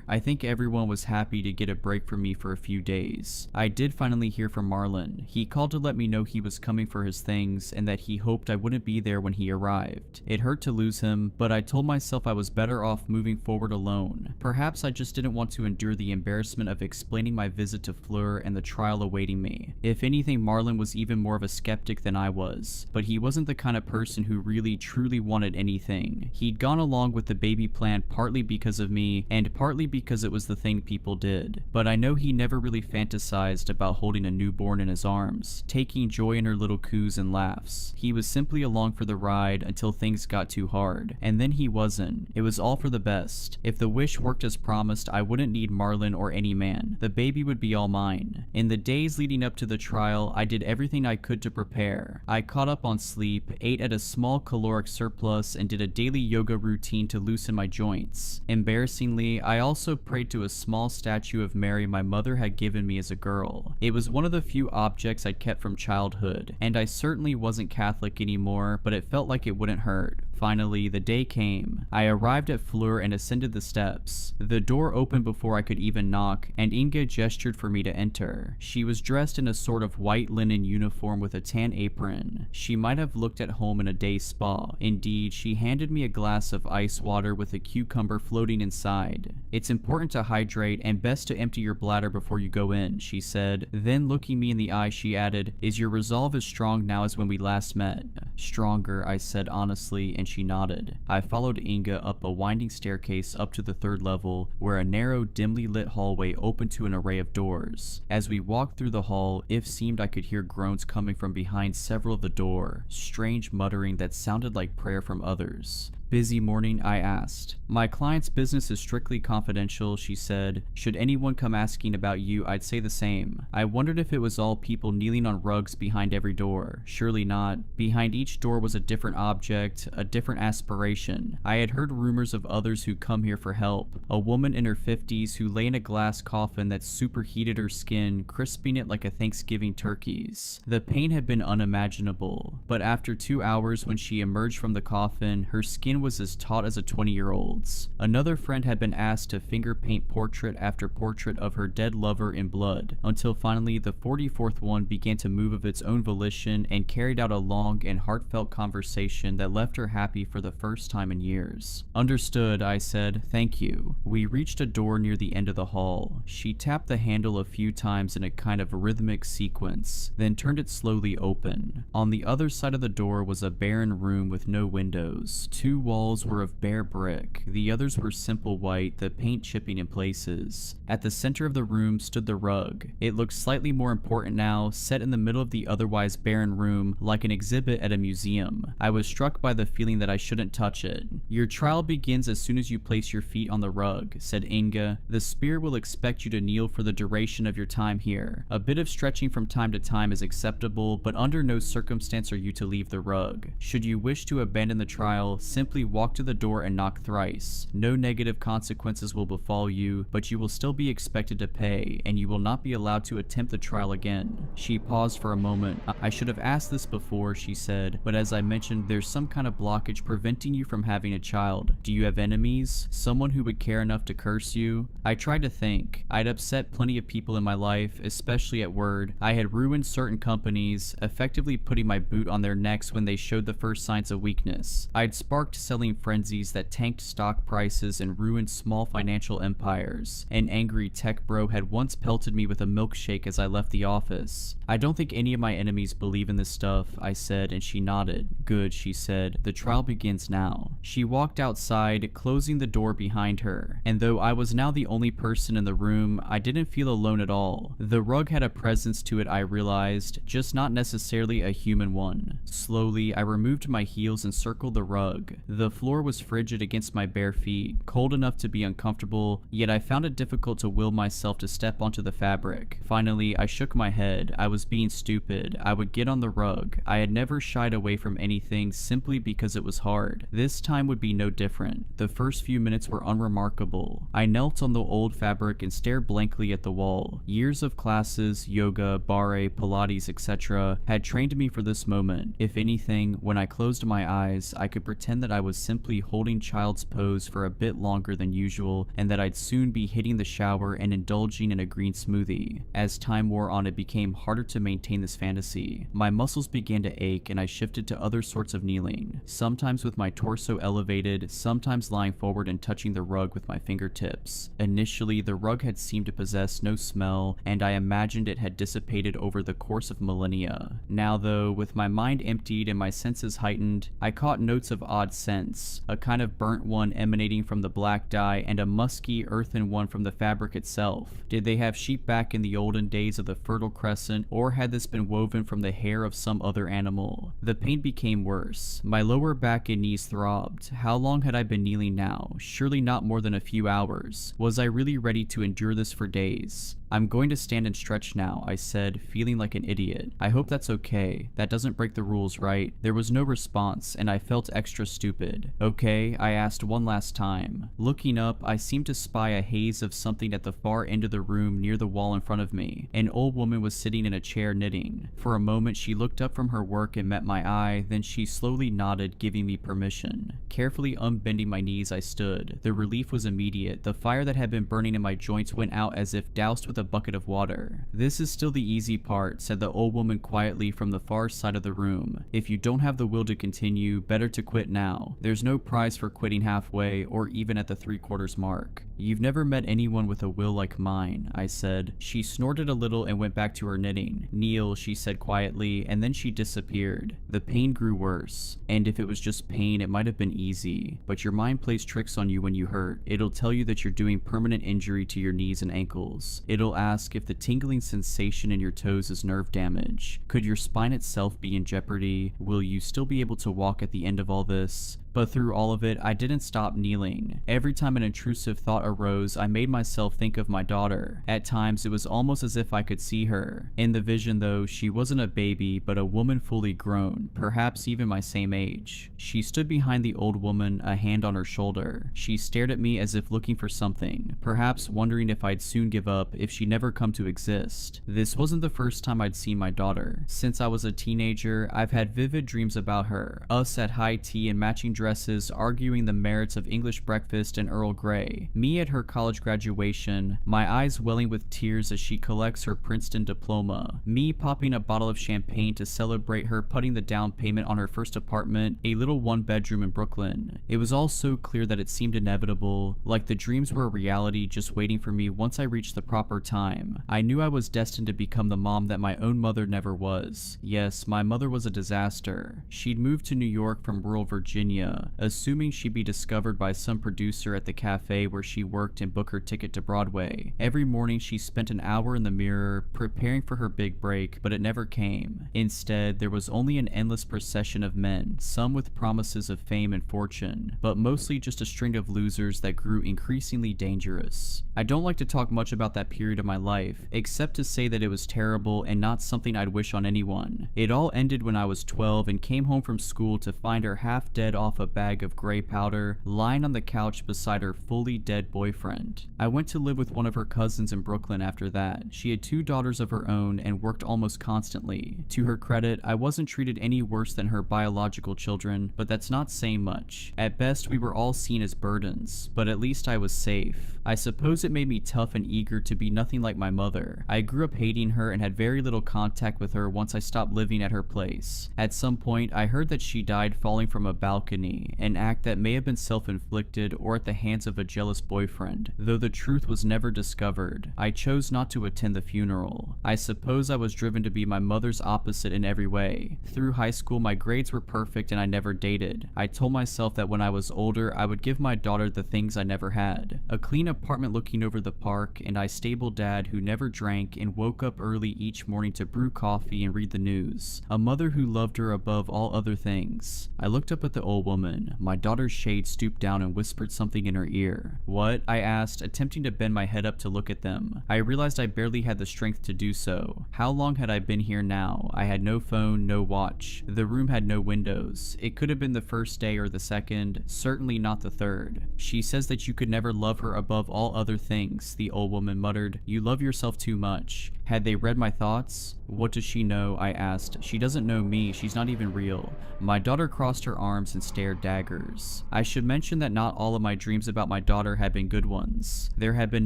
I think everyone was happy to get a break from me for a few days. I did finally hear from Marlon. He called to let me know he was coming for his things and that he hoped I wouldn't be there when he arrived. It hurt to lose him, but I told myself I was better off moving forward alone. Perhaps I just didn't want to endure the embarrassment of explaining my visit to Fleur and the trial awaiting me. If anything, Marlon was even more of a skeptic than I was, but he wasn't the kind of person who really truly wanted anything. He'd gone along with the baby plan partly because of me and and partly because it was the thing people did. But I know he never really fantasized about holding a newborn in his arms, taking joy in her little coos and laughs. He was simply along for the ride until things got too hard, and then he wasn't. It was all for the best. If the wish worked as promised, I wouldn't need Marlon or any man. The baby would be all mine. In the days leading up to the trial, I did everything I could to prepare. I caught up on sleep, ate at a small caloric surplus, and did a daily yoga routine to loosen my joints. Embarrassingly, I also prayed to a small statue of Mary my mother had given me as a girl. It was one of the few objects I'd kept from childhood, and I certainly wasn't Catholic anymore, but it felt like it wouldn't hurt. Finally, the day came. I arrived at Fleur and ascended the steps. The door opened before I could even knock, and Inga gestured for me to enter. She was dressed in a sort of white linen uniform with a tan apron. She might have looked at home in a day spa. Indeed, she handed me a glass of ice water with a cucumber floating inside. "It's important to hydrate and best to empty your bladder before you go in," she said. Then looking me in the eye, she added, "Is your resolve as strong now as when we last met?" "Stronger," I said honestly, and she nodded. I followed Inga up a winding staircase up to the 3rd level, where a narrow, dimly lit hallway opened to an array of doors. As we walked through the hall, it seemed I could hear groans coming from behind several of the door, strange muttering that sounded like prayer from others. "Busy morning?" I asked. "My client's business is strictly confidential," she said. "Should anyone come asking about you, I'd say the same." I wondered if it was all people kneeling on rugs behind every door. Surely not. Behind each door was a different object, a different aspiration. I had heard rumors of others who come here for help. A woman in her 50s who lay in a glass coffin that superheated her skin, crisping it like a Thanksgiving turkey's. The pain had been unimaginable, but after 2 hours when she emerged from the coffin, her skin was as taut as a 20-year-old's. Another friend had been asked to finger paint portrait after portrait of her dead lover in blood, until finally the 44th one began to move of its own volition and carried out a long and heartfelt conversation that left her happy for the first time in years. "Understood," I said. "Thank you." We reached a door near the end of the hall. She tapped the handle a few times in a kind of rhythmic sequence, then turned it slowly open. On the other side of the door was a barren room with no windows. 2 walls were of bare brick, the others were simple white, the paint chipping in places. At the center of the room stood the rug. It looked slightly more important now, set in the middle of the otherwise barren room, like an exhibit at a museum. I was struck by the feeling that I shouldn't touch it. "Your trial begins as soon as you place your feet on the rug," said Inga. "The spirit will expect you to kneel for the duration of your time here. A bit of stretching from time to time is acceptable, but under no circumstance are you to leave the rug. Should you wish to abandon the trial, simply walk to the door and knock thrice. No negative consequences will befall you, but you will still be expected to pay, and you will not be allowed to attempt the trial again." She paused for a moment. "I should have asked this before," she said, "but as I mentioned, there's some kind of blockage preventing you from having a child. Do you have enemies? Someone who would care enough to curse you?" I tried to think. I'd upset plenty of people in my life, especially at Word. I had ruined certain companies, effectively putting my boot on their necks when they showed the first signs of weakness. I'd sparked selling frenzies that tanked stock prices and ruined small financial empires. An angry tech bro had once pelted me with a milkshake as I left the office. "I don't think any of my enemies believe in this stuff," I said, and she nodded. "Good," she said. "The trial begins now." She walked outside, closing the door behind her, and though I was now the only person in the room, I didn't feel alone at all. The rug had a presence to it, I realized, just not necessarily a human one. Slowly, I removed my heels and circled the rug. The floor was frigid against my bare feet, cold enough to be uncomfortable, yet I found it difficult to will myself to step onto the fabric. Finally, I shook my head. I was being stupid. I would get on the rug. I had never shied away from anything simply because it was hard. This time would be no different. The first few minutes were unremarkable. I knelt on the old fabric and stared blankly at the wall. Years of classes, yoga, barre, Pilates, etc. had trained me for this moment. If anything, when I closed my eyes, I could pretend that I was simply holding child's pose for a bit longer than usual, and that I'd soon be hitting the shower and indulging in a green smoothie. As time wore on, it became harder to maintain this fantasy. My muscles began to ache, and I shifted to other sorts of kneeling, sometimes with my torso elevated, sometimes lying forward and touching the rug with my fingertips. Initially, the rug had seemed to possess no smell, and I imagined it had dissipated over the course of millennia. Now though, with my mind emptied and my senses heightened, I caught notes of odd scent scents, a kind of burnt one emanating from the black dye and a musky, earthen one from the fabric itself. Did they have sheep back in the olden days of the Fertile Crescent, or had this been woven from the hair of some other animal? The pain became worse. My lower back and knees throbbed. How long had I been kneeling now? Surely not more than a few hours. Was I really ready to endure this for days? I'm going to stand and stretch now, I said, feeling like an idiot. I hope that's okay. That doesn't break the rules, right? There was no response, and I felt extra stupid. Okay, I asked one last time. Looking up, I seemed to spy a haze of something at the far end of the room near the wall in front of me. An old woman was sitting in a chair knitting. For a moment, she looked up from her work and met my eye, then she slowly nodded, giving me permission. Carefully unbending my knees, I stood. The relief was immediate. The fire that had been burning in my joints went out as if doused with a bucket of water. This is still the easy part, said the old woman quietly from the far side of the room. If you don't have the will to continue, better to quit now. There's no prize for quitting halfway or even at the 3/4 mark. You've never met anyone with a will like mine, I said. She snorted a little and went back to her knitting. Kneel, she said quietly, and then she disappeared. The pain grew worse, and if it was just pain, it might have been easy. But your mind plays tricks on you when you hurt. It'll tell you that you're doing permanent injury to your knees and ankles. It'll ask if the tingling sensation in your toes is nerve damage. Could your spine itself be in jeopardy? Will you still be able to walk at the end of all this? But through all of it, I didn't stop kneeling. Every time an intrusive thought arose, I made myself think of my daughter. At times, it was almost as if I could see her. In the vision, though, she wasn't a baby, but a woman fully grown, perhaps even my same age. She stood behind the old woman, a hand on her shoulder. She stared at me as if looking for something, perhaps wondering if I'd soon give up, if she'd never come to exist. This wasn't the first time I'd seen my daughter. Since I was a teenager, I've had vivid dreams about her, us at high tea and matching dresses arguing the merits of English breakfast and Earl Grey, me at her college graduation, my eyes welling with tears as she collects her Princeton diploma, me popping a bottle of champagne to celebrate her putting the down payment on her first apartment, a little one-bedroom in Brooklyn. It was all so clear that it seemed inevitable, like the dreams were a reality just waiting for me once I reached the proper time. I knew I was destined to become the mom that my own mother never was. Yes, my mother was a disaster. She'd moved to New York from rural Virginia, assuming she'd be discovered by some producer at the cafe where she worked and book her ticket to Broadway. Every morning she spent an hour in the mirror preparing for her big break, but it never came. Instead, there was only an endless procession of men, some with promises of fame and fortune, but mostly just a string of losers that grew increasingly dangerous. I don't like to talk much about that period of my life, except to say that it was terrible and not something I'd wish on anyone. It all ended when I was 12 and came home from school to find her half dead off a bag of gray powder lying on the couch beside her fully dead boyfriend. I went to live with one of her cousins in Brooklyn after that. She had 2 daughters of her own and worked almost constantly. To her credit, I wasn't treated any worse than her biological children, but that's not saying much. At best, we were all seen as burdens, but at least I was safe. I suppose it made me tough and eager to be nothing like my mother. I grew up hating her and had very little contact with her once I stopped living at her place. At some point, I heard that she died falling from a balcony, an act that may have been self-inflicted or at the hands of a jealous boyfriend, though the truth was never discovered. I chose not to attend the funeral. I suppose I was driven to be my mother's opposite in every way. Through high school, my grades were perfect and I never dated. I told myself that when I was older, I would give my daughter the things I never had. A clean apartment looking over the park, and a stable dad who never drank and woke up early each morning to brew coffee and read the news. A mother who loved her above all other things. I looked up at the old woman. My daughter's shade stooped down and whispered something in her ear. "What?" I asked, attempting to bend my head up to look at them. I realized I barely had the strength to do so. How long had I been here now? I had no phone, no watch. The room had no windows. It could have been the first day or the second, certainly not the third. "She says that you could never love her above all other things," the old woman muttered. "You love yourself too much." Had they read my thoughts? "What does she know?" I asked. "She doesn't know me. She's not even real." My daughter crossed her arms and stared daggers. I should mention that not all of my dreams about my daughter had been good ones. There had been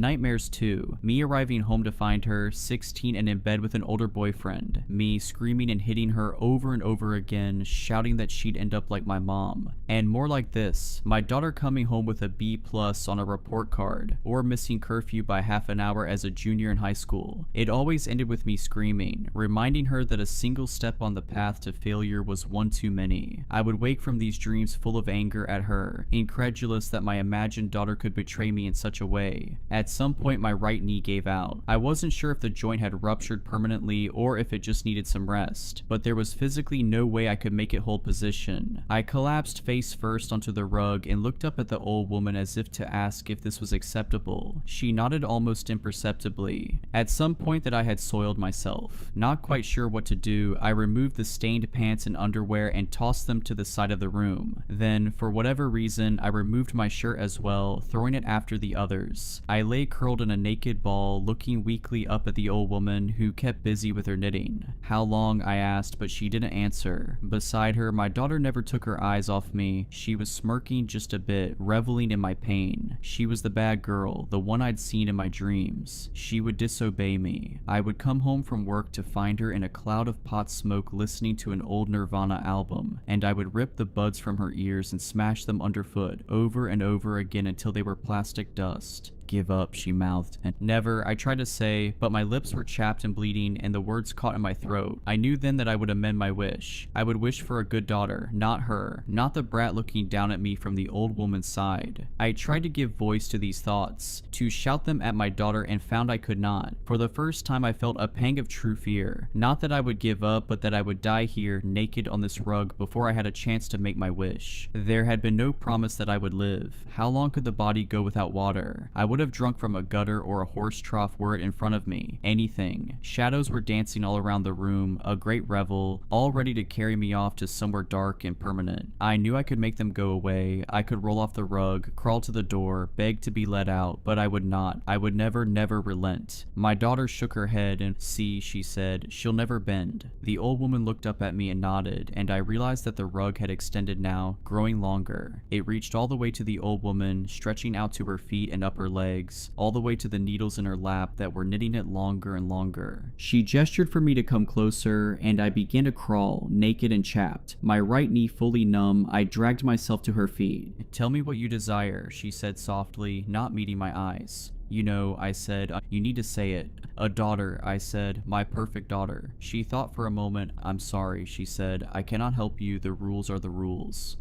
nightmares too. Me arriving home to find her, 16 and in bed with an older boyfriend. Me screaming and hitting her over and over again, shouting that she'd end up like my mom. And more like this. My daughter coming home with a B+ on a report card, or missing curfew by half an hour as a junior in high school. It always always ended with me screaming, reminding her that a single step on the path to failure was one too many. I would wake from these dreams full of anger at her, incredulous that my imagined daughter could betray me in such a way. At some point my right knee gave out. I wasn't sure if the joint had ruptured permanently or if it just needed some rest, but there was physically no way I could make it hold position. I collapsed face first onto the rug and looked up at the old woman as if to ask if this was acceptable. She nodded almost imperceptibly. At some point that I had soiled myself. Not quite sure what to do, I removed the stained pants and underwear and tossed them to the side of the room. Then, for whatever reason, I removed my shirt as well, throwing it after the others. I lay curled in a naked ball, looking weakly up at the old woman who kept busy with her knitting. How long, I asked, but she didn't answer. Beside her, my daughter never took her eyes off me. She was smirking just a bit, reveling in my pain. She was the bad girl, the one I'd seen in my dreams. She would disobey me. I would come home from work to find her in a cloud of pot smoke listening to an old Nirvana album, and I would rip the buds from her ears and smash them underfoot over and over again until they were plastic dust. Give up, she mouthed, and never, I tried to say, but my lips were chapped and bleeding and the words caught in my throat. I knew then that I would amend my wish. I would wish for a good daughter, not her, not the brat looking down at me from the old woman's side. I tried to give voice to these thoughts, to shout them at my daughter, and found I could not. For the first time I felt a pang of true fear. Not that I would give up, but that I would die here, naked on this rug, before I had a chance to make my wish. There had been no promise that I would live. How long could the body go without water? I would have drunk from a gutter or a horse trough were it in front of me. Anything. Shadows were dancing all around the room, a great revel, all ready to carry me off to somewhere dark and permanent. I knew I could make them go away. I could roll off the rug, crawl to the door, beg to be let out, but I would not. I would never relent. My daughter shook her head and, "See," she said, "she'll never bend." The old woman looked up at me and nodded, and I realized that the rug had extended now, growing longer. It reached all the way to the old woman, stretching out to her feet and upper legs, all the way to the needles in her lap that were knitting it longer and longer. She gestured for me to come closer, and I began to crawl, naked and chapped. My right knee fully numb, I dragged myself to her feet. "Tell me what you desire," she said softly, not meeting my eyes. "You know," I said, "you need to say it." "A daughter," I said, "my perfect daughter." She thought for a moment. "I'm sorry," she said, "I cannot help you, the rules are the rules."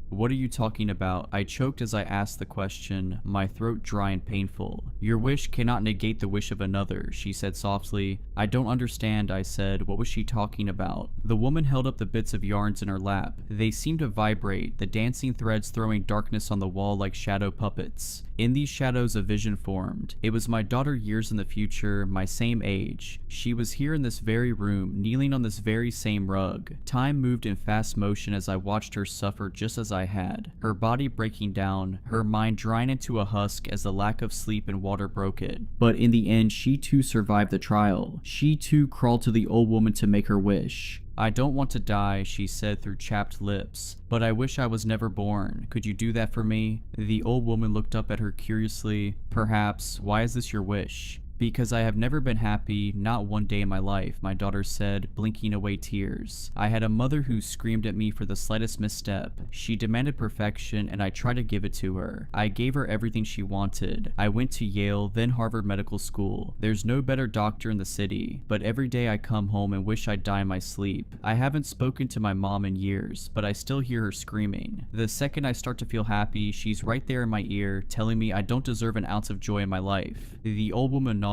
"What are you talking about?" I choked as I asked the question, my throat dry and painful. "Your wish cannot negate the wish of another," she said softly. "I don't understand," I said. What was she talking about? The woman held up the bits of yarns in her lap. They seemed to vibrate, the dancing threads throwing darkness on the wall like shadow puppets. In these shadows a vision formed. It was my daughter years in the future, my same age. She was here in this very room, kneeling on this very same rug. Time moved in fast motion as I watched her suffer just as I had. Her body breaking down, her mind drying into a husk as the lack of sleep and water broke it. But in the end, she too survived the trial. She too crawled to the old woman to make her wish. "I don't want to die," she said through chapped lips, "but I wish I was never born. Could you do that for me?" The old woman looked up at her curiously. "Perhaps. Why is this your wish?" "Because I have never been happy, not one day in my life," my daughter said, blinking away tears. "I had a mother who screamed at me for the slightest misstep. She demanded perfection, and I tried to give it to her. I gave her everything she wanted. I went to Yale, then Harvard Medical School. There's no better doctor in the city, but every day I come home and wish I'd die in my sleep. I haven't spoken to my mom in years, but I still hear her screaming. The second I start to feel happy, she's right there in my ear, telling me I don't deserve an ounce of joy in my life." The old woman nodded.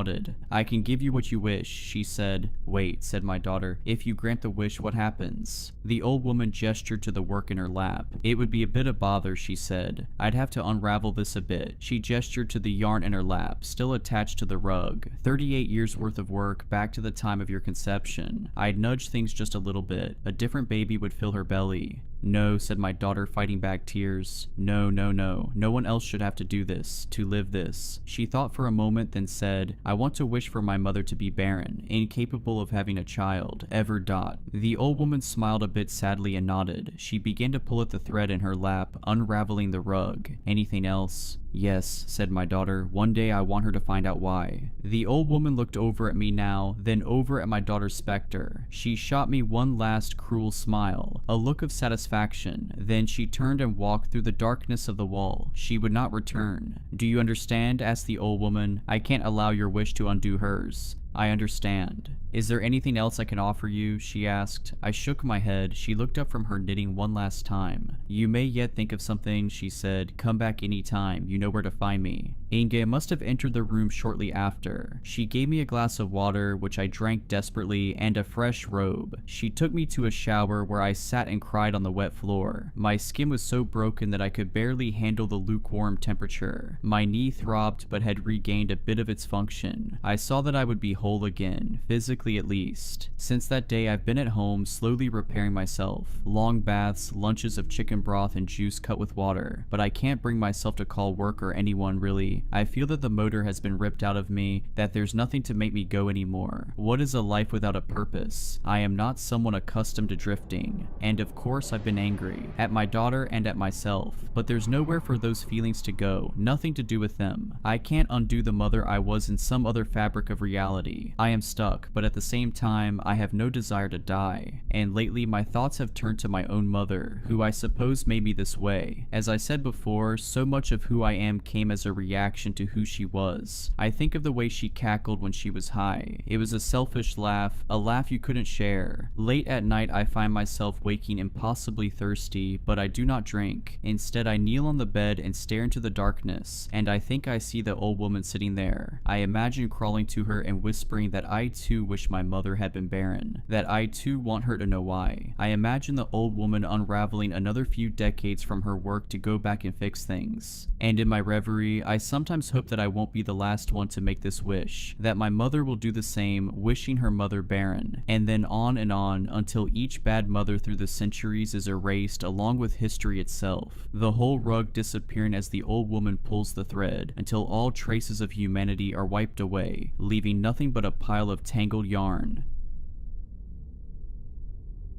"I can give you what you wish," she said. "Wait," said my daughter. "If you grant the wish, what happens?" The old woman gestured to the work in her lap. "It would be a bit of bother," she said. "I'd have to unravel this a bit." She gestured to the yarn in her lap, still attached to the rug. 38 years worth of work, back to the time of your conception. I'd nudge things just a little bit. A different baby would fill her belly. "No," said my daughter, fighting back tears. No. No one else should have to do this, to live this." She thought for a moment, then said, "I want to wish for my mother to be barren, incapable of having a child, ever. The old woman smiled a bit sadly and nodded. She began to pull at the thread in her lap, unraveling the rug. "Anything else?" "Yes," said my daughter. "One day I want her to find out why." The old woman looked over at me now, then over at my daughter's specter. She shot me one last cruel smile, a look of satisfaction. Then she turned and walked through the darkness of the wall. She would not return. "Do you understand?" asked the old woman. "I can't allow your wish to undo hers." I understand. Is there anything else I can offer you? She asked. I shook my head. She looked up from her knitting one last time. You may yet think of something, she said. Come back anytime. You know where to find me. Inge must have entered the room shortly after. She gave me a glass of water, which I drank desperately, and a fresh robe. She took me to a shower where I sat and cried on the wet floor. My skin was so broken that I could barely handle the lukewarm temperature. My knee throbbed but had regained a bit of its function. I saw that I would be whole again, physically at least. Since that day I've been at home slowly repairing myself. Long baths, lunches of chicken broth and juice cut with water. But I can't bring myself to call work or anyone really. I feel that the motor has been ripped out of me, that there's nothing to make me go anymore. What is a life without a purpose? I am not someone accustomed to drifting. And of course I've been angry. At my daughter and at myself. But there's nowhere for those feelings to go. Nothing to do with them. I can't undo the mother I was in some other fabric of reality. I am stuck, but at the same time, I have no desire to die. And lately my thoughts have turned to my own mother, who I suppose made me this way. As I said before, so much of who I am came as a reaction to who she was. I think of the way she cackled when she was high. It was a selfish laugh, a laugh you couldn't share. Late at night I find myself waking impossibly thirsty, but I do not drink. Instead I kneel on the bed and stare into the darkness, and I think I see the old woman sitting there. I imagine crawling to her and whispering that I too wish my mother had been barren, that I too want her to know why. I imagine the old woman unraveling another few decades from her work to go back and fix things. And in my reverie, I sometimes hope that I won't be the last one to make this wish, that my mother will do the same, wishing her mother barren, and then on until each bad mother through the centuries is erased along with history itself, the whole rug disappearing as the old woman pulls the thread, until all traces of humanity are wiped away, leaving nothing but a pile of tangled yarn.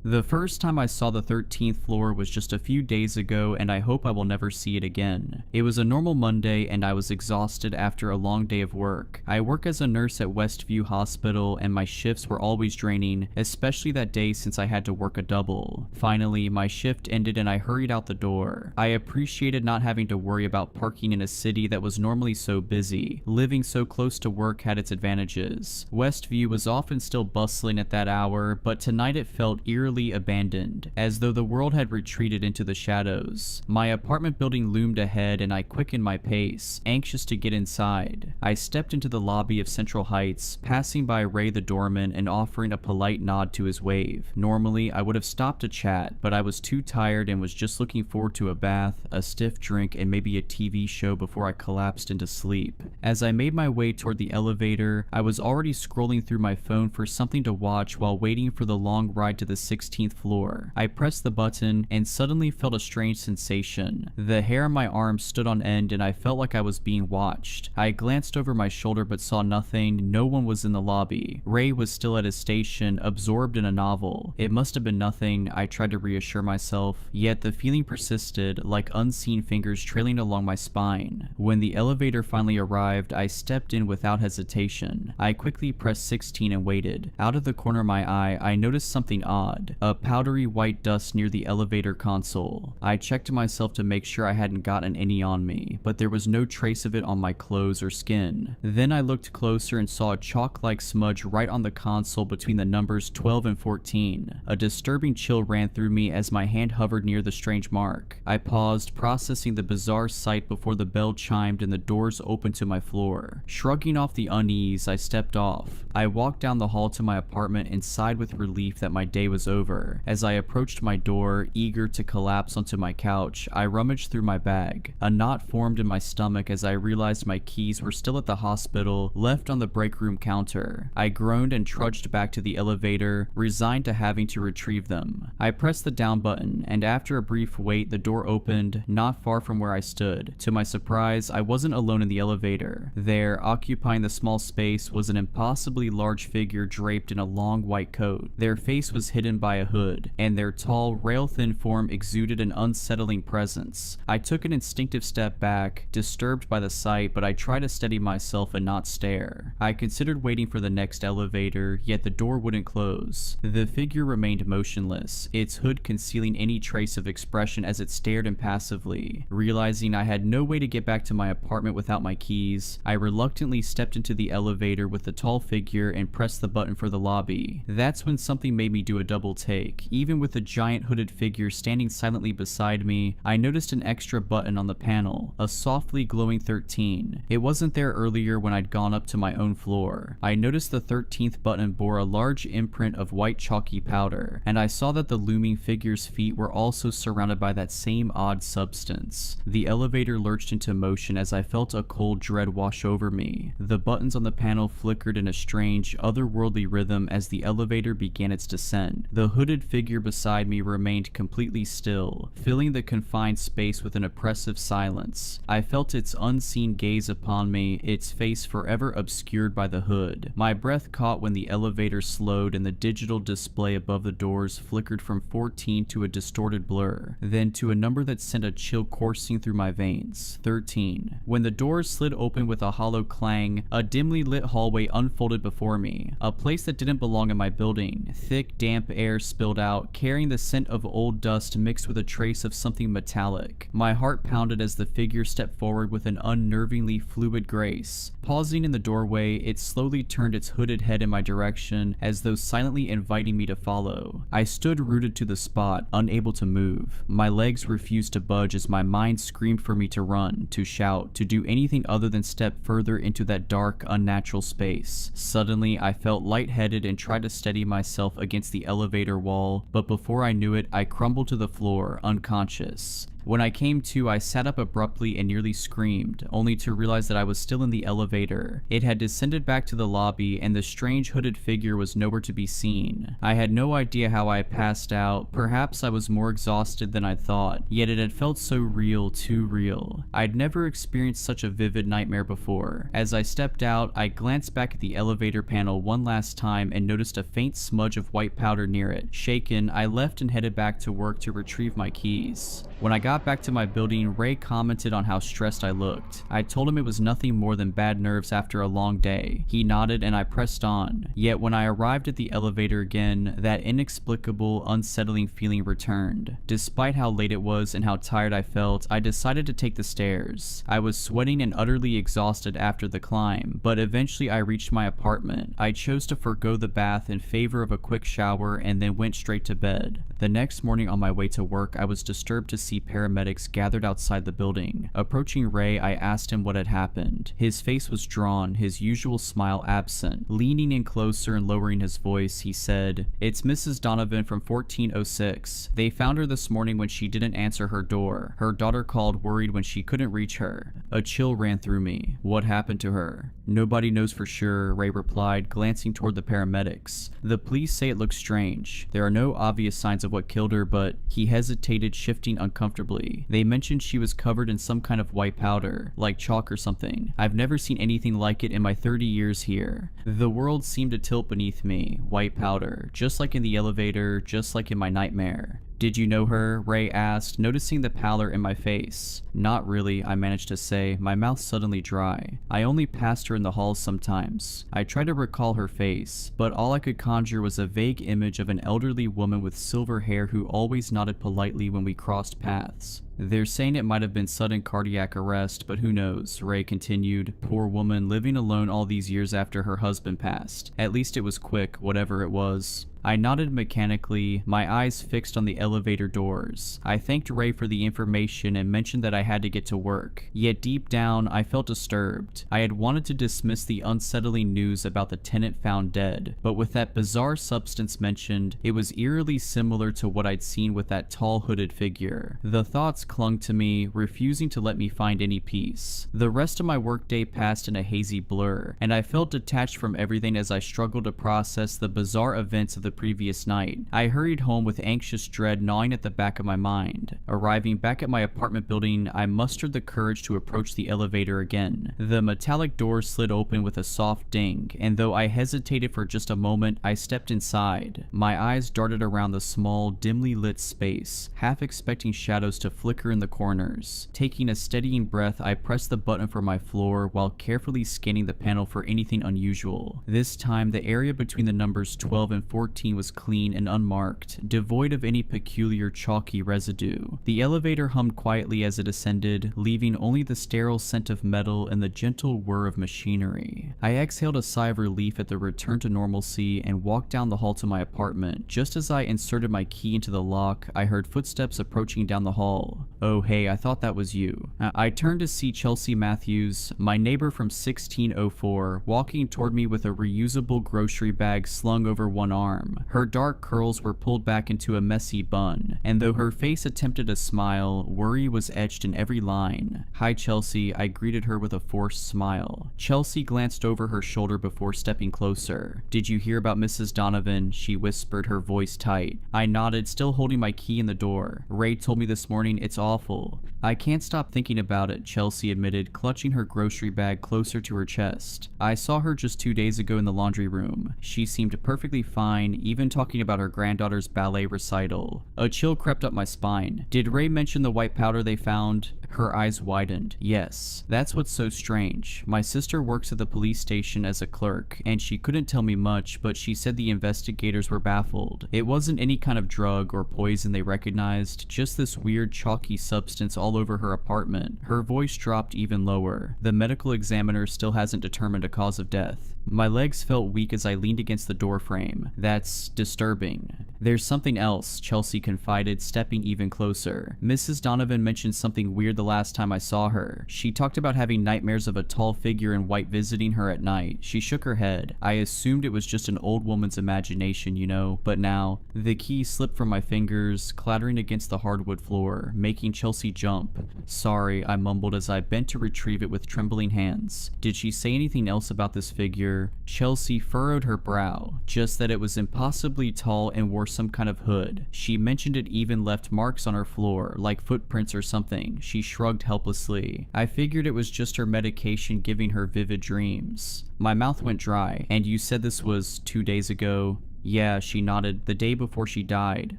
The first time I saw the 13th floor was just a few days ago, and I hope I will never see it again. It was a normal Monday and I was exhausted after a long day of work. I work as a nurse at Westview Hospital and my shifts were always draining, especially that day since I had to work a double. Finally, my shift ended and I hurried out the door. I appreciated not having to worry about parking in a city that was normally so busy. Living so close to work had its advantages. Westview was often still bustling at that hour, but tonight it felt eerily abandoned, as though the world had retreated into the shadows. My apartment building loomed ahead and I quickened my pace, anxious to get inside. I stepped into the lobby of Central Heights, passing by Ray the doorman and offering a polite nod to his wave. Normally, I would have stopped to chat, but I was too tired and was just looking forward to a bath, a stiff drink, and maybe a TV show before I collapsed into sleep. As I made my way toward the elevator, I was already scrolling through my phone for something to watch while waiting for the long ride to the 16th floor. I pressed the button and suddenly felt a strange sensation. The hair on my arm stood on end and I felt like I was being watched. I glanced over my shoulder but saw nothing. No one was in the lobby. Ray was still at his station, absorbed in a novel. It must have been nothing, I tried to reassure myself, yet the feeling persisted, like unseen fingers trailing along my spine. When the elevator finally arrived, I stepped in without hesitation. I quickly pressed 16 and waited. Out of the corner of my eye, I noticed something odd. A powdery white dust near the elevator console. I checked myself to make sure I hadn't gotten any on me, but there was no trace of it on my clothes or skin. Then I looked closer and saw a chalk-like smudge right on the console between the numbers 12 and 14. A disturbing chill ran through me as my hand hovered near the strange mark. I paused, processing the bizarre sight before the bell chimed and the doors opened to my floor. Shrugging off the unease, I stepped off. I walked down the hall to my apartment and sighed with relief that my day was over. As I approached my door, eager to collapse onto my couch, I rummaged through my bag. A knot formed in my stomach as I realized my keys were still at the hospital, left on the break room counter. I groaned and trudged back to the elevator, resigned to having to retrieve them. I pressed the down button, and after a brief wait, the door opened, not far from where I stood. To my surprise, I wasn't alone in the elevator. There, occupying the small space, was an impossibly large figure draped in a long white coat. Their face was hidden by by a hood, and their tall, rail-thin form exuded an unsettling presence. I took an instinctive step back, disturbed by the sight, but I tried to steady myself and not stare. I considered waiting for the next elevator, yet the door wouldn't close. The figure remained motionless, its hood concealing any trace of expression as it stared impassively. Realizing I had no way to get back to my apartment without my keys, I reluctantly stepped into the elevator with the tall figure and pressed the button for the lobby. That's when something made me do a double take. Even with the giant hooded figure standing silently beside me, I noticed an extra button on the panel, a softly glowing 13. It wasn't there earlier when I'd gone up to my own floor. I noticed the 13th button bore a large imprint of white chalky powder, and I saw that the looming figure's feet were also surrounded by that same odd substance. The elevator lurched into motion as I felt a cold dread wash over me. The buttons on the panel flickered in a strange, otherworldly rhythm as the elevator began its descent. The hooded figure beside me remained completely still, filling the confined space with an oppressive silence. I felt its unseen gaze upon me, its face forever obscured by the hood. My breath caught when the elevator slowed and the digital display above the doors flickered from 14 to a distorted blur, then to a number that sent a chill coursing through my veins. 13. When the doors slid open with a hollow clang, a dimly lit hallway unfolded before me, a place that didn't belong in my building. Thick, damp air spilled out, carrying the scent of old dust mixed with a trace of something metallic. My heart pounded as the figure stepped forward with an unnervingly fluid grace. Pausing in the doorway, it slowly turned its hooded head in my direction, as though silently inviting me to follow. I stood rooted to the spot, unable to move. My legs refused to budge as my mind screamed for me to run, to shout, to do anything other than step further into that dark, unnatural space. Suddenly, I felt lightheaded and tried to steady myself against the elevator wall, but before I knew it, I crumbled to the floor, unconscious. When I came to, I sat up abruptly and nearly screamed, only to realize that I was still in the elevator. It had descended back to the lobby, and the strange hooded figure was nowhere to be seen. I had no idea how I passed out. Perhaps I was more exhausted than I thought, yet it had felt so real, too real. I'd never experienced such a vivid nightmare before. As I stepped out, I glanced back at the elevator panel one last time and noticed a faint smudge of white powder near it. Shaken, I left and headed back to work to retrieve my keys. When I got back to my building, Ray commented on how stressed I looked. I told him it was nothing more than bad nerves after a long day. He nodded and I pressed on. Yet when I arrived at the elevator again, that inexplicable, unsettling feeling returned. Despite how late it was and how tired I felt, I decided to take the stairs. I was sweating and utterly exhausted after the climb, but eventually I reached my apartment. I chose to forgo the bath in favor of a quick shower and then went straight to bed. The next morning on my way to work, I was disturbed to see paramedics gathered outside the building. Approaching Ray, I asked him what had happened. His face was drawn, his usual smile absent. Leaning in closer and lowering his voice, he said, "It's Mrs. Donovan from 1406. They found her this morning when she didn't answer her door. Her daughter called worried when she couldn't reach her." A chill ran through me. What happened to her? "Nobody knows for sure," Ray replied, glancing toward the paramedics. "The police say it looks strange. There are no obvious signs of what killed her, but..." He hesitated, shifting uncomfortably. "They mentioned she was covered in some kind of white powder, like chalk or something. I've never seen anything like it in my 30 years here." The world seemed to tilt beneath me. White powder, just like in the elevator, just like in my nightmare. "Did you know her?" Ray asked, noticing the pallor in my face. "Not really," I managed to say, my mouth suddenly dry. "I only passed her in the halls sometimes." I tried to recall her face, but all I could conjure was a vague image of an elderly woman with silver hair who always nodded politely when we crossed paths. "They're saying it might have been sudden cardiac arrest, but who knows," Ray continued. "Poor woman, living alone all these years after her husband passed. At least it was quick, whatever it was." I nodded mechanically, my eyes fixed on the elevator doors. I thanked Ray for the information and mentioned that I had to get to work. Yet deep down, I felt disturbed. I had wanted to dismiss the unsettling news about the tenant found dead, but with that bizarre substance mentioned, it was eerily similar to what I'd seen with that tall hooded figure. The thoughts clung to me, refusing to let me find any peace. The rest of my workday passed in a hazy blur, and I felt detached from everything as I struggled to process the bizarre events of the the previous night. I hurried home with anxious dread gnawing at the back of my mind. Arriving back at my apartment building, I mustered the courage to approach the elevator again. The metallic door slid open with a soft ding, and though I hesitated for just a moment, I stepped inside. My eyes darted around the small, dimly lit space, half expecting shadows to flicker in the corners. Taking a steadying breath, I pressed the button for my floor while carefully scanning the panel for anything unusual. This time, the area between the numbers 12 and 14 was clean and unmarked, devoid of any peculiar chalky residue. The elevator hummed quietly as it ascended, leaving only the sterile scent of metal and the gentle whir of machinery. I exhaled a sigh of relief at the return to normalcy and walked down the hall to my apartment. Just as I inserted my key into the lock, I heard footsteps approaching down the hall. "Oh hey, I thought that was you." I turned to see Chelsea Matthews, my neighbor from 1604, walking toward me with a reusable grocery bag slung over one arm. Her dark curls were pulled back into a messy bun, and though her face attempted a smile, worry was etched in every line. "Hi Chelsea," I greeted her with a forced smile. Chelsea glanced over her shoulder before stepping closer. "Did you hear about Mrs. Donovan?" she whispered, her voice tight. I nodded, still holding my key in the door. "Ray told me this morning. It's awful." "I can't stop thinking about it," Chelsea admitted, clutching her grocery bag closer to her chest. "I saw her just 2 days ago in the laundry room. She seemed perfectly fine, even talking about her granddaughter's ballet recital." A chill crept up my spine. "Did Ray mention the white powder they found?" Her eyes widened. "Yes. That's what's so strange. My sister works at the police station as a clerk, and she couldn't tell me much, but she said the investigators were baffled. It wasn't any kind of drug or poison they recognized, just this weird chalky substance all over her apartment." Her voice dropped even lower. "The medical examiner still hasn't determined a cause of death." My legs felt weak as I leaned against the doorframe. "That's disturbing." "There's something else," Chelsea confided, stepping even closer. "Mrs. Donovan mentioned something weird the last time I saw her. She talked about having nightmares of a tall figure in white visiting her at night." She shook her head. "I assumed it was just an old woman's imagination, you know, but now..." The key slipped from my fingers, clattering against the hardwood floor, making Chelsea jump. "Sorry," I mumbled as I bent to retrieve it with trembling hands. "Did she say anything else about this figure?" Chelsea furrowed her brow. "Just that it was impossibly tall and wore some kind of hood. She mentioned it even left marks on her floor, like footprints or something." She shrugged helplessly. "I figured it was just her medication giving her vivid dreams." My mouth went dry. "And you said this was 2 days ago?" "Yeah," she nodded. "The day before she died."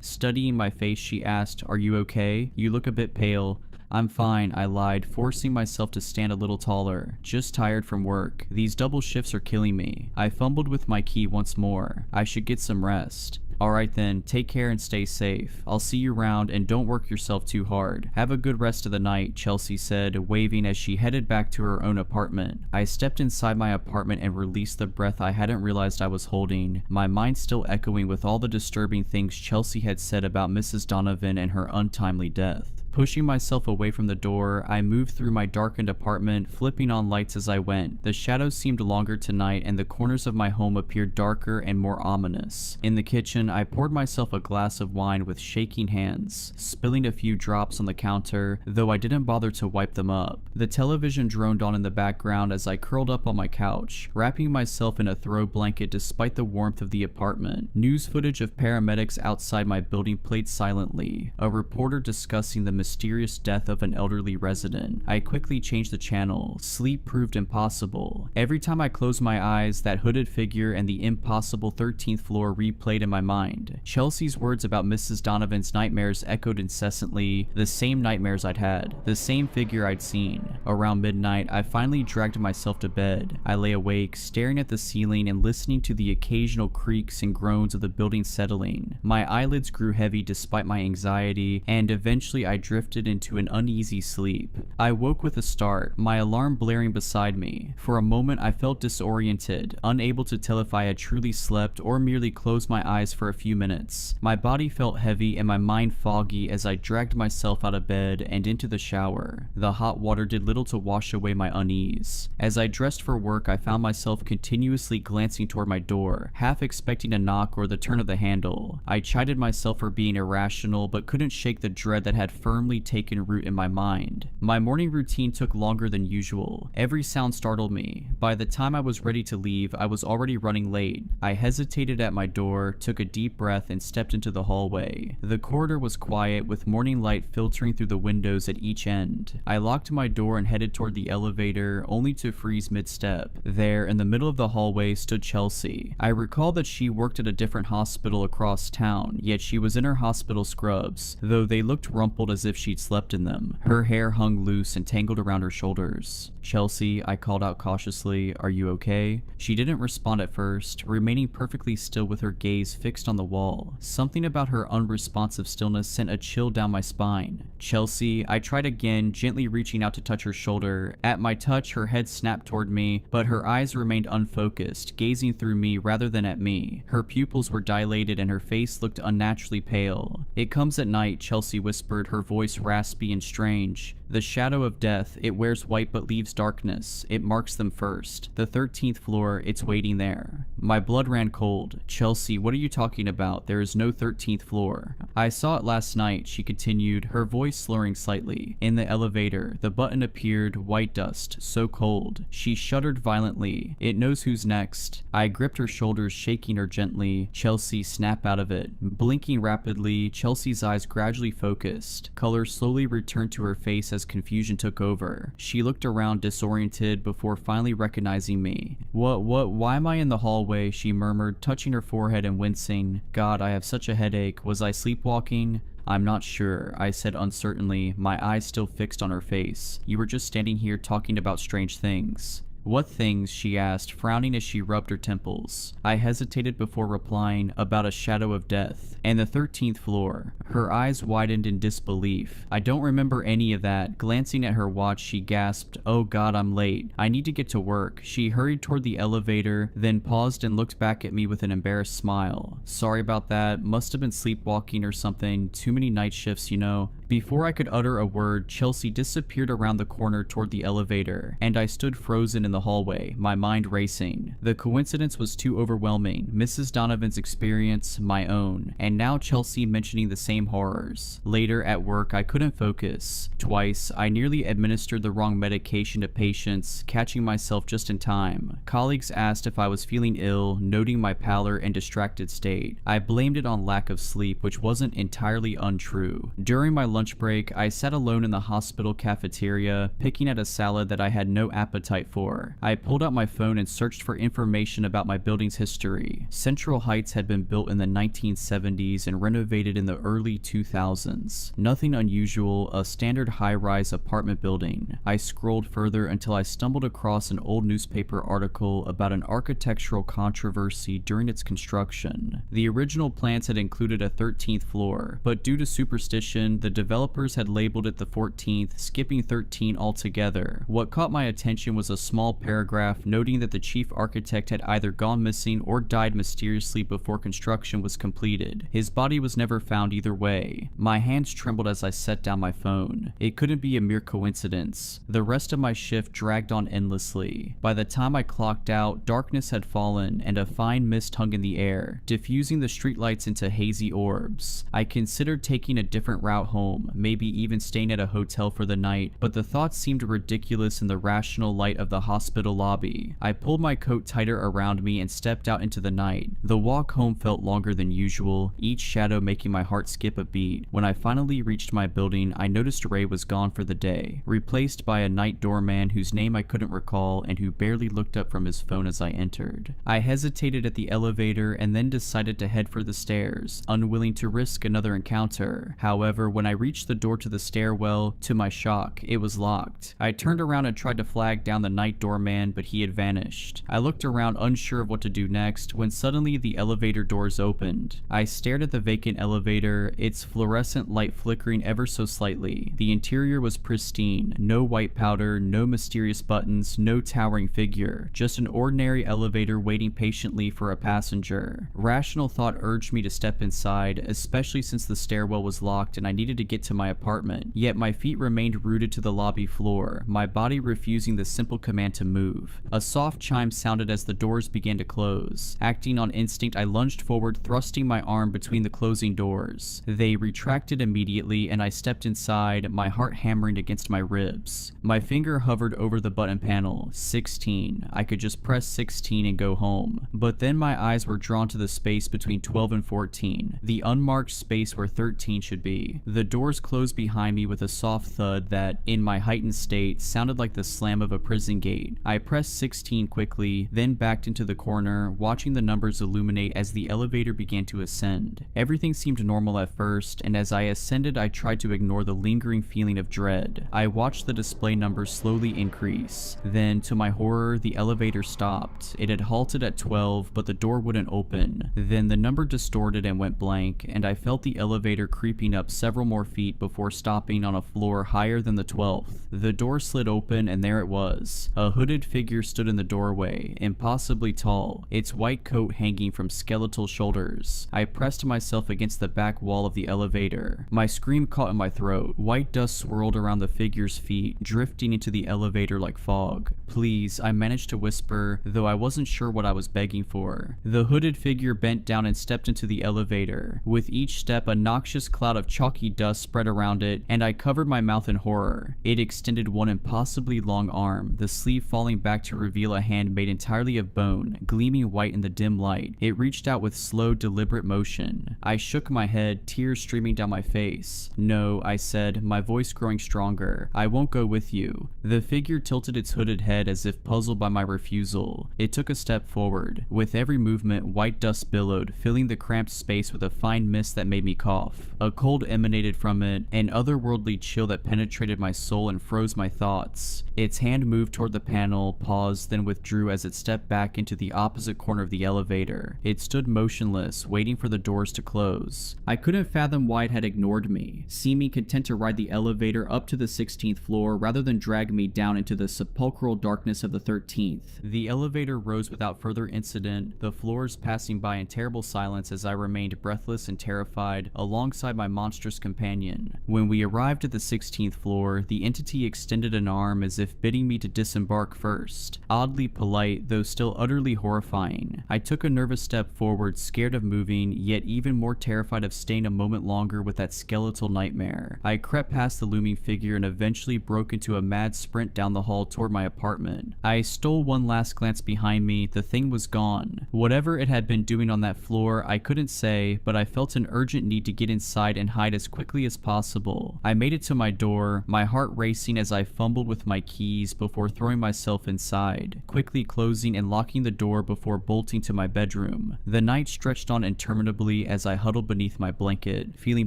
Studying my face, she asked, "Are you okay? You look a bit pale." "I'm fine," I lied, forcing myself to stand a little taller. "Just tired from work. These double shifts are killing me." I fumbled with my key once more. "I should get some rest." "Alright then, take care and stay safe. I'll see you around, and don't work yourself too hard." "Have a good rest of the night," Chelsea said, waving as she headed back to her own apartment. I stepped inside my apartment and released the breath I hadn't realized I was holding, my mind still echoing with all the disturbing things Chelsea had said about Mrs. Donovan and her untimely death. Pushing myself away from the door, I moved through my darkened apartment, flipping on lights as I went. The shadows seemed longer tonight, and the corners of my home appeared darker and more ominous. In the kitchen, I poured myself a glass of wine with shaking hands, spilling a few drops on the counter, though I didn't bother to wipe them up. The television droned on in the background as I curled up on my couch, wrapping myself in a throw blanket despite the warmth of the apartment. News footage of paramedics outside my building played silently, a reporter discussing the mysterious death of an elderly resident. I quickly changed the channel. Sleep proved impossible. Every time I closed my eyes, that hooded figure and the impossible 13th floor replayed in my mind. Chelsea's words about Mrs. Donovan's nightmares echoed incessantly, the same nightmares I'd had, the same figure I'd seen. Around midnight, I finally dragged myself to bed. I lay awake, staring at the ceiling and listening to the occasional creaks and groans of the building settling. My eyelids grew heavy despite my anxiety, and eventually I drifted into an uneasy sleep. I woke with a start, my alarm blaring beside me. For a moment I felt disoriented, unable to tell if I had truly slept or merely closed my eyes for a few minutes. My body felt heavy and my mind foggy as I dragged myself out of bed and into the shower. The hot water did little to wash away my unease. As I dressed for work, I found myself continuously glancing toward my door, half expecting a knock or the turn of the handle. I chided myself for being irrational, but couldn't shake the dread that had firmly firmly taken root in my mind. My morning routine took longer than usual. Every sound startled me. By the time I was ready to leave, I was already running late. I hesitated at my door, took a deep breath, and stepped into the hallway. The corridor was quiet, with morning light filtering through the windows at each end. I locked my door and headed toward the elevator, only to freeze mid-step. There, in the middle of the hallway, stood Chelsea. I recall that she worked at a different hospital across town, yet she was in her hospital scrubs, though they looked rumpled as if she'd slept in them. Her hair hung loose and tangled around her shoulders. "Chelsea," I called out cautiously, "are you okay?" She didn't respond at first, remaining perfectly still with her gaze fixed on the wall. Something about her unresponsive stillness sent a chill down my spine. "Chelsea," I tried again, gently reaching out to touch her shoulder. At my touch, her head snapped toward me, but her eyes remained unfocused, gazing through me rather than at me. Her pupils were dilated and her face looked unnaturally pale. "It comes at night," Chelsea whispered, her voice raspy and strange. "The shadow of death, it wears white but leaves darkness. It marks them first. The 13th floor, it's waiting there." My blood ran cold. "Chelsea, what are you talking about? There is no 13th floor." "I saw it last night," she continued, her voice slurring slightly. "In the elevator, the button appeared, white dust, so cold." She shuddered violently. "It knows who's next." I gripped her shoulders, shaking her gently. "Chelsea, snap out of it." Blinking rapidly, Chelsea's eyes gradually focused. Color slowly returned to her face as confusion took over. She looked around disoriented before finally recognizing me. Why am I in the hallway?" she murmured, touching her forehead and wincing. "God, I have such a headache. Was I sleepwalking?" "I'm not sure," I said uncertainly, my eyes still fixed on her face. "You were just standing here talking about strange things." "What things?" she asked, frowning as she rubbed her temples. I hesitated before replying, "About a shadow of death, and the 13th floor." Her eyes widened in disbelief. "I don't remember any of that." Glancing at her watch, she gasped, "Oh God, I'm late. I need to get to work." She hurried toward the elevator, then paused and looked back at me with an embarrassed smile. "Sorry about that. Must have been sleepwalking or something. Too many night shifts, you know." Before I could utter a word, Chelsea disappeared around the corner toward the elevator, and I stood frozen in the hallway, my mind racing. The coincidence was too overwhelming. Mrs. Donovan's experience, my own, and now Chelsea mentioning the same horrors. Later, at work, I couldn't focus. Twice, I nearly administered the wrong medication to patients, catching myself just in time. Colleagues asked if I was feeling ill, noting my pallor and distracted state. I blamed it on lack of sleep, which wasn't entirely untrue. During my lunch break, I sat alone in the hospital cafeteria, picking at a salad that I had no appetite for. I pulled out my phone and searched for information about my building's history. Central Heights had been built in the 1970s and renovated in the early 2000s. Nothing unusual, a standard high-rise apartment building. I scrolled further until I stumbled across an old newspaper article about an architectural controversy during its construction. The original plans had included a 13th floor, but due to superstition, the developers had labeled it the 14th, skipping 13 altogether. What caught my attention was a small paragraph noting that the chief architect had either gone missing or died mysteriously before construction was completed. His body was never found either way. My hands trembled as I set down my phone. It couldn't be a mere coincidence. The rest of my shift dragged on endlessly. By the time I clocked out, darkness had fallen and a fine mist hung in the air, diffusing the streetlights into hazy orbs. I considered taking a different route home, maybe even staying at a hotel for the night, but the thought seemed ridiculous in the rational light of the hospital lobby. I pulled my coat tighter around me and stepped out into the night. The walk home felt longer than usual, each shadow making my heart skip a beat. When I finally reached my building, I noticed Ray was gone for the day, replaced by a night doorman whose name I couldn't recall and who barely looked up from his phone as I entered. I hesitated at the elevator and then decided to head for the stairs, unwilling to risk another encounter. However, when I reached the door to the stairwell, to my shock, it was locked. I turned around and tried to flag down the night doorman, but he had vanished. I looked around unsure of what to do next when suddenly the elevator doors opened. I stared at the vacant elevator, its fluorescent light flickering ever so slightly. The interior was pristine, no white powder, no mysterious buttons, no towering figure, just an ordinary elevator waiting patiently for a passenger. Rational thought urged me to step inside, especially since the stairwell was locked and I needed to get to my apartment. Yet my feet remained rooted to the lobby floor, my body refusing the simple command to to move. A soft chime sounded as the doors began to close. Acting on instinct, I lunged forward, thrusting my arm between the closing doors. They retracted immediately, and I stepped inside, my heart hammering against my ribs. My finger hovered over the button panel. 16. I could just press 16 and go home. But then my eyes were drawn to the space between 12 and 14, the unmarked space where 13 should be. The doors closed behind me with a soft thud that, in my heightened state, sounded like the slam of a prison gate. I pressed 16 quickly, then backed into the corner, watching the numbers illuminate as the elevator began to ascend. Everything seemed normal at first, and as I ascended I tried to ignore the lingering feeling of dread. I watched the display numbers slowly increase. Then, to my horror, the elevator stopped. It had halted at 12, but the door wouldn't open. Then the number distorted and went blank, and I felt the elevator creeping up several more feet before stopping on a floor higher than the 12th. The door slid open, and there it was. A hooded figure stood in the doorway, impossibly tall, its white coat hanging from skeletal shoulders. I pressed myself against the back wall of the elevator. My scream caught in my throat. White dust swirled around the figure's feet, drifting into the elevator like fog. "Please," I managed to whisper, though I wasn't sure what I was begging for. The hooded figure bent down and stepped into the elevator. With each step, a noxious cloud of chalky dust spread around it, and I covered my mouth in horror. It extended one impossibly long arm, the sleeve falling back to reveal a hand made entirely of bone, gleaming white in the dim light. It reached out with slow, deliberate motion. I shook my head, tears streaming down my face. "No," I said, my voice growing stronger. "I won't go with you." The figure tilted its hooded head as if puzzled by my refusal. It took a step forward. With every movement, white dust billowed, filling the cramped space with a fine mist that made me cough. A cold emanated from it, an otherworldly chill that penetrated my soul and froze my thoughts. Its hand moved toward the panel, paused, then withdrew as it stepped back into the opposite corner of the elevator. It stood motionless, waiting for the doors to close. I couldn't fathom why it had ignored me, seeming content to ride the elevator up to the 16th floor rather than drag me down into the sepulchral darkness of the 13th. The elevator rose without further incident, the floors passing by in terrible silence as I remained breathless and terrified alongside my monstrous companion. When we arrived at the 16th floor, the entity extended an arm as if bidding me to disembark first. Oddly polite, though still utterly horrifying. I took a nervous step forward, scared of moving, yet even more terrified of staying a moment longer with that skeletal nightmare. I crept past the looming figure and eventually broke into a mad sprint down the hall toward my apartment. I stole one last glance behind me. The thing was gone. Whatever it had been doing on that floor, I couldn't say, but I felt an urgent need to get inside and hide as quickly as possible. I made it to my door, my heart racing as I fumbled with my keys before throwing myself inside, quickly closing and locking the door before bolting to my bedroom. The night stretched on interminably as I huddled beneath my blanket, feeling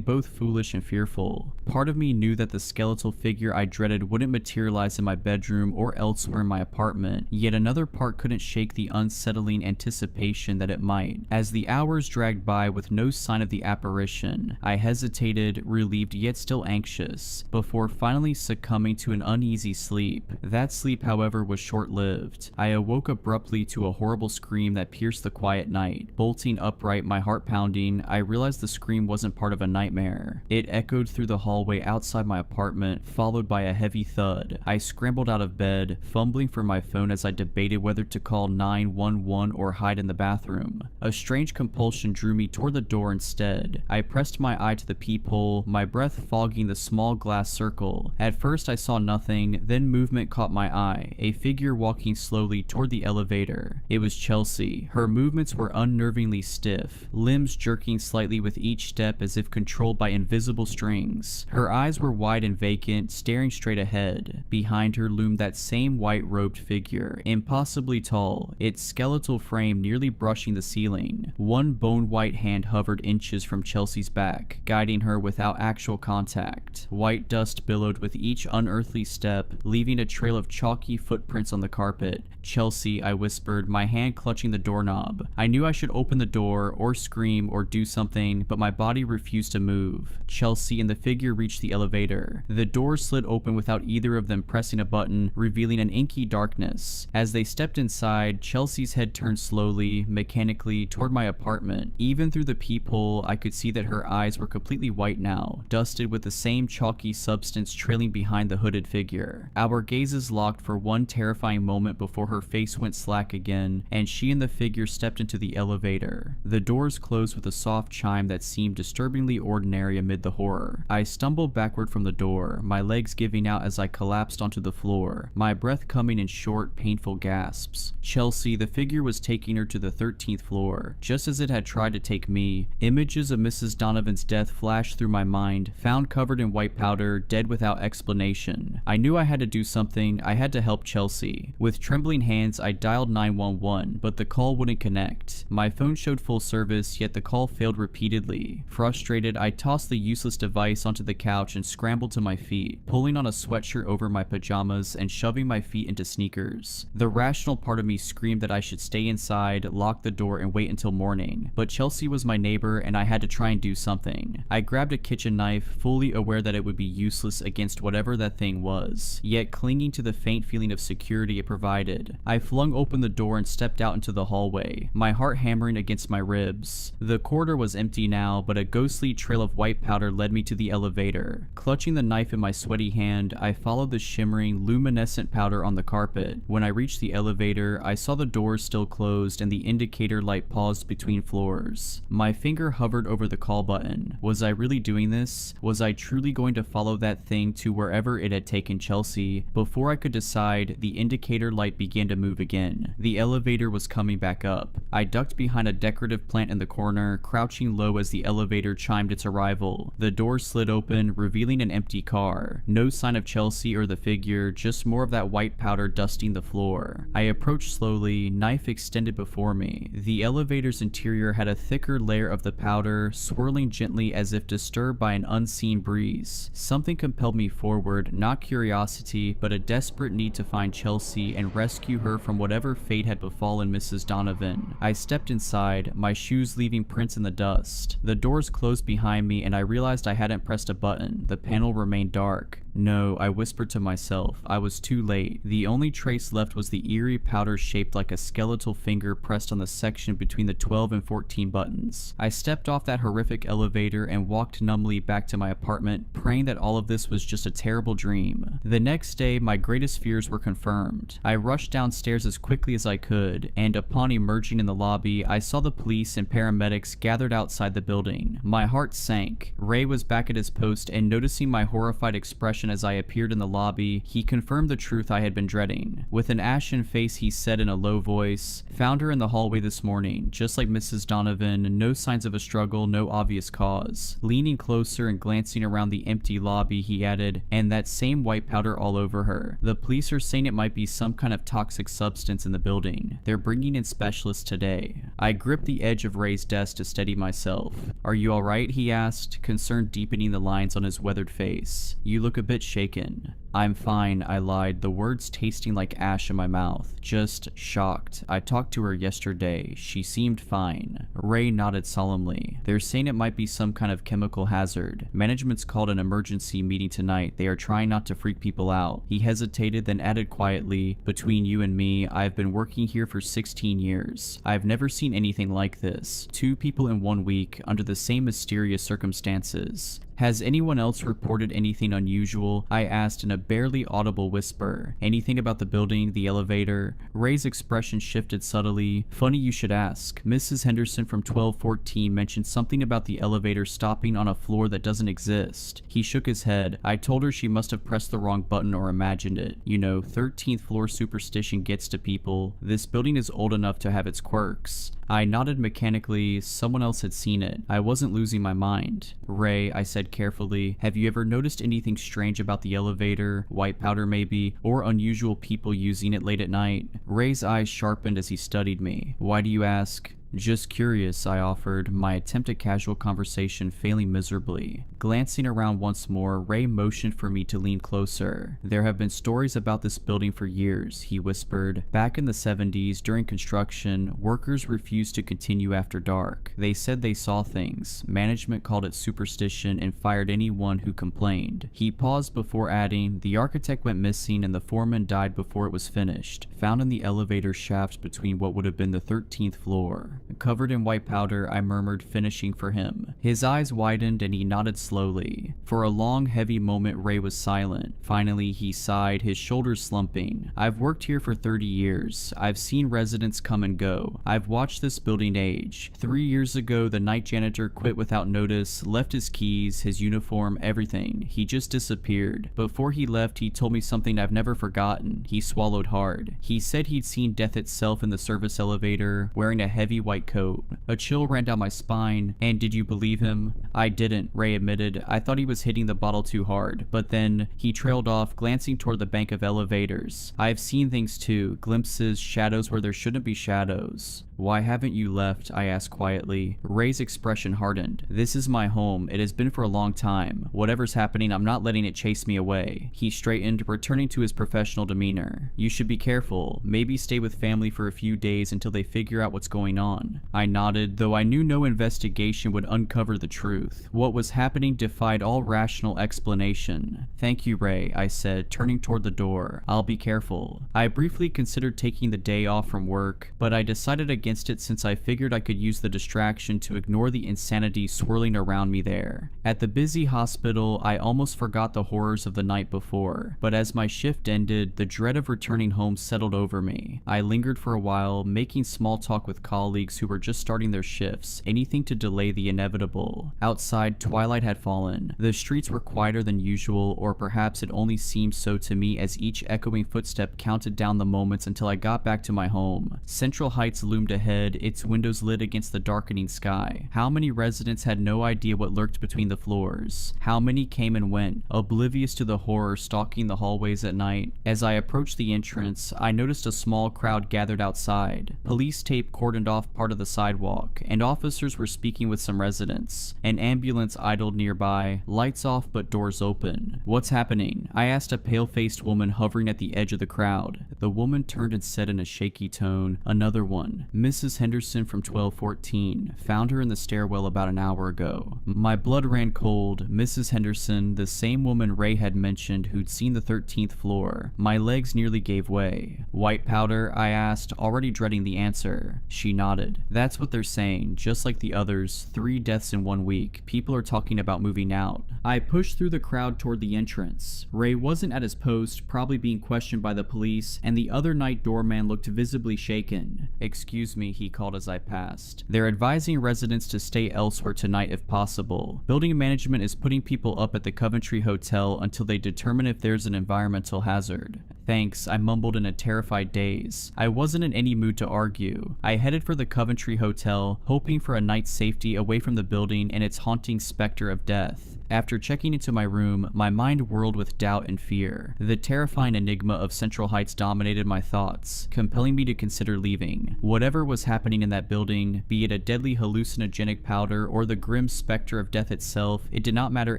both foolish and fearful. Part of me knew that the skeletal figure I dreaded wouldn't materialize in my bedroom or elsewhere in my apartment, yet another part couldn't shake the unsettling anticipation that it might. As the hours dragged by with no sign of the apparition, I hesitated, relieved yet still anxious, before finally succumbing to an uneasy sleep. That sleep, however, was short-lived. I awoke abruptly to a horrible scream that pierced the quiet night. Bolting upright, my heart pounding, I realized the scream wasn't part of a nightmare. It echoed through the hallway outside my apartment, followed by a heavy thud. I scrambled out of bed, fumbling for my phone as I debated whether to call 911 or hide in the bathroom. A strange compulsion drew me toward the door instead. I pressed my eye to the peephole, my breath fogging the small glass circle. At first I saw nothing, then movement caught my eye, a figure walking slowly toward the elevator. It was Chelsea. Her movements were unnervingly stiff, limbs jerking slightly with each step as if controlled by invisible strings. Her eyes were wide and vacant, staring straight ahead. Behind her loomed that same white-robed figure, impossibly tall, its skeletal frame nearly brushing the ceiling. One bone-white hand hovered inches from Chelsea's back, guiding her without actual contact. White dust billowed with each unearthly step, leaving a trail of chalky footprints on the carpet. "Chelsea," I whispered, my hand clutching the doorknob. I knew I should open the door, or scream, or do something, but my body refused to move. Chelsea and the figure reached the elevator. The door slid open without either of them pressing a button, revealing an inky darkness. As they stepped inside, Chelsea's head turned slowly, mechanically, toward my apartment. Even through the peephole, I could see that her eyes were completely white now, dusted with the same chalky substance trailing behind the hooded figure. Our gazes locked for one one terrifying moment before her face went slack again, and she and the figure stepped into the elevator. The doors closed with a soft chime that seemed disturbingly ordinary amid the horror. I stumbled backward from the door, my legs giving out as I collapsed onto the floor, my breath coming in short, painful gasps. Chelsea, the figure, was taking her to the 13th floor, just as it had tried to take me. Images of Mrs. Donovan's death flashed through my mind, found covered in white powder, dead without explanation. I knew I had to do something. I had to help Chelsea. With trembling hands, I dialed 911, but the call wouldn't connect. My phone showed full service, yet the call failed repeatedly. Frustrated, I tossed the useless device onto the couch and scrambled to my feet, pulling on a sweatshirt over my pajamas and shoving my feet into sneakers. The rational part of me screamed that I should stay inside, lock the door, and wait until morning. But Chelsea was my neighbor, and I had to try and do something. I grabbed a kitchen knife, fully aware that it would be useless against whatever that thing was, yet clinging to the faint feeling of security it provided. I flung open the door and stepped out into the hallway, my heart hammering against my ribs. The corridor was empty now, but a ghostly trail of white powder led me to the elevator. Clutching the knife in my sweaty hand, I followed the shimmering, luminescent powder on the carpet. When I reached the elevator, I saw the doors still closed and the indicator light paused between floors. My finger hovered over the call button. Was I really doing this? Was I truly going to follow that thing to wherever it had taken Chelsea? Before I could decide, the indicator light began to move again. The elevator was coming back up. I ducked behind a decorative plant in the corner, crouching low as the elevator chimed its arrival. The door slid open, revealing an empty car. No sign of Chelsea or the figure, just more of that white powder dusting the floor. I approached slowly, knife extended before me. The elevator's interior had a thicker layer of the powder, swirling gently as if disturbed by an unseen breeze. Something compelled me forward, not curiosity, but a desperate need to find Chelsea and rescue her from whatever fate had befallen Mrs. Donovan. I stepped inside, my shoes leaving prints in the dust. The doors closed behind me and I realized I hadn't pressed a button. The panel remained dark. No, I whispered to myself. I was too late. The only trace left was the eerie powder shaped like a skeletal finger pressed on the section between the 12 and 14 buttons. I stepped off that horrific elevator and walked numbly back to my apartment, praying that all of this was just a terrible dream. The next day, my greatest fears were confirmed. I rushed downstairs as quickly as I could, and upon emerging in the lobby, I saw the police and paramedics gathered outside the building. My heart sank. Ray was back at his post, and noticing my horrified expression as I appeared in the lobby, he confirmed the truth I had been dreading. With an ashen face, he said in a low voice, "Found her in the hallway this morning, just like Mrs. Donovan, no signs of a struggle, no obvious cause." Leaning closer and glancing around the empty lobby, he added, "And that same white powder all over her. The police are saying it might be some kind of toxic substance in the building. They're bringing in specialists today." I gripped the edge of Ray's desk to steady myself. "Are you alright?" he asked, concern deepening the lines on his weathered face. "You look a bit shaken." "I'm fine," I lied, the words tasting like ash in my mouth. "Just shocked. I talked to her yesterday. She seemed fine." Ray nodded solemnly. "They're saying it might be some kind of chemical hazard. Management's called an emergency meeting tonight. They are trying not to freak people out." He hesitated, then added quietly, "Between you and me, I've been working here for 16 years. I've never seen anything like this. 2 people in 1 week, under the same mysterious circumstances. Has anyone else reported anything unusual?" I asked in a barely audible whisper. "Anything about the building, the elevator?" Ray's expression shifted subtly. "Funny you should ask. Mrs. Henderson from 1214 mentioned something about the elevator stopping on a floor that doesn't exist." He shook his head. "I told her she must have pressed the wrong button or imagined it. You know, 13th floor superstition gets to people. This building is old enough to have its quirks." I nodded mechanically. Someone else had seen it. I wasn't losing my mind. "Ray," I said carefully, "have you ever noticed anything strange about the elevator? White powder maybe? Or unusual people using it late at night?" Ray's eyes sharpened as he studied me. "Why do you ask?" "Just curious," I offered, my attempt at casual conversation failing miserably. Glancing around once more, Ray motioned for me to lean closer. "There have been stories about this building for years," he whispered. "Back in the 70s, during construction, workers refused to continue after dark. They said they saw things. Management called it superstition and fired anyone who complained." He paused before adding, "The architect went missing and the foreman died before it was finished, found in the elevator shaft between what would have been the 13th floor." Covered in white powder, I murmured, finishing for him. His eyes widened and he nodded slowly. For a long, heavy moment, Ray was silent. Finally, he sighed, his shoulders slumping. I've worked here for 30 years. I've seen residents come and go. I've watched this building age. 3 years ago, the night janitor quit without notice, left his keys, his uniform, everything. He just disappeared. Before he left, he told me something I've never forgotten. He swallowed hard. He said he'd seen death itself in the service elevator, wearing a heavy white coat. A chill ran down my spine, and did you believe him? I didn't, Ray admitted. I thought he was hitting the bottle too hard, but then he trailed off, glancing toward the bank of elevators. I've seen things too, glimpses, shadows where there shouldn't be shadows. Why haven't you left? I asked quietly. Ray's expression hardened. This is my home. It has been for a long time. Whatever's happening, I'm not letting it chase me away. He straightened, returning to his professional demeanor. You should be careful. Maybe stay with family for a few days until they figure out what's going on. I nodded, though I knew no investigation would uncover the truth. What was happening defied all rational explanation. Thank you, Ray, I said, turning toward the door. I'll be careful. I briefly considered taking the day off from work, but I decided against it since I figured I could use the distraction to ignore the insanity swirling around me there. At the busy hospital, I almost forgot the horrors of the night before, but as my shift ended, the dread of returning home settled over me. I lingered for a while, making small talk with colleagues who were just starting their shifts, anything to delay the inevitable. Outside, twilight had fallen. The streets were quieter than usual, or perhaps it only seemed so to me as each echoing footstep counted down the moments until I got back to my home. Central Heights loomed ahead, its windows lit against the darkening sky. How many residents had no idea what lurked between the floors? How many came and went, oblivious to the horror stalking the hallways at night? As I approached the entrance, I noticed a small crowd gathered outside. Police tape cordoned off part of the sidewalk, and officers were speaking with some residents. An ambulance idled nearby, lights off but doors open. What's happening? I asked a pale-faced woman hovering at the edge of the crowd. The woman turned and said in a shaky tone, "Another one. Mrs. Henderson from 1214. Found her in the stairwell about an hour ago." My blood ran cold. Mrs. Henderson, the same woman Ray had mentioned who'd seen the 13th floor. My legs nearly gave way. White powder? I asked, already dreading the answer. She nodded. That's what they're saying. Just like the others, 3 deaths in 1 week. People are talking about moving out. I pushed through the crowd toward the entrance. Ray wasn't at his post, probably being questioned by the police, and the other night doorman looked visibly shaken. "Excuse me," he called as I passed. "They're advising residents to stay elsewhere tonight if possible. Building management is putting people up at the Coventry Hotel until they determine if there's an environmental hazard." "Thanks," I mumbled in a terrified daze. I wasn't in any mood to argue. I headed for the Coventry Hotel, hoping for a night's safety away from the building and its haunting specter of death. After checking into my room, my mind whirled with doubt and fear. The terrifying enigma of Central Heights dominated my thoughts, compelling me to consider leaving. Whatever was happening in that building, be it a deadly hallucinogenic powder or the grim specter of death itself, it did not matter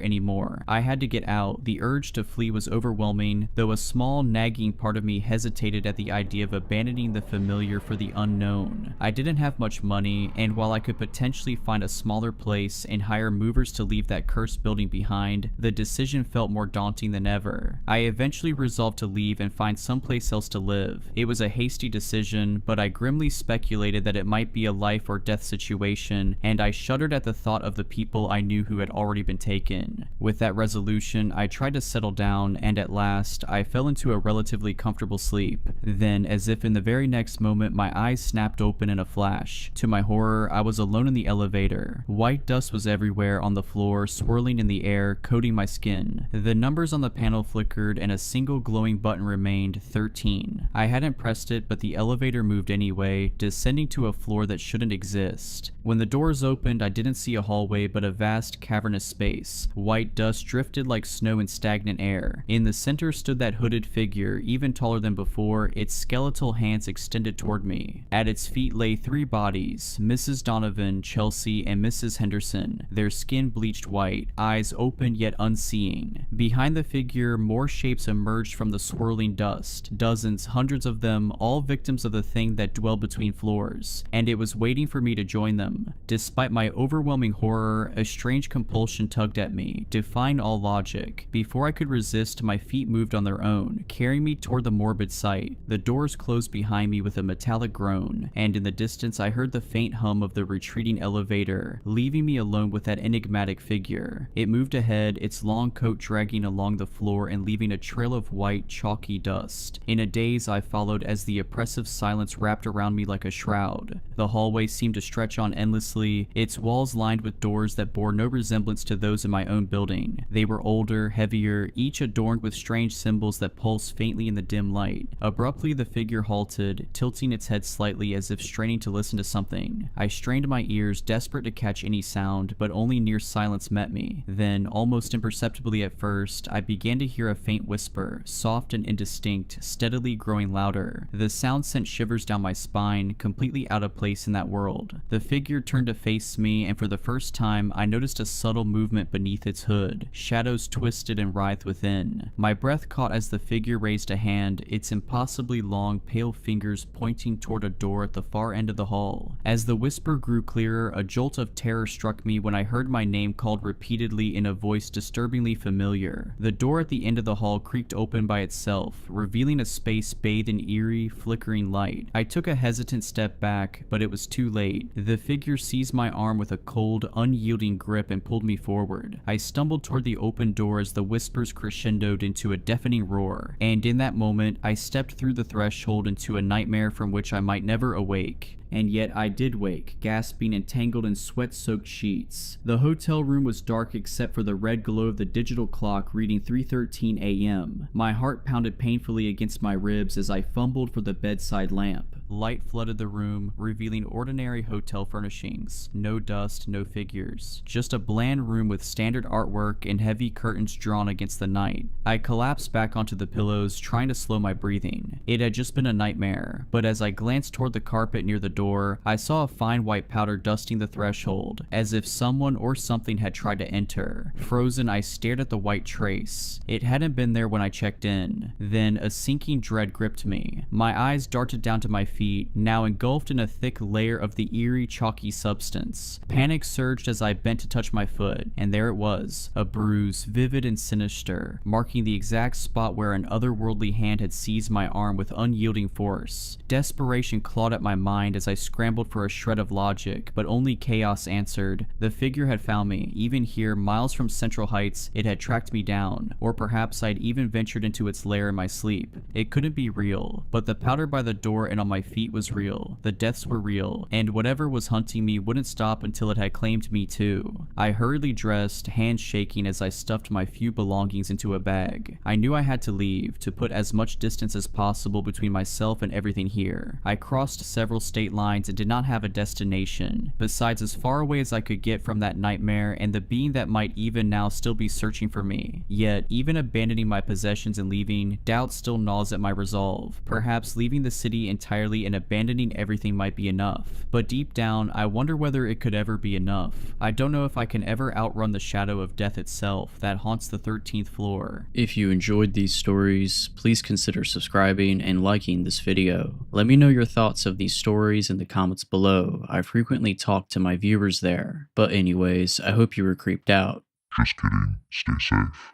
anymore. I had to get out. The urge to flee was overwhelming, though a small, nagging part of me hesitated at the idea of abandoning the familiar for the unknown. I didn't have much money, and while I could potentially find a smaller place and hire movers to leave that cursed building behind, the decision felt more daunting than ever. I eventually resolved to leave and find someplace else to live. It was a hasty decision, but I grimly speculated that it might be a life or death situation, and I shuddered at the thought of the people I knew who had already been taken. With that resolution, I tried to settle down, and at last, I fell into a relatively comfortable sleep. Then, as if in the very next moment, my eyes snapped open in a flash. To my horror, I was alone in the elevator. White dust was everywhere on the floor, swirling in the air, coating my skin. The numbers on the panel flickered, and a single glowing button remained, 13. I hadn't pressed it, but the elevator moved anyway, descending to a floor that shouldn't exist. When the doors opened, I didn't see a hallway, but a vast, cavernous space. White dust drifted like snow in stagnant air. In the center stood that hooded figure, even taller than before, its skeletal hands extended toward me. At its feet lay 3 bodies, Mrs. Donovan, Chelsea, and Mrs. Henderson, their skin bleached white, eyes eyes open yet unseeing. Behind the figure, more shapes emerged from the swirling dust. Dozens, hundreds of them, all victims of the thing that dwelled between floors, and it was waiting for me to join them. Despite my overwhelming horror, a strange compulsion tugged at me, defying all logic. Before I could resist, my feet moved on their own, carrying me toward the morbid sight. The doors closed behind me with a metallic groan, and in the distance I heard the faint hum of the retreating elevator, leaving me alone with that enigmatic figure. It moved ahead, its long coat dragging along the floor and leaving a trail of white, chalky dust. In a daze, I followed as the oppressive silence wrapped around me like a shroud. The hallway seemed to stretch on endlessly, its walls lined with doors that bore no resemblance to those in my own building. They were older, heavier, each adorned with strange symbols that pulsed faintly in the dim light. Abruptly, the figure halted, tilting its head slightly as if straining to listen to something. I strained my ears, desperate to catch any sound, but only near silence met me. Then, almost imperceptibly at first, I began to hear a faint whisper, soft and indistinct, steadily growing louder. The sound sent shivers down my spine, completely out of place in that world. The figure turned to face me, and for the first time, I noticed a subtle movement beneath its hood. Shadows twisted and writhed within. My breath caught as the figure raised a hand, its impossibly long, pale fingers pointing toward a door at the far end of the hall. As the whisper grew clearer, a jolt of terror struck me when I heard my name called repeatedly in a voice disturbingly familiar. The door at the end of the hall creaked open by itself, revealing a space bathed in eerie, flickering light. I took a hesitant step back, but it was too late. The figure seized my arm with a cold, unyielding grip and pulled me forward. I stumbled toward the open door as the whispers crescendoed into a deafening roar, and in that moment, I stepped through the threshold into a nightmare from which I might never awake. And yet I did wake, gasping and tangled in sweat-soaked sheets. The hotel room was dark except for the red glow of the digital clock reading 3:13 a.m. My heart pounded painfully against my ribs as I fumbled for the bedside lamp. Light flooded the room, revealing ordinary hotel furnishings. No dust, no figures. Just a bland room with standard artwork and heavy curtains drawn against the night. I collapsed back onto the pillows, trying to slow my breathing. It had just been a nightmare, but as I glanced toward the carpet near the door, I saw a fine white powder dusting the threshold, as if someone or something had tried to enter. Frozen, I stared at the white trace. It hadn't been there when I checked in. Then a sinking dread gripped me. My eyes darted down to my feet, now engulfed in a thick layer of the eerie, chalky substance. Panic surged as I bent to touch my foot, and there it was, a bruise, vivid and sinister, marking the exact spot where an otherworldly hand had seized my arm with unyielding force. Desperation clawed at my mind as I scrambled for a shred of logic, but only chaos answered. The figure had found me. Even here, miles from Central Heights, it had tracked me down, or perhaps I'd even ventured into its lair in my sleep. It couldn't be real, but the powder by the door and on my feet was real. The deaths were real, and whatever was hunting me wouldn't stop until it had claimed me too. I hurriedly dressed, hands shaking as I stuffed my few belongings into a bag. I knew I had to leave, to put as much distance as possible between myself and everything here. I crossed several state lines and did not have a destination, besides as far away as I could get from that nightmare and the being that might even now still be searching for me. Yet, even abandoning my possessions and leaving, doubt still gnaws at my resolve. Perhaps leaving the city entirely and abandoning everything might be enough. But deep down, I wonder whether it could ever be enough. I don't know if I can ever outrun the shadow of death itself that haunts the 13th floor. If you enjoyed these stories, please consider subscribing and liking this video. Let me know your thoughts of these stories in the comments below. I frequently talk to my viewers there. But anyways, I hope you were creeped out. Just kidding. Stay safe.